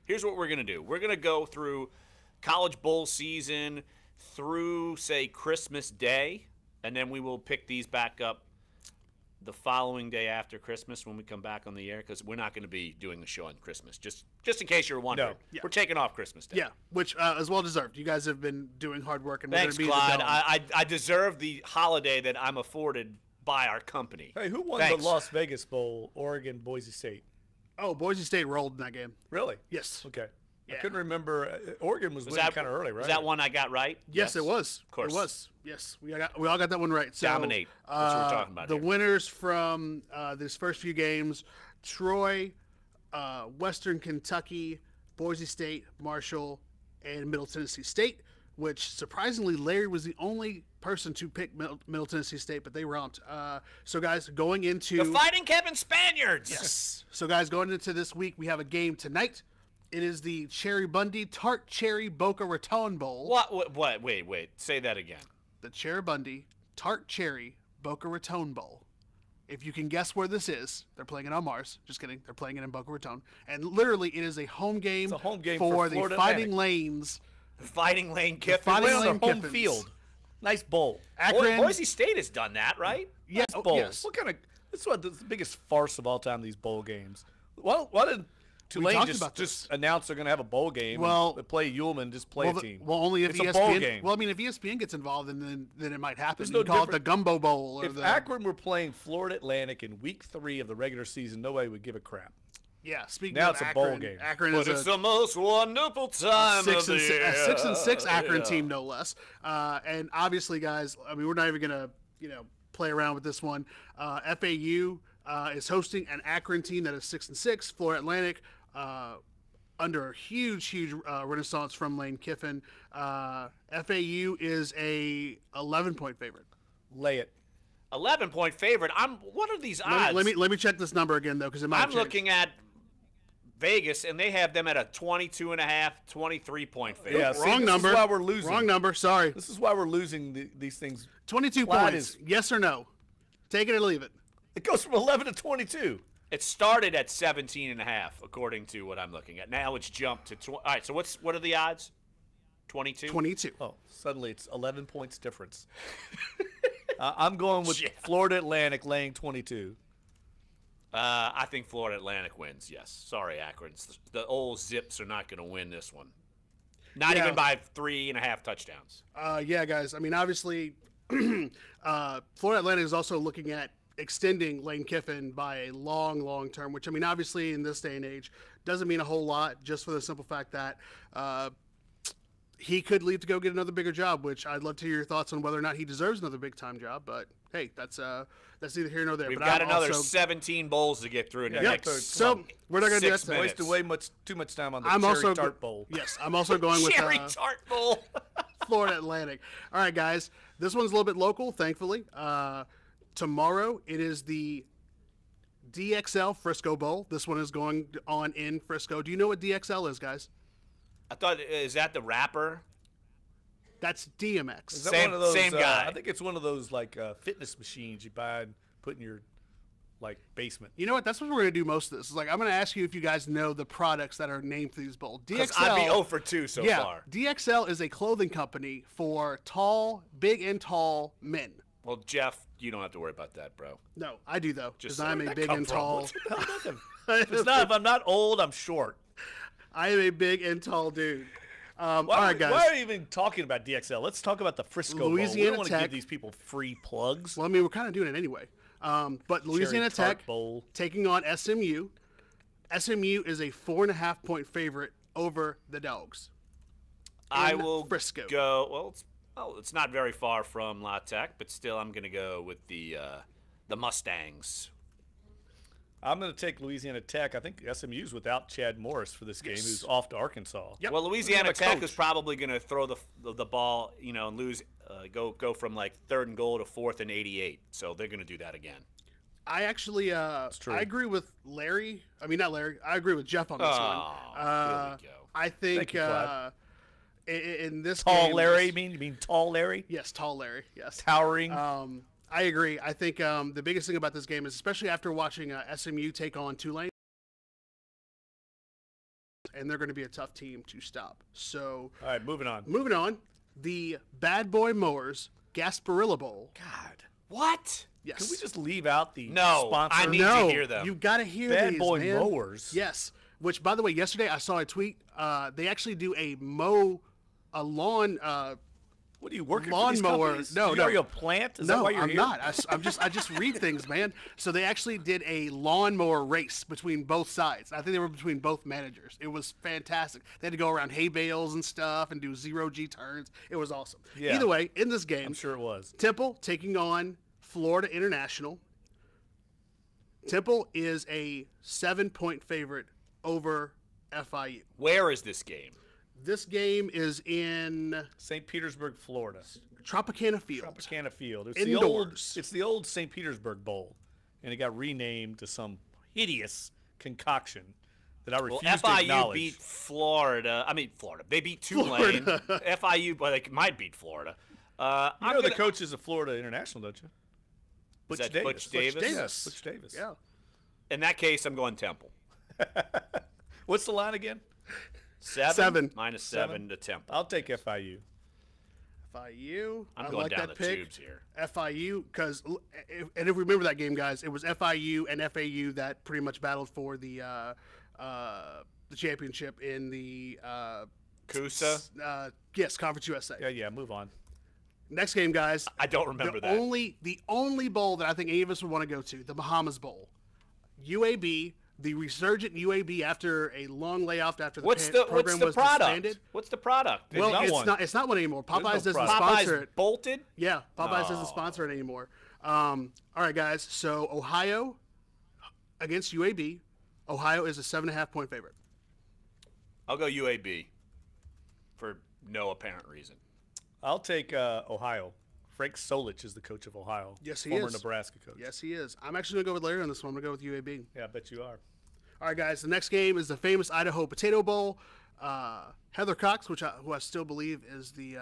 [SPEAKER 5] here's what we're going to do. We're going to go through college bowl season through, say, Christmas Day, and then we will pick these back up the following day after Christmas when we come back on the air, because we're not going to be doing the show on Christmas. Just in case you're wondering.
[SPEAKER 2] No. Yeah.
[SPEAKER 5] We're taking off Christmas Day.
[SPEAKER 2] Yeah, which is well deserved. You guys have been doing hard work, and
[SPEAKER 5] Thanks,
[SPEAKER 2] we're going to be in the
[SPEAKER 5] Clyde.
[SPEAKER 2] dome.
[SPEAKER 5] I deserve the holiday that I'm afforded by our company.
[SPEAKER 8] Hey, who won
[SPEAKER 5] Thanks.
[SPEAKER 8] the Las Vegas Bowl? Oregon, Boise State.
[SPEAKER 2] Oh, Boise State rolled in that game.
[SPEAKER 8] Really?
[SPEAKER 2] Yes.
[SPEAKER 8] Okay.
[SPEAKER 2] Yeah.
[SPEAKER 8] I couldn't remember. Oregon was winning kind of early, right?
[SPEAKER 5] Was that one I got right?
[SPEAKER 2] Yes, it was.
[SPEAKER 5] Of course.
[SPEAKER 2] It was. Yes, we all got that one right. So,
[SPEAKER 5] Dominate. That's what we're talking about
[SPEAKER 2] The
[SPEAKER 5] here.
[SPEAKER 2] winners from this first few games: Troy, Western Kentucky, Boise State, Marshall, and Middle Tennessee State, which surprisingly Larry was the only person to pick Middle Tennessee State, but they romped. So guys, going into
[SPEAKER 5] the Fighting Kevin Spaniards.
[SPEAKER 2] Yes. So guys, going into this week, we have a game tonight. It is the Cherry Bundy Tart Cherry Boca Raton Bowl.
[SPEAKER 5] What? Wait. Say that again.
[SPEAKER 2] The Cherry Bundy Tart Cherry Boca Raton Bowl. If you can guess where this is, they're playing it on Mars. Just kidding. They're playing it in Boca Raton. And literally, it is a home game, for the Fighting Lanes.
[SPEAKER 5] The Fighting Lane Kiffins.
[SPEAKER 8] Play on their home field. Nice bowl.
[SPEAKER 2] Akron.
[SPEAKER 5] Boise State has done that, right?
[SPEAKER 2] Yeah.
[SPEAKER 8] Nice bowls.
[SPEAKER 2] Yes.
[SPEAKER 8] What kind of? This is the biggest farce of all time. These bowl games. Why did Tulane just announce they're going to have a bowl game?
[SPEAKER 2] Well,
[SPEAKER 8] and play Ullman, just play a team.
[SPEAKER 2] Well, only if
[SPEAKER 8] it's
[SPEAKER 2] ESPN.
[SPEAKER 8] a bowl game.
[SPEAKER 2] Well, I mean, if ESPN gets involved, then it might happen.
[SPEAKER 8] No,
[SPEAKER 2] call it the Gumbo Bowl. Or
[SPEAKER 8] if Akron were playing Florida Atlantic in Week 3 of the regular season, nobody would give a crap.
[SPEAKER 2] Yeah, speaking
[SPEAKER 8] now
[SPEAKER 2] of
[SPEAKER 8] it's a
[SPEAKER 2] Akron,
[SPEAKER 8] bowl game.
[SPEAKER 2] Akron
[SPEAKER 5] but it's the most wonderful time of the year.
[SPEAKER 2] A 6-6 Akron team, no less. And obviously, guys, I mean, we're not even gonna play around with this one. FAU is hosting an Akron team that is 6-6. Florida Atlantic under a huge renaissance from Lane Kiffin. FAU is a 11-point favorite.
[SPEAKER 8] Lay it.
[SPEAKER 5] 11-point favorite. What are these odds?
[SPEAKER 2] Let me check this number again though, because it might.
[SPEAKER 5] I'm looking at Vegas, and they have them at a 22.5, 23-point favorite.
[SPEAKER 8] Yeah,
[SPEAKER 2] wrong number.
[SPEAKER 8] This is why we're losing.
[SPEAKER 2] Wrong number. Sorry.
[SPEAKER 8] This is why we're losing these things.
[SPEAKER 2] 22 points. Yes or no? Take it or leave it.
[SPEAKER 8] It goes from 11 to 22.
[SPEAKER 5] It started at 17.5, according to what I'm looking at. Now it's jumped to all right. So what are the odds? 22.
[SPEAKER 2] 22.
[SPEAKER 8] Oh, suddenly it's 11 points difference. I'm going with Florida Atlantic laying 22.
[SPEAKER 5] I think Florida Atlantic wins, yes. Sorry, Akron. The old Zips are not going to win this one. Not even by 3.5 touchdowns.
[SPEAKER 2] Yeah, guys. I mean, obviously, Florida Atlantic is also looking at extending Lane Kiffin by a long term, which, I mean, obviously in this day and age doesn't mean a whole lot, just for the simple fact that he could leave to go get another bigger job, which I'd love to hear your thoughts on whether or not he deserves another big-time job. But, hey, that's neither here nor there.
[SPEAKER 5] We've
[SPEAKER 2] but
[SPEAKER 5] got another 17 bowls to get through in the next
[SPEAKER 2] so we're not going to do that.
[SPEAKER 8] Wasted too much time on the Cherry Tart Bowl.
[SPEAKER 2] Yes, I'm also going with
[SPEAKER 5] Cherry Tart Bowl.
[SPEAKER 2] Florida Atlantic. All right, guys. This one's a little bit local, thankfully. Tomorrow, it is the DXL Frisco Bowl. This one is going on in Frisco. Do you know what DXL is, guys?
[SPEAKER 5] I thought, is that the rapper?
[SPEAKER 2] That's DMX.
[SPEAKER 8] Is that one of those, same guy. I think it's one of those like fitness machines you buy and put in your basement.
[SPEAKER 2] You know what? That's what we're going to do most of this. Is I'm going to ask you if you guys know the products that are named for these bowls. DXL.
[SPEAKER 5] I'd be 0 for 2 so far.
[SPEAKER 2] DXL is a clothing company for big and tall men.
[SPEAKER 5] Well, Jeff, you don't have to worry about that, bro.
[SPEAKER 2] No, I do though, because I'm a big and tall.
[SPEAKER 8] If I'm not old, I'm short.
[SPEAKER 2] I am a big and tall dude.
[SPEAKER 8] All right, guys. Why are we even talking about DXL? Let's talk about the Frisco Bowl. We don't want to give these people free plugs.
[SPEAKER 2] Well, I mean, we're kind of doing it anyway. But Louisiana Tech taking on SMU. SMU is a 4.5-point favorite over the Dogs.
[SPEAKER 5] I will
[SPEAKER 2] Frisco.
[SPEAKER 5] Go. Well, it's not very far from La Tech, but still, I'm going to go with the Mustangs.
[SPEAKER 8] I'm going to take Louisiana Tech. I think SMU's without Chad Morris for this game, who's off to Arkansas.
[SPEAKER 5] Yep. Well, Louisiana Tech is probably going to throw the ball, and lose, go from 3rd and goal to 4th and 88. So they're going to do that again.
[SPEAKER 2] I actually, I agree with Larry. I mean, not Larry. I agree with Jeff on this one.
[SPEAKER 5] Here we go.
[SPEAKER 2] I think in this
[SPEAKER 8] tall
[SPEAKER 2] game,
[SPEAKER 8] Larry. You mean tall Larry?
[SPEAKER 2] Yes, tall Larry. Yes,
[SPEAKER 8] towering.
[SPEAKER 2] I agree. I think the biggest thing about this game is, especially after watching SMU take on Tulane, and they're going to be a tough team to stop. So,
[SPEAKER 8] all right, moving on.
[SPEAKER 2] Moving on. The Bad Boy Mowers Gasparilla Bowl.
[SPEAKER 8] God,
[SPEAKER 5] what?
[SPEAKER 2] Yes.
[SPEAKER 8] Can we just leave out the
[SPEAKER 5] sponsor?
[SPEAKER 8] I
[SPEAKER 5] need to hear them.
[SPEAKER 2] You've got to hear
[SPEAKER 8] Bad
[SPEAKER 2] these,
[SPEAKER 8] Boy
[SPEAKER 2] man.
[SPEAKER 8] Mowers.
[SPEAKER 2] Yes. Which, by the way, yesterday I saw a tweet. They actually do a lawn.
[SPEAKER 8] What are you working
[SPEAKER 2] lawn
[SPEAKER 8] for?
[SPEAKER 2] Mower?
[SPEAKER 8] No. Are you a plant? Is that why you're
[SPEAKER 2] I'm
[SPEAKER 8] here?
[SPEAKER 2] not. I just read things, man. So they actually did a lawnmower race between both sides. I think they were between both managers. It was fantastic. They had to go around hay bales and stuff and do 0G turns. It was awesome.
[SPEAKER 8] Yeah.
[SPEAKER 2] Either way, in this game,
[SPEAKER 8] I'm sure it was.
[SPEAKER 2] Temple taking on Florida International. Temple is a 7-point favorite over FIU.
[SPEAKER 5] Where is this game?
[SPEAKER 2] This game is in
[SPEAKER 8] St. Petersburg, Florida.
[SPEAKER 2] Tropicana Field.
[SPEAKER 8] Tropicana Field.
[SPEAKER 2] Indoors.
[SPEAKER 8] It's the old St. Petersburg Bowl, and it got renamed to some hideous concoction that I refuse to acknowledge.
[SPEAKER 5] FIU beat Florida. I mean, Florida. They beat Tulane. FIU, but they might beat Florida.
[SPEAKER 8] You know the coach is a Florida International, don't you?
[SPEAKER 5] Butch Davis?
[SPEAKER 8] Butch Davis.
[SPEAKER 2] Yeah.
[SPEAKER 5] In that case, I'm going Temple.
[SPEAKER 8] What's the line again?
[SPEAKER 2] 7.
[SPEAKER 5] Minus 7 to Temple.
[SPEAKER 8] I'll take FIU.
[SPEAKER 2] FIU.
[SPEAKER 5] I'm going down the tubes here.
[SPEAKER 2] FIU, because if we remember that game, guys, it was FIU and FAU that pretty much battled for the championship in the
[SPEAKER 5] CUSA.
[SPEAKER 2] Yes, Conference USA.
[SPEAKER 8] Yeah. Move on.
[SPEAKER 2] Next game, guys.
[SPEAKER 5] I don't remember that.
[SPEAKER 2] The only bowl that I think any of us would want to go to, the Bahamas Bowl. UAB, the resurgent UAB after a long layoff after the program was disbanded.
[SPEAKER 5] What's the product?
[SPEAKER 2] It's not one anymore. Popeyes doesn't sponsor it.
[SPEAKER 5] Bolted?
[SPEAKER 2] Yeah, Popeyes doesn't sponsor it anymore. All right, guys. So Ohio against UAB. Ohio is a 7.5-point favorite.
[SPEAKER 5] I'll go UAB for no apparent reason.
[SPEAKER 8] I'll take Ohio. Frank Solich is the coach of Ohio.
[SPEAKER 2] Yes, he
[SPEAKER 8] former
[SPEAKER 2] is.
[SPEAKER 8] Nebraska coach.
[SPEAKER 2] Yes, he is. I'm actually going to go with Larry on this one. I'm going to go with UAB.
[SPEAKER 8] Yeah, I bet you are.
[SPEAKER 2] All right, guys. The next game is the famous Idaho Potato Bowl. Heather Cox, who I still believe is the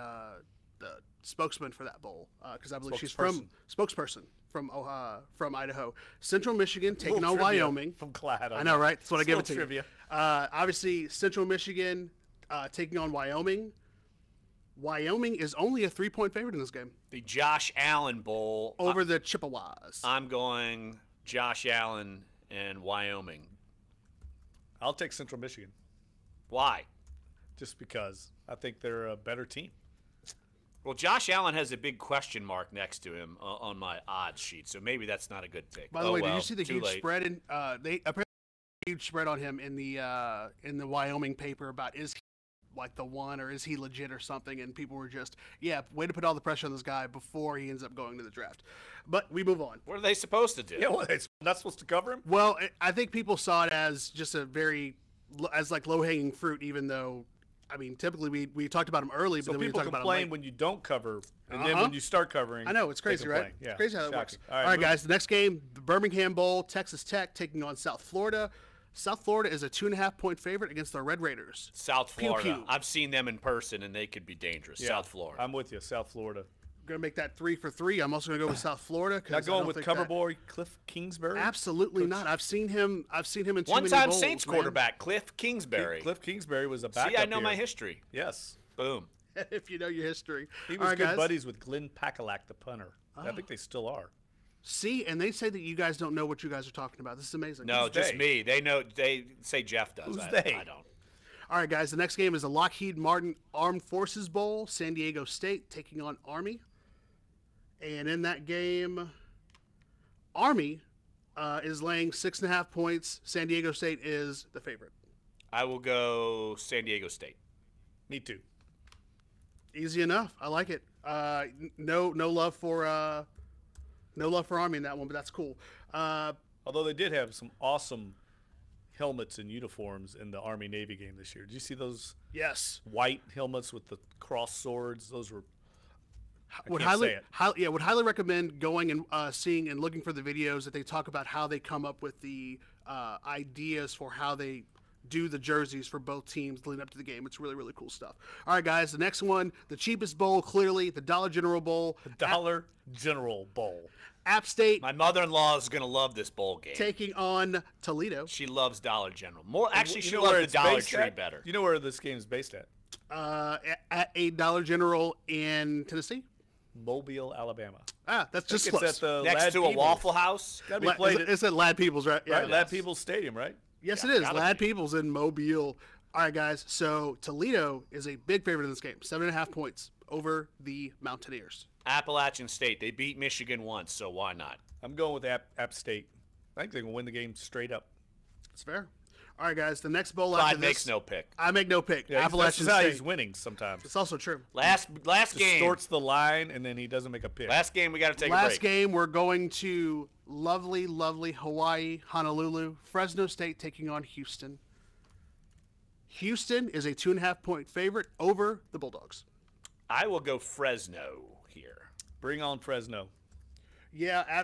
[SPEAKER 2] spokesman for that bowl, because I believe she's spokesperson from Idaho. Central Michigan taking on Wyoming.
[SPEAKER 8] From Clyde.
[SPEAKER 2] I know, right? That's what I give it to
[SPEAKER 8] trivia.
[SPEAKER 2] You. Obviously, Central Michigan taking on Wyoming. Wyoming is only a 3-point favorite in this game.
[SPEAKER 5] The Josh Allen Bowl.
[SPEAKER 2] Over the Chippewas.
[SPEAKER 5] I'm going Josh Allen and Wyoming.
[SPEAKER 8] I'll take Central Michigan.
[SPEAKER 5] Why?
[SPEAKER 8] Just because I think they're a better team.
[SPEAKER 5] Well, Josh Allen has a big question mark next to him on my odds sheet, so maybe that's not a good pick.
[SPEAKER 2] By the way, did you see the huge spread? They apparently huge spread on him in the Wyoming paper about is he like the one or is he legit or something, and people were just way to put all the pressure on this guy before he ends up going to the draft. But we move on.
[SPEAKER 5] What are they supposed to do?
[SPEAKER 8] Yeah, well, they're not supposed to cover him.
[SPEAKER 2] Well, I think people saw it as just like low hanging fruit, even though. I mean, typically we talked about him early,
[SPEAKER 8] so
[SPEAKER 2] but then
[SPEAKER 8] people
[SPEAKER 2] we talk about him late.
[SPEAKER 8] when you don't cover, and then when you start covering.
[SPEAKER 2] I know, it's crazy, right?
[SPEAKER 8] Yeah.
[SPEAKER 2] It's crazy how that works.
[SPEAKER 8] All
[SPEAKER 2] right, guys, the next game, the Birmingham Bowl, Texas Tech taking on South Florida. South Florida is a 2.5-point favorite against the Red Raiders.
[SPEAKER 5] South Florida.
[SPEAKER 2] Pew, pew.
[SPEAKER 5] I've seen them in person, and they could be dangerous.
[SPEAKER 8] Yeah,
[SPEAKER 5] South Florida.
[SPEAKER 8] I'm with you, South Florida.
[SPEAKER 2] Going to make that 3 for 3. I'm also going to go with South Florida.
[SPEAKER 8] Not going with cover boy Cliff Kingsbury?
[SPEAKER 2] Absolutely not. I've seen him in too many bowls.
[SPEAKER 5] One-time Saints quarterback, Cliff Kingsbury.
[SPEAKER 8] Cliff Kingsbury was a backup.
[SPEAKER 5] See, I know my history.
[SPEAKER 8] Yes.
[SPEAKER 5] Boom.
[SPEAKER 2] If you know your history.
[SPEAKER 8] He was good buddies with Glenn Pakalak, the punter. I think they still are.
[SPEAKER 2] See, and they say that you guys don't know what you guys are talking about. This is amazing.
[SPEAKER 5] No, just me. They know. They say Jeff does.
[SPEAKER 8] Who's they?
[SPEAKER 5] I don't.
[SPEAKER 2] All right, guys. The next game is the Lockheed Martin Armed Forces Bowl. San Diego State taking on Army. And in that game, Army is laying 6.5 points. San Diego State is the favorite.
[SPEAKER 5] I will go San Diego State.
[SPEAKER 8] Me too.
[SPEAKER 2] Easy enough. I like it. No love for Army in that one, but that's cool.
[SPEAKER 8] Although they did have some awesome helmets and uniforms in the Army-Navy game this year. Did you see those?
[SPEAKER 2] Yes.
[SPEAKER 8] White helmets with the cross swords. Those were.
[SPEAKER 2] Would highly recommend going and seeing and looking for the videos that they talk about how they come up with the ideas for how they do the jerseys for both teams leading up to the game. It's really, really cool stuff. All right, guys, the next one, the cheapest bowl, clearly, the Dollar General Bowl.
[SPEAKER 8] The Dollar General Bowl.
[SPEAKER 2] App State.
[SPEAKER 5] My mother-in-law is going to love this bowl game.
[SPEAKER 2] Taking on Toledo.
[SPEAKER 5] She loves Dollar General. Actually, she loves the Dollar Tree better.
[SPEAKER 8] You know where this game is based at?
[SPEAKER 2] At a Dollar General in Tennessee.
[SPEAKER 8] Mobile, Alabama.
[SPEAKER 2] That's just close.
[SPEAKER 8] It's at
[SPEAKER 5] next to a Waffle House.
[SPEAKER 8] Gotta be played.
[SPEAKER 2] It's at Lad Peoples, right?
[SPEAKER 8] Yeah, right? Lad Peoples Stadium, right?
[SPEAKER 2] Yes, it is. Lad Peoples in Mobile. All right, guys. So Toledo is a big favorite in this game. 7.5 points over the Mountaineers.
[SPEAKER 5] Appalachian State. They beat Michigan once, so why not?
[SPEAKER 8] I'm going with App State. I think they're going to win the game straight up.
[SPEAKER 2] That's fair. All right, guys. The next bowl
[SPEAKER 5] Clyde
[SPEAKER 2] after this.
[SPEAKER 5] makes no pick.
[SPEAKER 2] I make no pick.
[SPEAKER 8] Yeah,
[SPEAKER 2] Appalachian
[SPEAKER 8] that's
[SPEAKER 2] State.
[SPEAKER 8] how he's winning sometimes.
[SPEAKER 2] It's also true.
[SPEAKER 5] Last game.
[SPEAKER 8] Distorts the line, and then he doesn't make a pick.
[SPEAKER 5] Last game, we got to take a break.
[SPEAKER 2] Last game, we're going to lovely, lovely Hawaii, Honolulu. Fresno State taking on Houston. Houston is a 2.5-point favorite over the Bulldogs.
[SPEAKER 5] I will go Fresno here.
[SPEAKER 8] Bring on Fresno.
[SPEAKER 2] Yeah,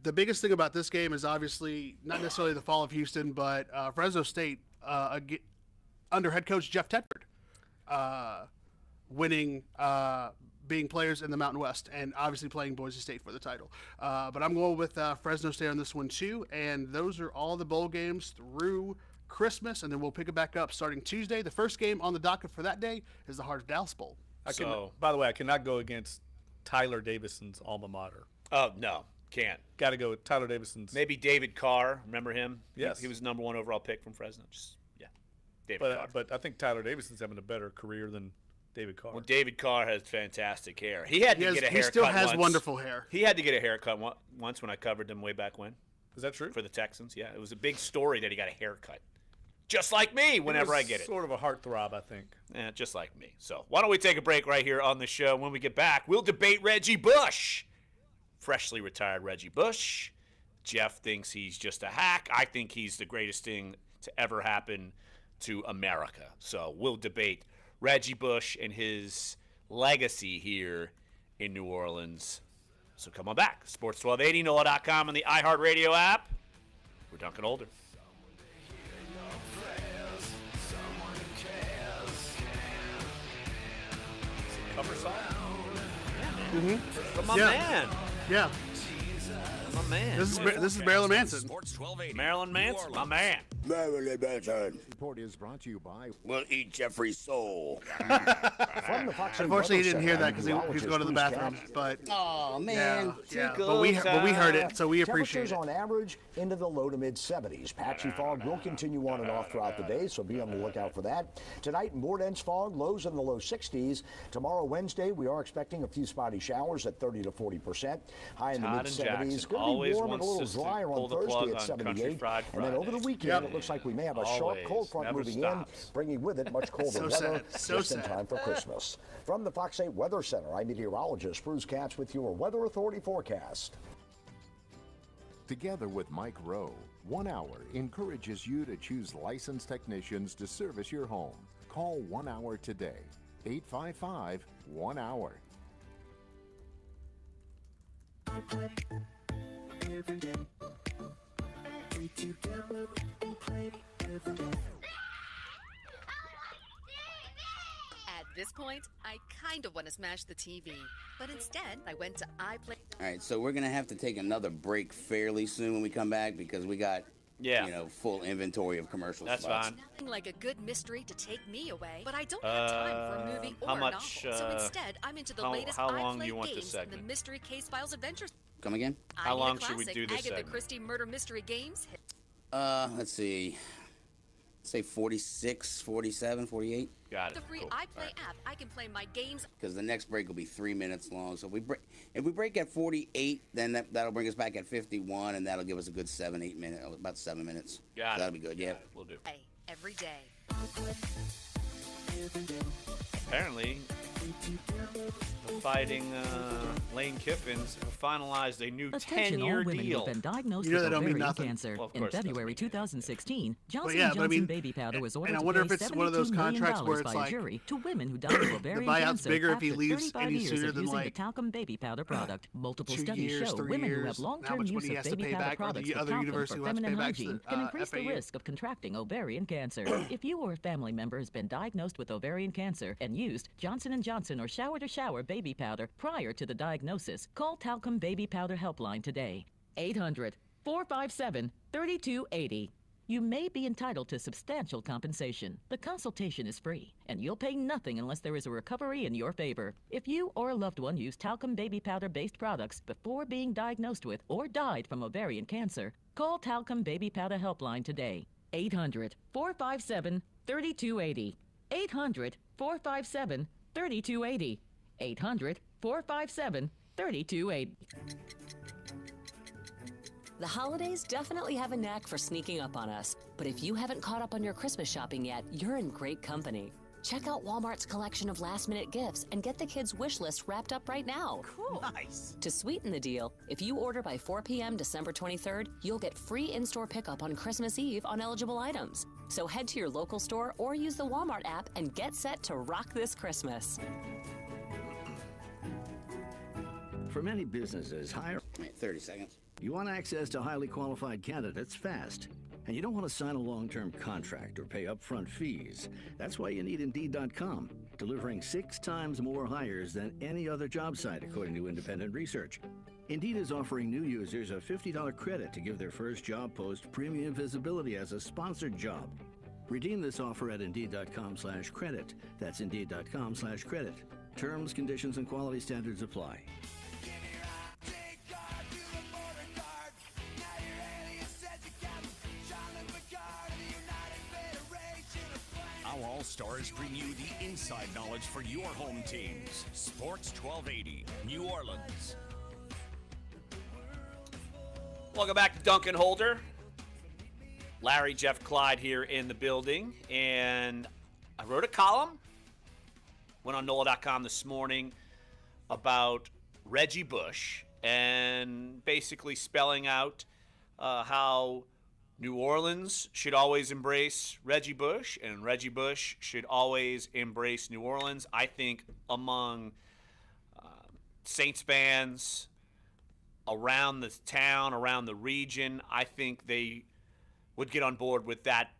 [SPEAKER 2] the biggest thing about this game is obviously not necessarily the fall of Houston, but Fresno State under head coach Jeff Tedford winning, being players in the Mountain West, and obviously playing Boise State for the title. But I'm going with Fresno State on this one too, and those are all the bowl games through Christmas, and then we'll pick it back up starting Tuesday. The first game on the docket for that day is the Heart of Dallas Bowl.
[SPEAKER 8] By the way, I cannot go against Tyler Davison's alma mater.
[SPEAKER 5] Oh, no, can't.
[SPEAKER 8] Got to go with Tyler Davison's.
[SPEAKER 5] Maybe David Carr. Remember him?
[SPEAKER 8] Yes.
[SPEAKER 5] He was number 1 overall pick from Fresno. David Carr.
[SPEAKER 8] But I think Tyler Davison's having a better career than David Carr.
[SPEAKER 5] Well, David Carr has fantastic hair. He had to get a haircut.
[SPEAKER 2] He still has
[SPEAKER 5] once.
[SPEAKER 2] wonderful hair.
[SPEAKER 5] He had to get a haircut once when I covered him way back when.
[SPEAKER 8] Is that true?
[SPEAKER 5] For the Texans, yeah. It was a big story that he got a haircut. Just like me whenever I get it.
[SPEAKER 8] Sort of a heartthrob, I think.
[SPEAKER 5] Yeah, just like me. So why don't we take a break right here on the show. When we get back, we'll debate Reggie Bush. Freshly retired Reggie Bush. Jeff thinks he's just a hack. I think he's the greatest thing to ever happen to America. So we'll debate Reggie Bush and his legacy here in New Orleans. So come on back. Sports1280, NOLA.com, and the iHeartRadio app. We're Duncan Older. Cover song?
[SPEAKER 2] Mm-hmm.
[SPEAKER 5] From my man.
[SPEAKER 2] Yeah.
[SPEAKER 5] My man.
[SPEAKER 2] This is Marilyn Manson.
[SPEAKER 5] Marilyn Manson, my man.
[SPEAKER 10] Marilyn Manson.
[SPEAKER 1] Report is brought to you by
[SPEAKER 10] We'll eat Jeffrey's soul.
[SPEAKER 1] From the Fox
[SPEAKER 2] Unfortunately, he didn't hear that because he was going to the bathroom. But
[SPEAKER 10] oh man,
[SPEAKER 2] yeah. But we heard it, so we appreciate it.
[SPEAKER 1] Temperatures on average into the low to mid 70s. Patchy fog will continue on and off throughout the day, so be on the lookout for that. Tonight, more dense fog, lows in the low 60s. Tomorrow, Wednesday, we are expecting a few spotty showers at 30 to 40%. High in the mid 70s. Going to be warm and a little drier on Thursday at 78. And then over the weekend, it looks like we may have a sharp cold front moving in, bringing with it much colder weather just in time for Christmas. From the Fox 8 Weather Center, I'm meteorologist Bruce Katz with your Weather Authority forecast. Together with Mike Rowe, 1 Hour encourages you to choose licensed technicians to service your home. Call 1 Hour today. 855 1 Hour.
[SPEAKER 6] At this point, I kind of want to smash the TV, but instead I went to iPlay.
[SPEAKER 10] All right, so we're gonna have to take another break fairly soon when we come back because we got full inventory of commercial spots.
[SPEAKER 5] That's fine.
[SPEAKER 6] Nothing like a good mystery to take me away, but I don't have time for a movie or a novel. So instead, I'm into the latest iPlay games in the Mystery Case Files adventures.
[SPEAKER 10] Come again?
[SPEAKER 5] How long should we do this
[SPEAKER 6] Agatha
[SPEAKER 5] segment?
[SPEAKER 6] Christie murder mystery games.
[SPEAKER 10] Let's see. Say 46, 47, 48.
[SPEAKER 5] Got it.
[SPEAKER 6] The free iPlay app, I can play my games.
[SPEAKER 10] Because the next break will be 3 minutes long. So if we break at 48, then that'll bring us back at 51, and that'll give us a good 7-8 minutes, about 7 minutes.
[SPEAKER 5] Got it.
[SPEAKER 10] That'll be good. Yeah.
[SPEAKER 5] We'll do.
[SPEAKER 6] Every day.
[SPEAKER 5] Apparently, the Fighting Lane Kiffins have finalized a new 10-year
[SPEAKER 23] women
[SPEAKER 5] deal.
[SPEAKER 23] Who've been diagnosed
[SPEAKER 2] You know
[SPEAKER 23] with
[SPEAKER 2] that don't mean
[SPEAKER 23] ovarian
[SPEAKER 2] nothing.
[SPEAKER 23] cancer.
[SPEAKER 5] Well, of
[SPEAKER 23] In
[SPEAKER 5] course it
[SPEAKER 23] February 2016, Johnson
[SPEAKER 2] yeah,
[SPEAKER 23] &
[SPEAKER 2] but I
[SPEAKER 23] Johnson
[SPEAKER 2] mean,
[SPEAKER 23] baby powder was ordered
[SPEAKER 2] and I
[SPEAKER 23] to
[SPEAKER 2] wonder
[SPEAKER 23] pay
[SPEAKER 2] if it's one of those
[SPEAKER 23] $72 million
[SPEAKER 2] contracts where it's
[SPEAKER 23] by
[SPEAKER 2] like
[SPEAKER 23] jury to women who died of ovarian
[SPEAKER 2] buyout's
[SPEAKER 23] cancer
[SPEAKER 2] bigger if he
[SPEAKER 23] after
[SPEAKER 2] leaves
[SPEAKER 23] 35
[SPEAKER 2] any
[SPEAKER 23] years
[SPEAKER 2] sooner
[SPEAKER 23] of
[SPEAKER 2] than,
[SPEAKER 23] using
[SPEAKER 2] like,
[SPEAKER 23] the talcum baby powder product. Multiple
[SPEAKER 2] 2
[SPEAKER 23] studies
[SPEAKER 2] years,
[SPEAKER 23] show
[SPEAKER 2] 3
[SPEAKER 23] women who
[SPEAKER 2] years,
[SPEAKER 23] have
[SPEAKER 2] how
[SPEAKER 23] long-term
[SPEAKER 2] much
[SPEAKER 23] use
[SPEAKER 2] money he
[SPEAKER 23] of
[SPEAKER 2] has to
[SPEAKER 23] baby
[SPEAKER 2] pay
[SPEAKER 23] powder
[SPEAKER 2] back, or
[SPEAKER 23] products
[SPEAKER 2] the
[SPEAKER 23] for
[SPEAKER 2] other
[SPEAKER 23] talcum
[SPEAKER 2] university
[SPEAKER 23] for
[SPEAKER 2] who has to
[SPEAKER 23] feminine
[SPEAKER 2] pay back to
[SPEAKER 23] hygiene
[SPEAKER 2] the,
[SPEAKER 23] can increase the
[SPEAKER 2] FAU.
[SPEAKER 23] risk of contracting ovarian cancer. If you or a family member has been diagnosed with ovarian cancer and used Johnson & Johnson or Shower to Shower baby powder prior to the diagnosis, call Talcum Baby Powder Helpline today. 800-457-3280. You may be entitled to substantial compensation. The consultation is free, and you'll pay nothing unless there is a recovery in your favor. If you or a loved one used talcum baby powder-based products before being diagnosed with or died from ovarian cancer, call Talcum Baby Powder Helpline today. 800-457-3280. 800-457-3280. 800-457-3280.
[SPEAKER 17] The holidays definitely have a knack for sneaking up on us. But if you haven't caught up on your Christmas shopping yet, you're in great company. Check out Walmart's collection of last-minute gifts and get the kids' wish list wrapped up right now.
[SPEAKER 11] Cool. Nice.
[SPEAKER 17] To sweeten the deal, if you order by 4 p.m. December 23rd, you'll get free in-store pickup on Christmas Eve on eligible items. So head to your local store or use the Walmart app and get set to rock this Christmas.
[SPEAKER 12] For many businesses,
[SPEAKER 10] 30 seconds.
[SPEAKER 12] You want access to highly qualified candidates fast. And you don't want to sign a long-term contract or pay upfront fees. That's why you need Indeed.com, delivering 6 times more hires than any other job site, according to independent research. Indeed is offering new users a $50 credit to give their first job post premium visibility as a sponsored job. Redeem this offer at Indeed.com/credit. That's Indeed.com/credit. Terms, conditions, and quality standards apply.
[SPEAKER 16] Our All-Stars bring you the inside knowledge for your home teams. Sports 1280, New Orleans.
[SPEAKER 5] Welcome back to Dunc and Holder. Larry, Jeff, Clyde here in the building. And I wrote a column, went on NOLA.com this morning about Reggie Bush and basically spelling out how New Orleans should always embrace Reggie Bush, and Reggie Bush should always embrace New Orleans. I think among Saints fans around the town, around the region, I think they would get on board with that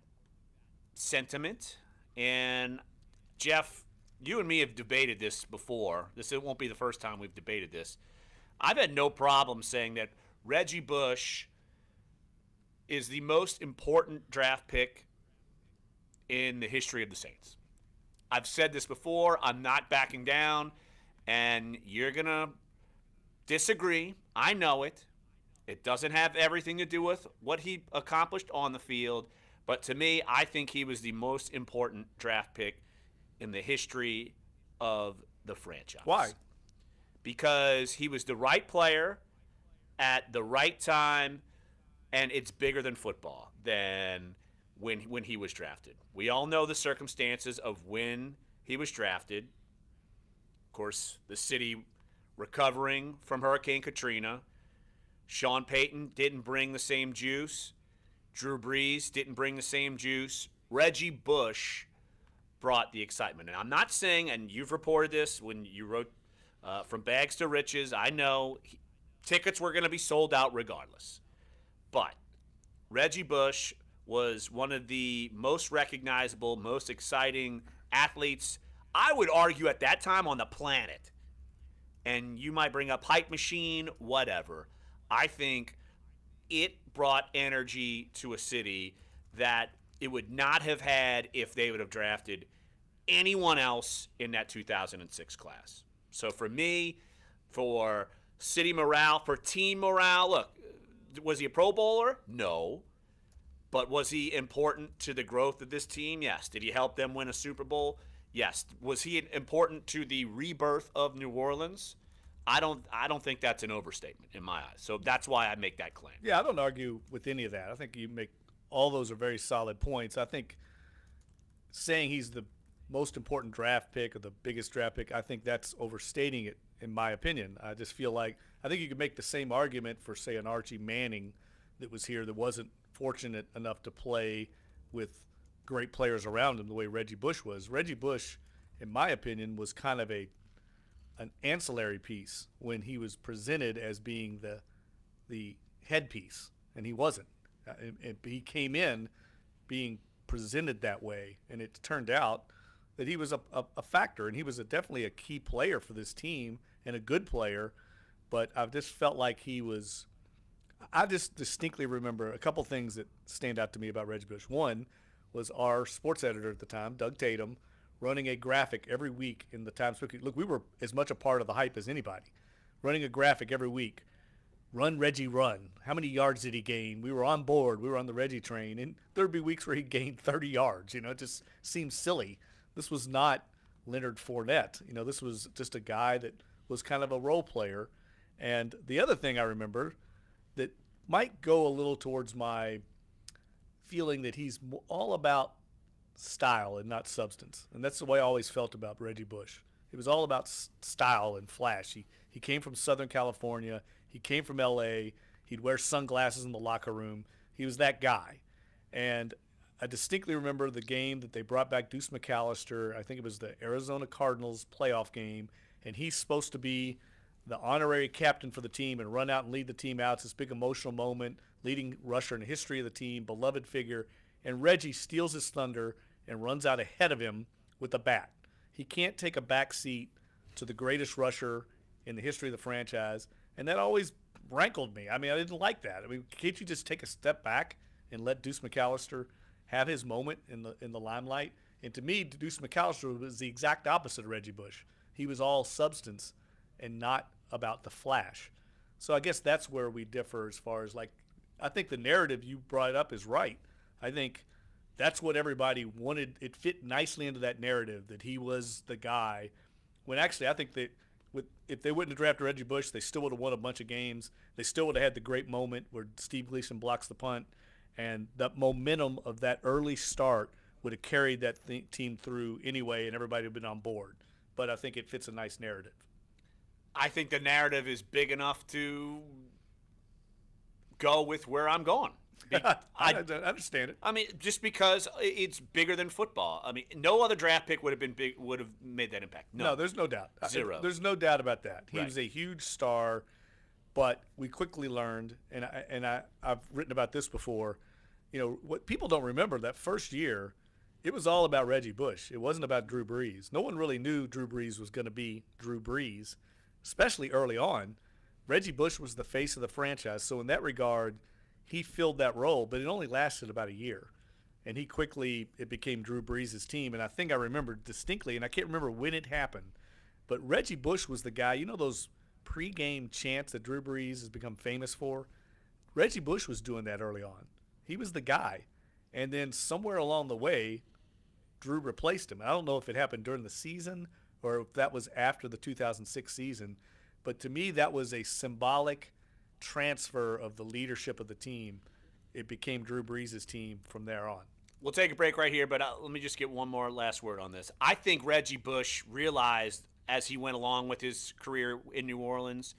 [SPEAKER 5] sentiment. And, Jeff, you and me have debated this before. It won't be the first time we've debated this. I've had no problem saying that Reggie Bush is the most important draft pick in the history of the Saints. I've said this before. I'm not backing down, and you're going to disagree. I know it. It doesn't have everything to do with what he accomplished on the field, but to me, I think he was the most important draft pick in the history of the franchise.
[SPEAKER 8] Why?
[SPEAKER 5] Because he was the right player at the right time. And it's bigger than football than when he was drafted. We all know the circumstances of when he was drafted. Of course, the city recovering from Hurricane Katrina. Sean Payton didn't bring the same juice. Drew Brees didn't bring the same juice. Reggie Bush brought the excitement. And I'm not saying, and you've reported this when you wrote From Bags to Riches, I know tickets were going to be sold out regardless. But Reggie Bush was one of the most recognizable, most exciting athletes, I would argue, at that time on the planet. And you might bring up hype machine, whatever. I think it brought energy to a city that it would not have had if they would have drafted anyone else in that 2006 class. So for me, for city morale, for team morale, look, was he a Pro Bowler? No. But was he important to the growth of this team? Yes. Did he help them win a Super Bowl? Yes. Was he important to the rebirth of New Orleans? I don't think that's an overstatement in my eyes. So that's why I make that claim.
[SPEAKER 8] Yeah, I don't argue with any of that. I think you make all those are very solid points. I think saying he's the most important draft pick or the biggest draft pick, I think that's overstating it, in my opinion. I just feel like I think you could make the same argument for, say, an Archie Manning that was here that wasn't fortunate enough to play with great players around him the way Reggie Bush was. Reggie Bush, in my opinion, was kind of an ancillary piece when he was presented as being the headpiece, and he wasn't. He came in being presented that way, and it turned out that he was a factor, and he was definitely a key player for this team and a good player. But I've just felt like he was – I just distinctly remember a couple things that stand out to me about Reggie Bush. One was our sports editor at the time, Doug Tatum, running a graphic every week in the Times. Look, we were as much a part of the hype as anybody, running a graphic every week. Run, Reggie, run. How many yards did he gain? We were on board. We were on the Reggie train. And there'd be weeks where he gained 30 yards. You know, it just seems silly. This was not Leonard Fournette. You know, this was just a guy that was kind of a role player. And the other thing I remember that might go a little towards my feeling that he's all about style and not substance. And that's the way I always felt about Reggie Bush. It was all about style and flash. He came from Southern California. He came from L.A. He'd wear sunglasses in the locker room. He was that guy. And I distinctly remember the game that they brought back Deuce McAllister. I think it was the Arizona Cardinals playoff game. And he's supposed to be the honorary captain for the team and run out and lead the team out. It's this big emotional moment, leading rusher in the history of the team, beloved figure. And Reggie steals his thunder and runs out ahead of him with a bat. He can't take a back seat to the greatest rusher in the history of the franchise. And that always rankled me. I mean, I didn't like that. I mean, can't you just take a step back and let Deuce McAllister have his moment in the limelight? And to me, Deuce McAllister was the exact opposite of Reggie Bush. He was all substance and not about the flash. So I guess that's where we differ as far as, like, I think the narrative you brought up is right. I think that's what everybody wanted. It fit nicely into that narrative that he was the guy, when actually I think that if they wouldn't have drafted Reggie Bush, they still would have won a bunch of games. They still would have had the great moment where Steve Gleason blocks the punt, and the momentum of that early start would have carried that team through anyway, and everybody would have been on board. But I think it fits a nice narrative.
[SPEAKER 5] I think the narrative is big enough to go with where I'm going.
[SPEAKER 8] I understand it.
[SPEAKER 5] I mean, just because it's bigger than football. I mean, no other draft pick would have been big, would have made that impact. No,
[SPEAKER 8] there's no doubt.
[SPEAKER 5] Zero.
[SPEAKER 8] There's no doubt about that. He was a huge star, but we quickly learned, and I've written about this before. You know, what people don't remember, that first year, it was all about Reggie Bush. It wasn't about Drew Brees. No one really knew Drew Brees was going to be Drew Brees, especially early on. Reggie Bush was the face of the franchise, so in that regard, he filled that role, but it only lasted about a year. And it became Drew Brees' team. And I think I remember distinctly, and I can't remember when it happened, but Reggie Bush was the guy. You know those pregame chants that Drew Brees has become famous for? Reggie Bush was doing that early on. He was the guy. And then somewhere along the way, Drew replaced him. I don't know if it happened during the season or if that was after the 2006 season. But to me, that was a symbolic transfer of the leadership of the team. It became Drew Brees' team from there on.
[SPEAKER 5] We'll take a break right here, but let me just get one more last word on this. I think Reggie Bush realized as he went along with his career in New Orleans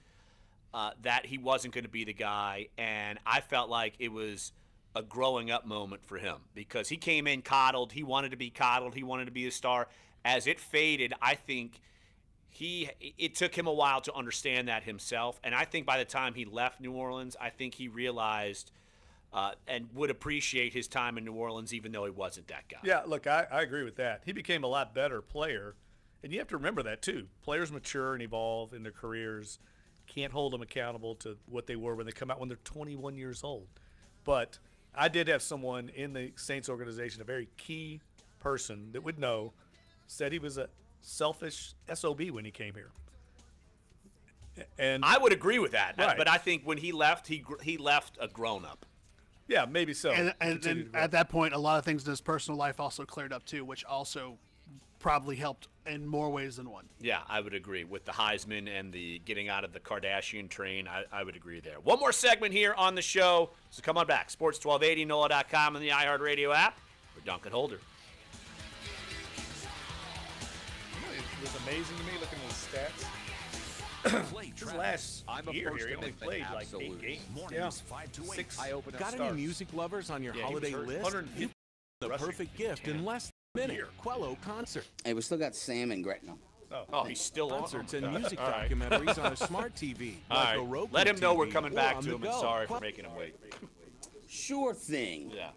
[SPEAKER 5] that he wasn't going to be the guy, and I felt like it was a growing up moment for him because he came in coddled. He wanted to be coddled. He wanted to be a star. As it faded, I think it took him a while to understand that himself, and I think by the time he left New Orleans, I think he realized and would appreciate his time in New Orleans, even though he wasn't that guy.
[SPEAKER 8] Yeah, look, I agree with that. He became a lot better player, and you have to remember that too. Players mature and evolve in their careers. Can't hold them accountable to what they were when they come out when they're 21 years old. But I did have someone in the Saints organization, a very key person that would know, said he was a selfish SOB when he came here. And
[SPEAKER 5] I would agree with that.
[SPEAKER 8] Right.
[SPEAKER 5] But I think when he left, he left a grown-up.
[SPEAKER 8] Yeah, maybe so.
[SPEAKER 2] And at that point, a lot of things in his personal life also cleared up too, which also probably helped in more ways than one.
[SPEAKER 5] Yeah, I would agree. With the Heisman and the getting out of the Kardashian train, I would agree there. One more segment here on the show, so come on back. Sports1280, NOLA.com, and the iHeartRadio app for Dunc and Holder.
[SPEAKER 8] It was amazing to me looking at the stats. This last year here, he only played like 8 games.
[SPEAKER 16] Mornings 5 to 8.
[SPEAKER 15] Got any music lovers on your holiday list?
[SPEAKER 8] You
[SPEAKER 15] the perfect gift in less than a minute. Quello concert.
[SPEAKER 10] Hey, we still got Sam and Gretna.
[SPEAKER 5] Oh, he's still on.
[SPEAKER 15] Concerts and music documentaries on a smart TV.
[SPEAKER 5] All
[SPEAKER 15] like
[SPEAKER 5] right. Let him know we're coming back to him, and sorry for making him wait.
[SPEAKER 10] Sure thing.
[SPEAKER 5] Yeah.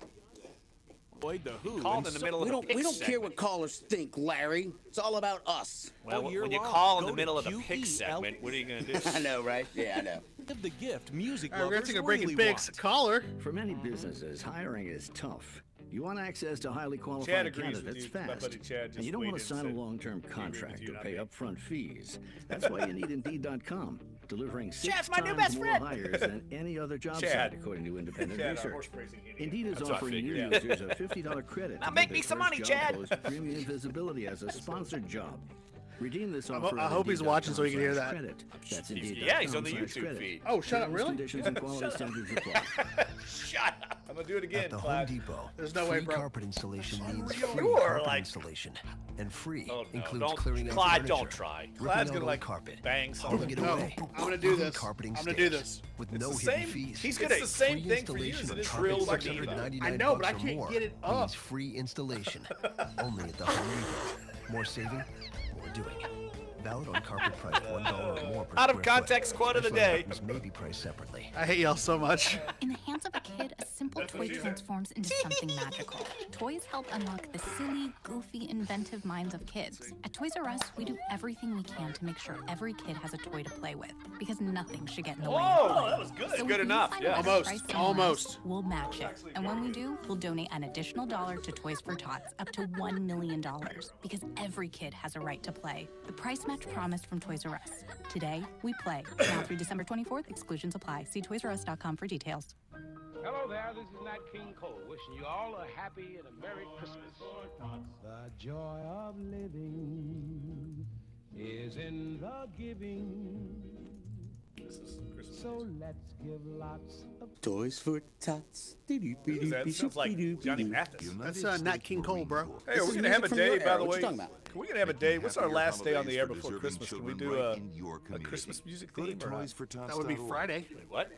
[SPEAKER 15] The Who.
[SPEAKER 5] Called in the middle of the pick
[SPEAKER 10] We don't
[SPEAKER 5] segment.
[SPEAKER 10] care what callers think, Larry. It's all about us.
[SPEAKER 5] Well, when you call in the middle of the pick segment, what are you going to do?
[SPEAKER 10] I know, right? Yeah, I know.
[SPEAKER 15] Give the gift music
[SPEAKER 2] All right, we're going to take a break
[SPEAKER 15] really
[SPEAKER 2] and Biggs
[SPEAKER 15] want.
[SPEAKER 2] caller.
[SPEAKER 12] For many businesses, hiring is tough. You want access to highly
[SPEAKER 8] Chad
[SPEAKER 12] qualified
[SPEAKER 8] agrees with
[SPEAKER 12] candidates
[SPEAKER 8] you. My
[SPEAKER 12] fast,
[SPEAKER 8] buddy Chad just
[SPEAKER 12] and you don't want
[SPEAKER 8] weighed
[SPEAKER 12] to
[SPEAKER 8] in and
[SPEAKER 12] sign a
[SPEAKER 8] said,
[SPEAKER 12] long-term contract
[SPEAKER 8] you,
[SPEAKER 12] or
[SPEAKER 8] not
[SPEAKER 12] pay
[SPEAKER 8] me.
[SPEAKER 12] upfront fees. That's why you need Indeed.com, delivering 6
[SPEAKER 5] Chad's my new
[SPEAKER 12] times
[SPEAKER 5] best
[SPEAKER 12] more
[SPEAKER 5] friend.
[SPEAKER 12] hires than any other job
[SPEAKER 8] Chad.
[SPEAKER 12] site, according to independent
[SPEAKER 8] Chad, our
[SPEAKER 12] research.
[SPEAKER 8] horse racing idiot.
[SPEAKER 12] Indeed is
[SPEAKER 5] That's what I
[SPEAKER 12] offering new
[SPEAKER 5] figured,
[SPEAKER 12] users a $50 credit.
[SPEAKER 5] Now
[SPEAKER 12] to
[SPEAKER 5] make
[SPEAKER 12] get
[SPEAKER 5] me
[SPEAKER 12] their
[SPEAKER 5] some
[SPEAKER 12] first
[SPEAKER 5] money,
[SPEAKER 12] job
[SPEAKER 5] Chad.
[SPEAKER 12] post premium visibility as a sponsored job. Redeem this offer.
[SPEAKER 2] I hope he's watching so he can hear that.
[SPEAKER 12] Credit. That's
[SPEAKER 5] Yeah, he's on the YouTube feed.
[SPEAKER 2] Oh, shut up! Really?
[SPEAKER 12] Conditions and quality standards apply.
[SPEAKER 5] Shut up!
[SPEAKER 8] I'm gonna do it again.
[SPEAKER 11] At the Home Depot,
[SPEAKER 2] there's no way,
[SPEAKER 11] free
[SPEAKER 2] bro.
[SPEAKER 11] carpet installation means free
[SPEAKER 5] You're
[SPEAKER 11] carpet
[SPEAKER 5] like-
[SPEAKER 11] installation, and free
[SPEAKER 5] Oh, no,
[SPEAKER 11] includes
[SPEAKER 5] don't-
[SPEAKER 11] clearing out
[SPEAKER 5] Clyde,
[SPEAKER 11] furniture,
[SPEAKER 5] don't try.
[SPEAKER 11] ripping
[SPEAKER 8] Clyde's
[SPEAKER 11] out
[SPEAKER 8] gonna
[SPEAKER 11] old
[SPEAKER 8] like
[SPEAKER 11] carpet,
[SPEAKER 8] bang
[SPEAKER 11] hauling
[SPEAKER 8] something.
[SPEAKER 11] it
[SPEAKER 2] No,
[SPEAKER 11] away,
[SPEAKER 2] I'm gonna do
[SPEAKER 11] even
[SPEAKER 2] this.
[SPEAKER 11] carpeting
[SPEAKER 2] I'm gonna do
[SPEAKER 11] stairs
[SPEAKER 2] this.
[SPEAKER 11] with
[SPEAKER 8] It's
[SPEAKER 11] no
[SPEAKER 8] the
[SPEAKER 11] hidden
[SPEAKER 8] same-
[SPEAKER 11] fees.
[SPEAKER 8] he's gonna- it's the same
[SPEAKER 11] Free
[SPEAKER 8] thing for you
[SPEAKER 11] installation
[SPEAKER 8] as it
[SPEAKER 11] on
[SPEAKER 8] is
[SPEAKER 11] carpet
[SPEAKER 8] for
[SPEAKER 11] for
[SPEAKER 8] Depot.
[SPEAKER 11] $199
[SPEAKER 2] I know, but I
[SPEAKER 11] bucks or
[SPEAKER 2] can't
[SPEAKER 11] more
[SPEAKER 2] get it up.
[SPEAKER 11] means free installation. Only at the Home Depot. More saving, more doing. Valid on carpet price $1 or more per
[SPEAKER 5] Out of
[SPEAKER 11] square
[SPEAKER 5] context
[SPEAKER 11] foot.
[SPEAKER 5] quote of the
[SPEAKER 11] Special
[SPEAKER 5] day.
[SPEAKER 11] items may be priced separately.
[SPEAKER 2] I hate y'all so much.
[SPEAKER 13] In the hands of a kid, a simple toy transforms into something magical. Toys help unlock the silly, goofy, inventive minds of kids. At Toys R Us, we do everything we can to make sure every kid has a toy to play with, because nothing should get in the way of
[SPEAKER 5] Whoa,
[SPEAKER 13] play.
[SPEAKER 5] that was good.
[SPEAKER 13] So
[SPEAKER 5] Good
[SPEAKER 13] if you
[SPEAKER 5] enough,
[SPEAKER 13] find
[SPEAKER 5] yeah.
[SPEAKER 13] a better
[SPEAKER 2] Almost,
[SPEAKER 13] price somewhere
[SPEAKER 2] almost.
[SPEAKER 13] else, we'll match it. And when we do, we'll donate an additional $1 to Toys for Tots, up to $1 million, because every kid has a right to play. The price match promised from Toys R Us. Today, we play. Now through December 24th, exclusions apply. See ToysRUs.com for details.
[SPEAKER 19] Hello there, this is Nat King Cole, wishing you all a happy and a Merry Christmas. The joy of living is in the giving. So let's give lots of
[SPEAKER 10] Toys for Tots.
[SPEAKER 8] That sounds like Johnny Mathis.
[SPEAKER 2] That's Nat King Cole, bro.
[SPEAKER 8] Hey, we're
[SPEAKER 10] is
[SPEAKER 8] gonna have a
[SPEAKER 10] music from
[SPEAKER 8] day,
[SPEAKER 10] your
[SPEAKER 8] by
[SPEAKER 10] era.
[SPEAKER 8] the
[SPEAKER 10] What
[SPEAKER 8] way.
[SPEAKER 10] you talking about?
[SPEAKER 8] We're gonna have a day. What's our
[SPEAKER 20] happier
[SPEAKER 8] last day on the
[SPEAKER 20] holidays
[SPEAKER 8] air
[SPEAKER 20] for
[SPEAKER 8] before
[SPEAKER 20] deserving
[SPEAKER 8] Christmas? Can we
[SPEAKER 20] children
[SPEAKER 8] do
[SPEAKER 20] right in your
[SPEAKER 8] a
[SPEAKER 20] community.
[SPEAKER 8] Christmas music
[SPEAKER 20] Go to
[SPEAKER 8] theme or not?
[SPEAKER 20] toysfortots.org.
[SPEAKER 2] That would be Friday.
[SPEAKER 5] Wait, what?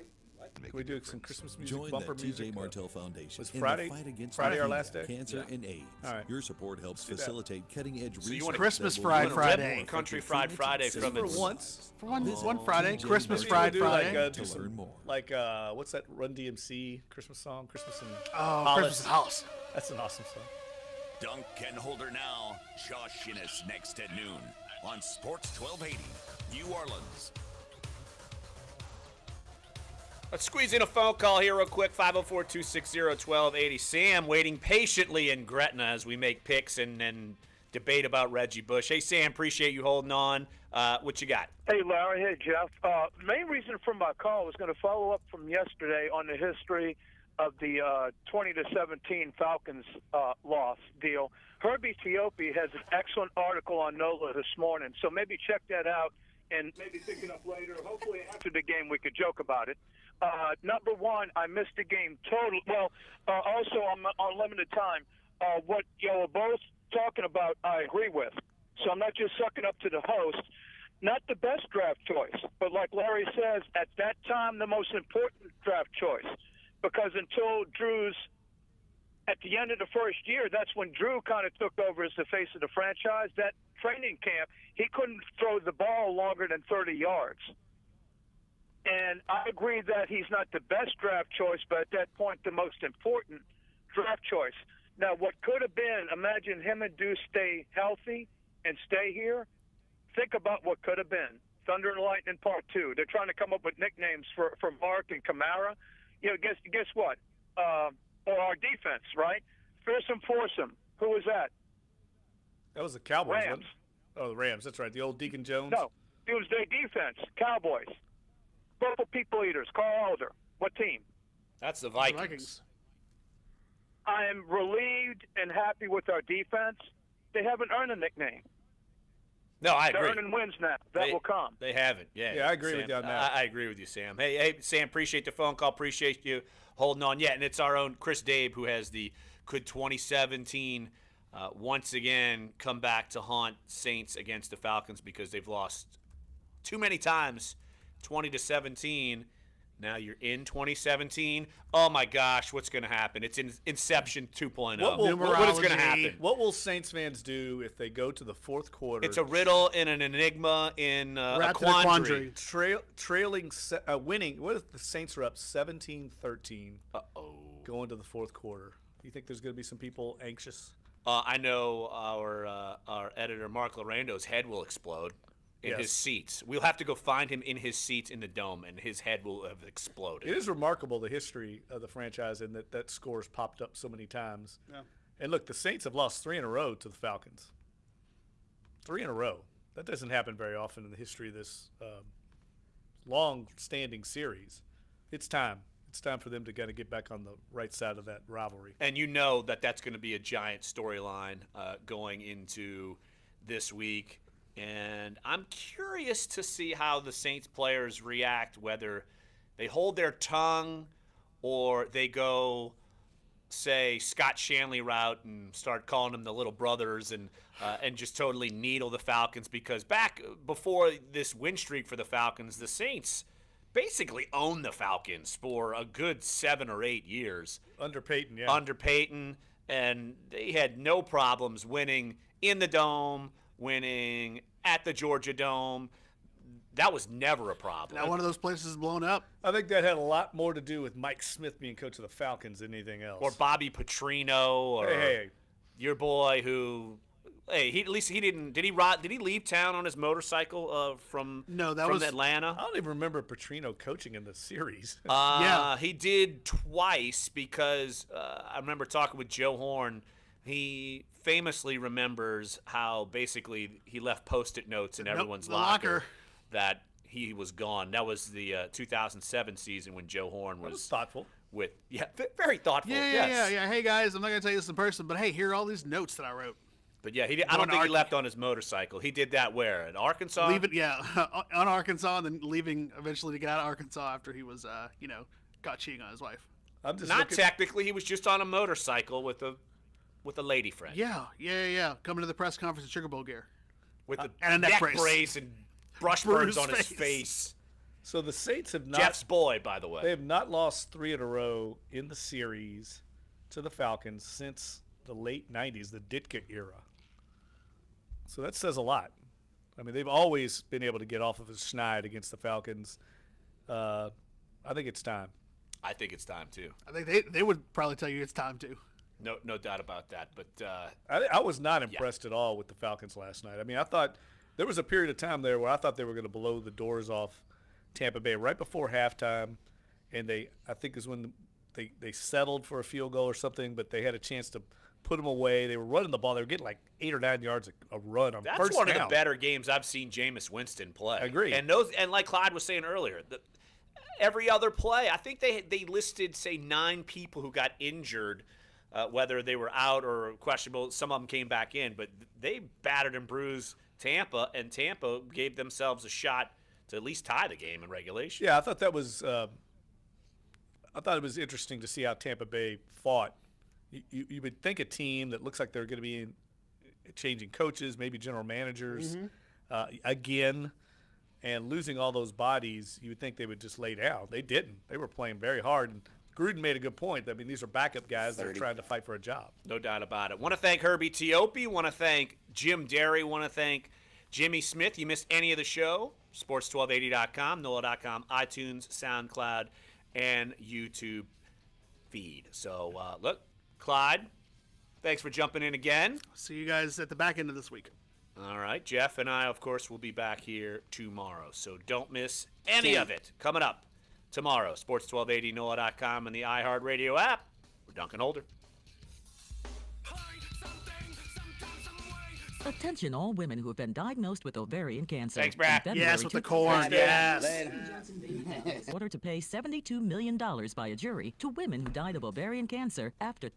[SPEAKER 8] Can we do some Christmas music
[SPEAKER 21] Join
[SPEAKER 8] bumper
[SPEAKER 21] the
[SPEAKER 8] music?
[SPEAKER 21] T.J. Martell Foundation
[SPEAKER 8] Was
[SPEAKER 21] in
[SPEAKER 8] Friday?
[SPEAKER 21] the fight against
[SPEAKER 8] Friday our
[SPEAKER 21] leukemia,
[SPEAKER 8] last day?
[SPEAKER 21] cancer,
[SPEAKER 8] Yeah.
[SPEAKER 21] and AIDS.
[SPEAKER 8] All right.
[SPEAKER 21] Your support helps
[SPEAKER 8] do that.
[SPEAKER 21] facilitate cutting-edge
[SPEAKER 5] So you
[SPEAKER 21] research.
[SPEAKER 5] want
[SPEAKER 2] Christmas
[SPEAKER 21] that
[SPEAKER 2] Fried
[SPEAKER 21] will
[SPEAKER 2] Friday.
[SPEAKER 21] rip
[SPEAKER 5] Country
[SPEAKER 21] the
[SPEAKER 5] Fried Friday
[SPEAKER 21] definitive
[SPEAKER 5] from
[SPEAKER 8] For
[SPEAKER 5] its
[SPEAKER 8] once.
[SPEAKER 2] For one
[SPEAKER 21] Visit
[SPEAKER 2] Friday,
[SPEAKER 21] TJ
[SPEAKER 2] Christmas
[SPEAKER 21] Maybe
[SPEAKER 2] Fried
[SPEAKER 8] do like,
[SPEAKER 2] Friday.
[SPEAKER 8] do
[SPEAKER 21] to
[SPEAKER 8] some,
[SPEAKER 21] learn more.
[SPEAKER 8] like what's that Run DMC Christmas song? Christmas in
[SPEAKER 2] Oh,
[SPEAKER 8] Hollis.
[SPEAKER 2] Christmas House.
[SPEAKER 8] That's an awesome song.
[SPEAKER 16] Dunc and Holder now. Josh Innes next at noon on Sports 1280, New Orleans.
[SPEAKER 5] Let's squeeze in a phone call here real quick, 504-260-1280. Sam waiting patiently in Gretna as we make picks and debate about Reggie Bush. Hey, Sam, appreciate you holding on. What you got?
[SPEAKER 22] Hey, Larry. Hey, Jeff. Main reason for my call was going to follow up from yesterday on the history of the 20-17 Falcons loss deal. Herb Ethiopia has an excellent article on NOLA this morning, so maybe check that out and maybe pick it up later. Hopefully after the game we could joke about it. Number one, I missed the game totally. Well, also I'm on limited time. What y'all are both talking about, I agree with. So I'm not just sucking up to the host. Not the best draft choice, but like Larry says, at that time, the most important draft choice. Because until Drew's, at the end of the first year, that's when Drew kind of took over as the face of the franchise. That training camp, he couldn't throw the ball longer than 30 yards. And I agree that he's not the best draft choice, but at that point, the most important draft choice. Now, what could have been, imagine him and Deuce stay healthy and stay here. Think about what could have been. Thunder and Lightning Part 2. They're trying to come up with nicknames for Mark and Kamara. You know, guess what? Or our defense, right? Fearsome Foursome. Who was that?
[SPEAKER 8] That was the Cowboys.
[SPEAKER 22] Rams.
[SPEAKER 8] Wasn't it? Oh, the Rams. That's right. The old Deacon Jones.
[SPEAKER 22] No. Doomsday defense. Cowboys. Purple People Eaters. Carl Elder. What team?
[SPEAKER 5] That's the Vikings.
[SPEAKER 22] I am relieved and happy with our defense. They haven't earned a nickname.
[SPEAKER 5] No, I agree.
[SPEAKER 22] They're earning wins now. That will come.
[SPEAKER 5] They haven't. Yeah,
[SPEAKER 8] I agree
[SPEAKER 5] Sam,
[SPEAKER 8] with you on that.
[SPEAKER 5] I agree with you, Sam. Hey, Sam, appreciate the phone call. Appreciate you holding on. Yeah, and it's our own Chris Dabe who has the could 2017 once again come back to haunt Saints against the Falcons because they've lost too many times, 20-17. Now you're in 2017. Oh my gosh, what's going to happen? It's in Inception 2.0. What is going to happen?
[SPEAKER 8] What will Saints fans do if they go to the fourth quarter?
[SPEAKER 5] It's a riddle and an enigma in a quandary.
[SPEAKER 8] Winning. What if the Saints are up 17-13? Going to the fourth quarter. Do you think there's going to be some people anxious?
[SPEAKER 5] I know our editor Mark Lorando's head will explode. In his seats. We'll have to go find him in his seats in the dome, and his head will have exploded.
[SPEAKER 8] It is remarkable, the history of the franchise, and that score's popped up so many times.
[SPEAKER 2] Yeah.
[SPEAKER 8] And look, the Saints have lost 3 in a row to the Falcons. 3 in a row. That doesn't happen very often in the history of this long-standing series. It's time. It's time for them to kind of get back on the right side of that rivalry.
[SPEAKER 5] And you know that's going to be a giant storyline going into this week. And I'm curious to see how the Saints players react, whether they hold their tongue or they go, say, Scott Shanley route and start calling them the little brothers and just totally needle the Falcons. Because back before this win streak for the Falcons, the Saints basically owned the Falcons for a good 7 or 8 years.
[SPEAKER 8] Under Peyton, yeah.
[SPEAKER 5] Under Peyton, and they had no problems winning in the Dome, winning at the Georgia Dome. That was never a problem.
[SPEAKER 2] Now one of those places is blown up.
[SPEAKER 8] I think that had a lot more to do with Mike Smith being coach of the Falcons than anything else.
[SPEAKER 5] Or Bobby Petrino, or your boy who, he didn't. Did he leave town on his motorcycle from Atlanta?
[SPEAKER 8] I don't even remember Petrino coaching in the series.
[SPEAKER 5] He did twice because I remember talking with Joe Horn. He famously remembers how basically he left Post-it notes in everyone's locker that he was gone. That was the 2007 season when Joe Horn was
[SPEAKER 8] thoughtful.
[SPEAKER 5] Very thoughtful.
[SPEAKER 2] Yeah. Hey guys, I'm not gonna tell you this in person, but hey, here are all these notes that I wrote.
[SPEAKER 5] But yeah, I don't think he left on his motorcycle. He did that where? In Arkansas?
[SPEAKER 2] On Arkansas, and then leaving eventually to get out of Arkansas after he was, got cheating on his wife.
[SPEAKER 5] Not technically. He was just on a motorcycle with a lady friend.
[SPEAKER 2] Yeah. Coming to the press conference in Sugar Bowl gear.
[SPEAKER 5] With a
[SPEAKER 2] and a
[SPEAKER 5] neck brace and brush burns on his face.
[SPEAKER 8] So the Saints have not...
[SPEAKER 5] Jeff's boy, by the way.
[SPEAKER 8] They have not lost 3 in a row in the series to the Falcons since the late 90s, the Ditka era. So that says a lot. I mean, they've always been able to get off of a schneid against the Falcons. I think it's time.
[SPEAKER 5] I think it's time, too.
[SPEAKER 2] I think they would probably tell you it's time, too.
[SPEAKER 5] No doubt about that. But
[SPEAKER 8] I was not impressed at all with the Falcons last night. I mean, I thought there was a period of time there where I thought they were going to blow the doors off Tampa Bay right before halftime, and I think is when they settled for a field goal or something, but they had a chance to put them away. They were running the ball. They were getting like 8 or 9 yards a run on first down.
[SPEAKER 5] That's one of the better games I've seen Jameis Winston play.
[SPEAKER 8] I agree.
[SPEAKER 5] And like Clyde was saying earlier, every other play, I think they listed, say, 9 people who got injured, whether they were out or questionable. Some of them came back in, but they battered and bruised Tampa, and Tampa gave themselves a shot to at least tie the game in regulation.
[SPEAKER 8] Yeah, I thought that was I thought it was interesting to see how Tampa Bay fought. You would think a team that looks like they're going to be changing coaches, maybe general managers again, and losing all those bodies, you would think they would just lay down. They didn't. They were playing very hard, and Gruden made a good point. I mean, these are backup guys that are trying to fight for a job.
[SPEAKER 5] No doubt about it. Want to thank Herbie Teope. Want to thank Jim Derry. Want to thank Jimmy Smith. You missed any of the show? Sports1280.com, NOLA.com, iTunes, SoundCloud, and YouTube feed. So, look, Clyde, thanks for jumping in again.
[SPEAKER 2] See you guys at the back end of this week.
[SPEAKER 5] All right. Jeff and I, of course, will be back here tomorrow. So don't miss any of it. Coming up tomorrow, Sports1280, NOLA.com, and the iHeartRadio app. We're Duncan Holder.
[SPEAKER 23] Attention all women who have been diagnosed with ovarian cancer.
[SPEAKER 5] Thanks, Brad.
[SPEAKER 2] Yes, with the corn. Yes.
[SPEAKER 23] Order to pay $72 million by a jury to women who died of ovarian cancer after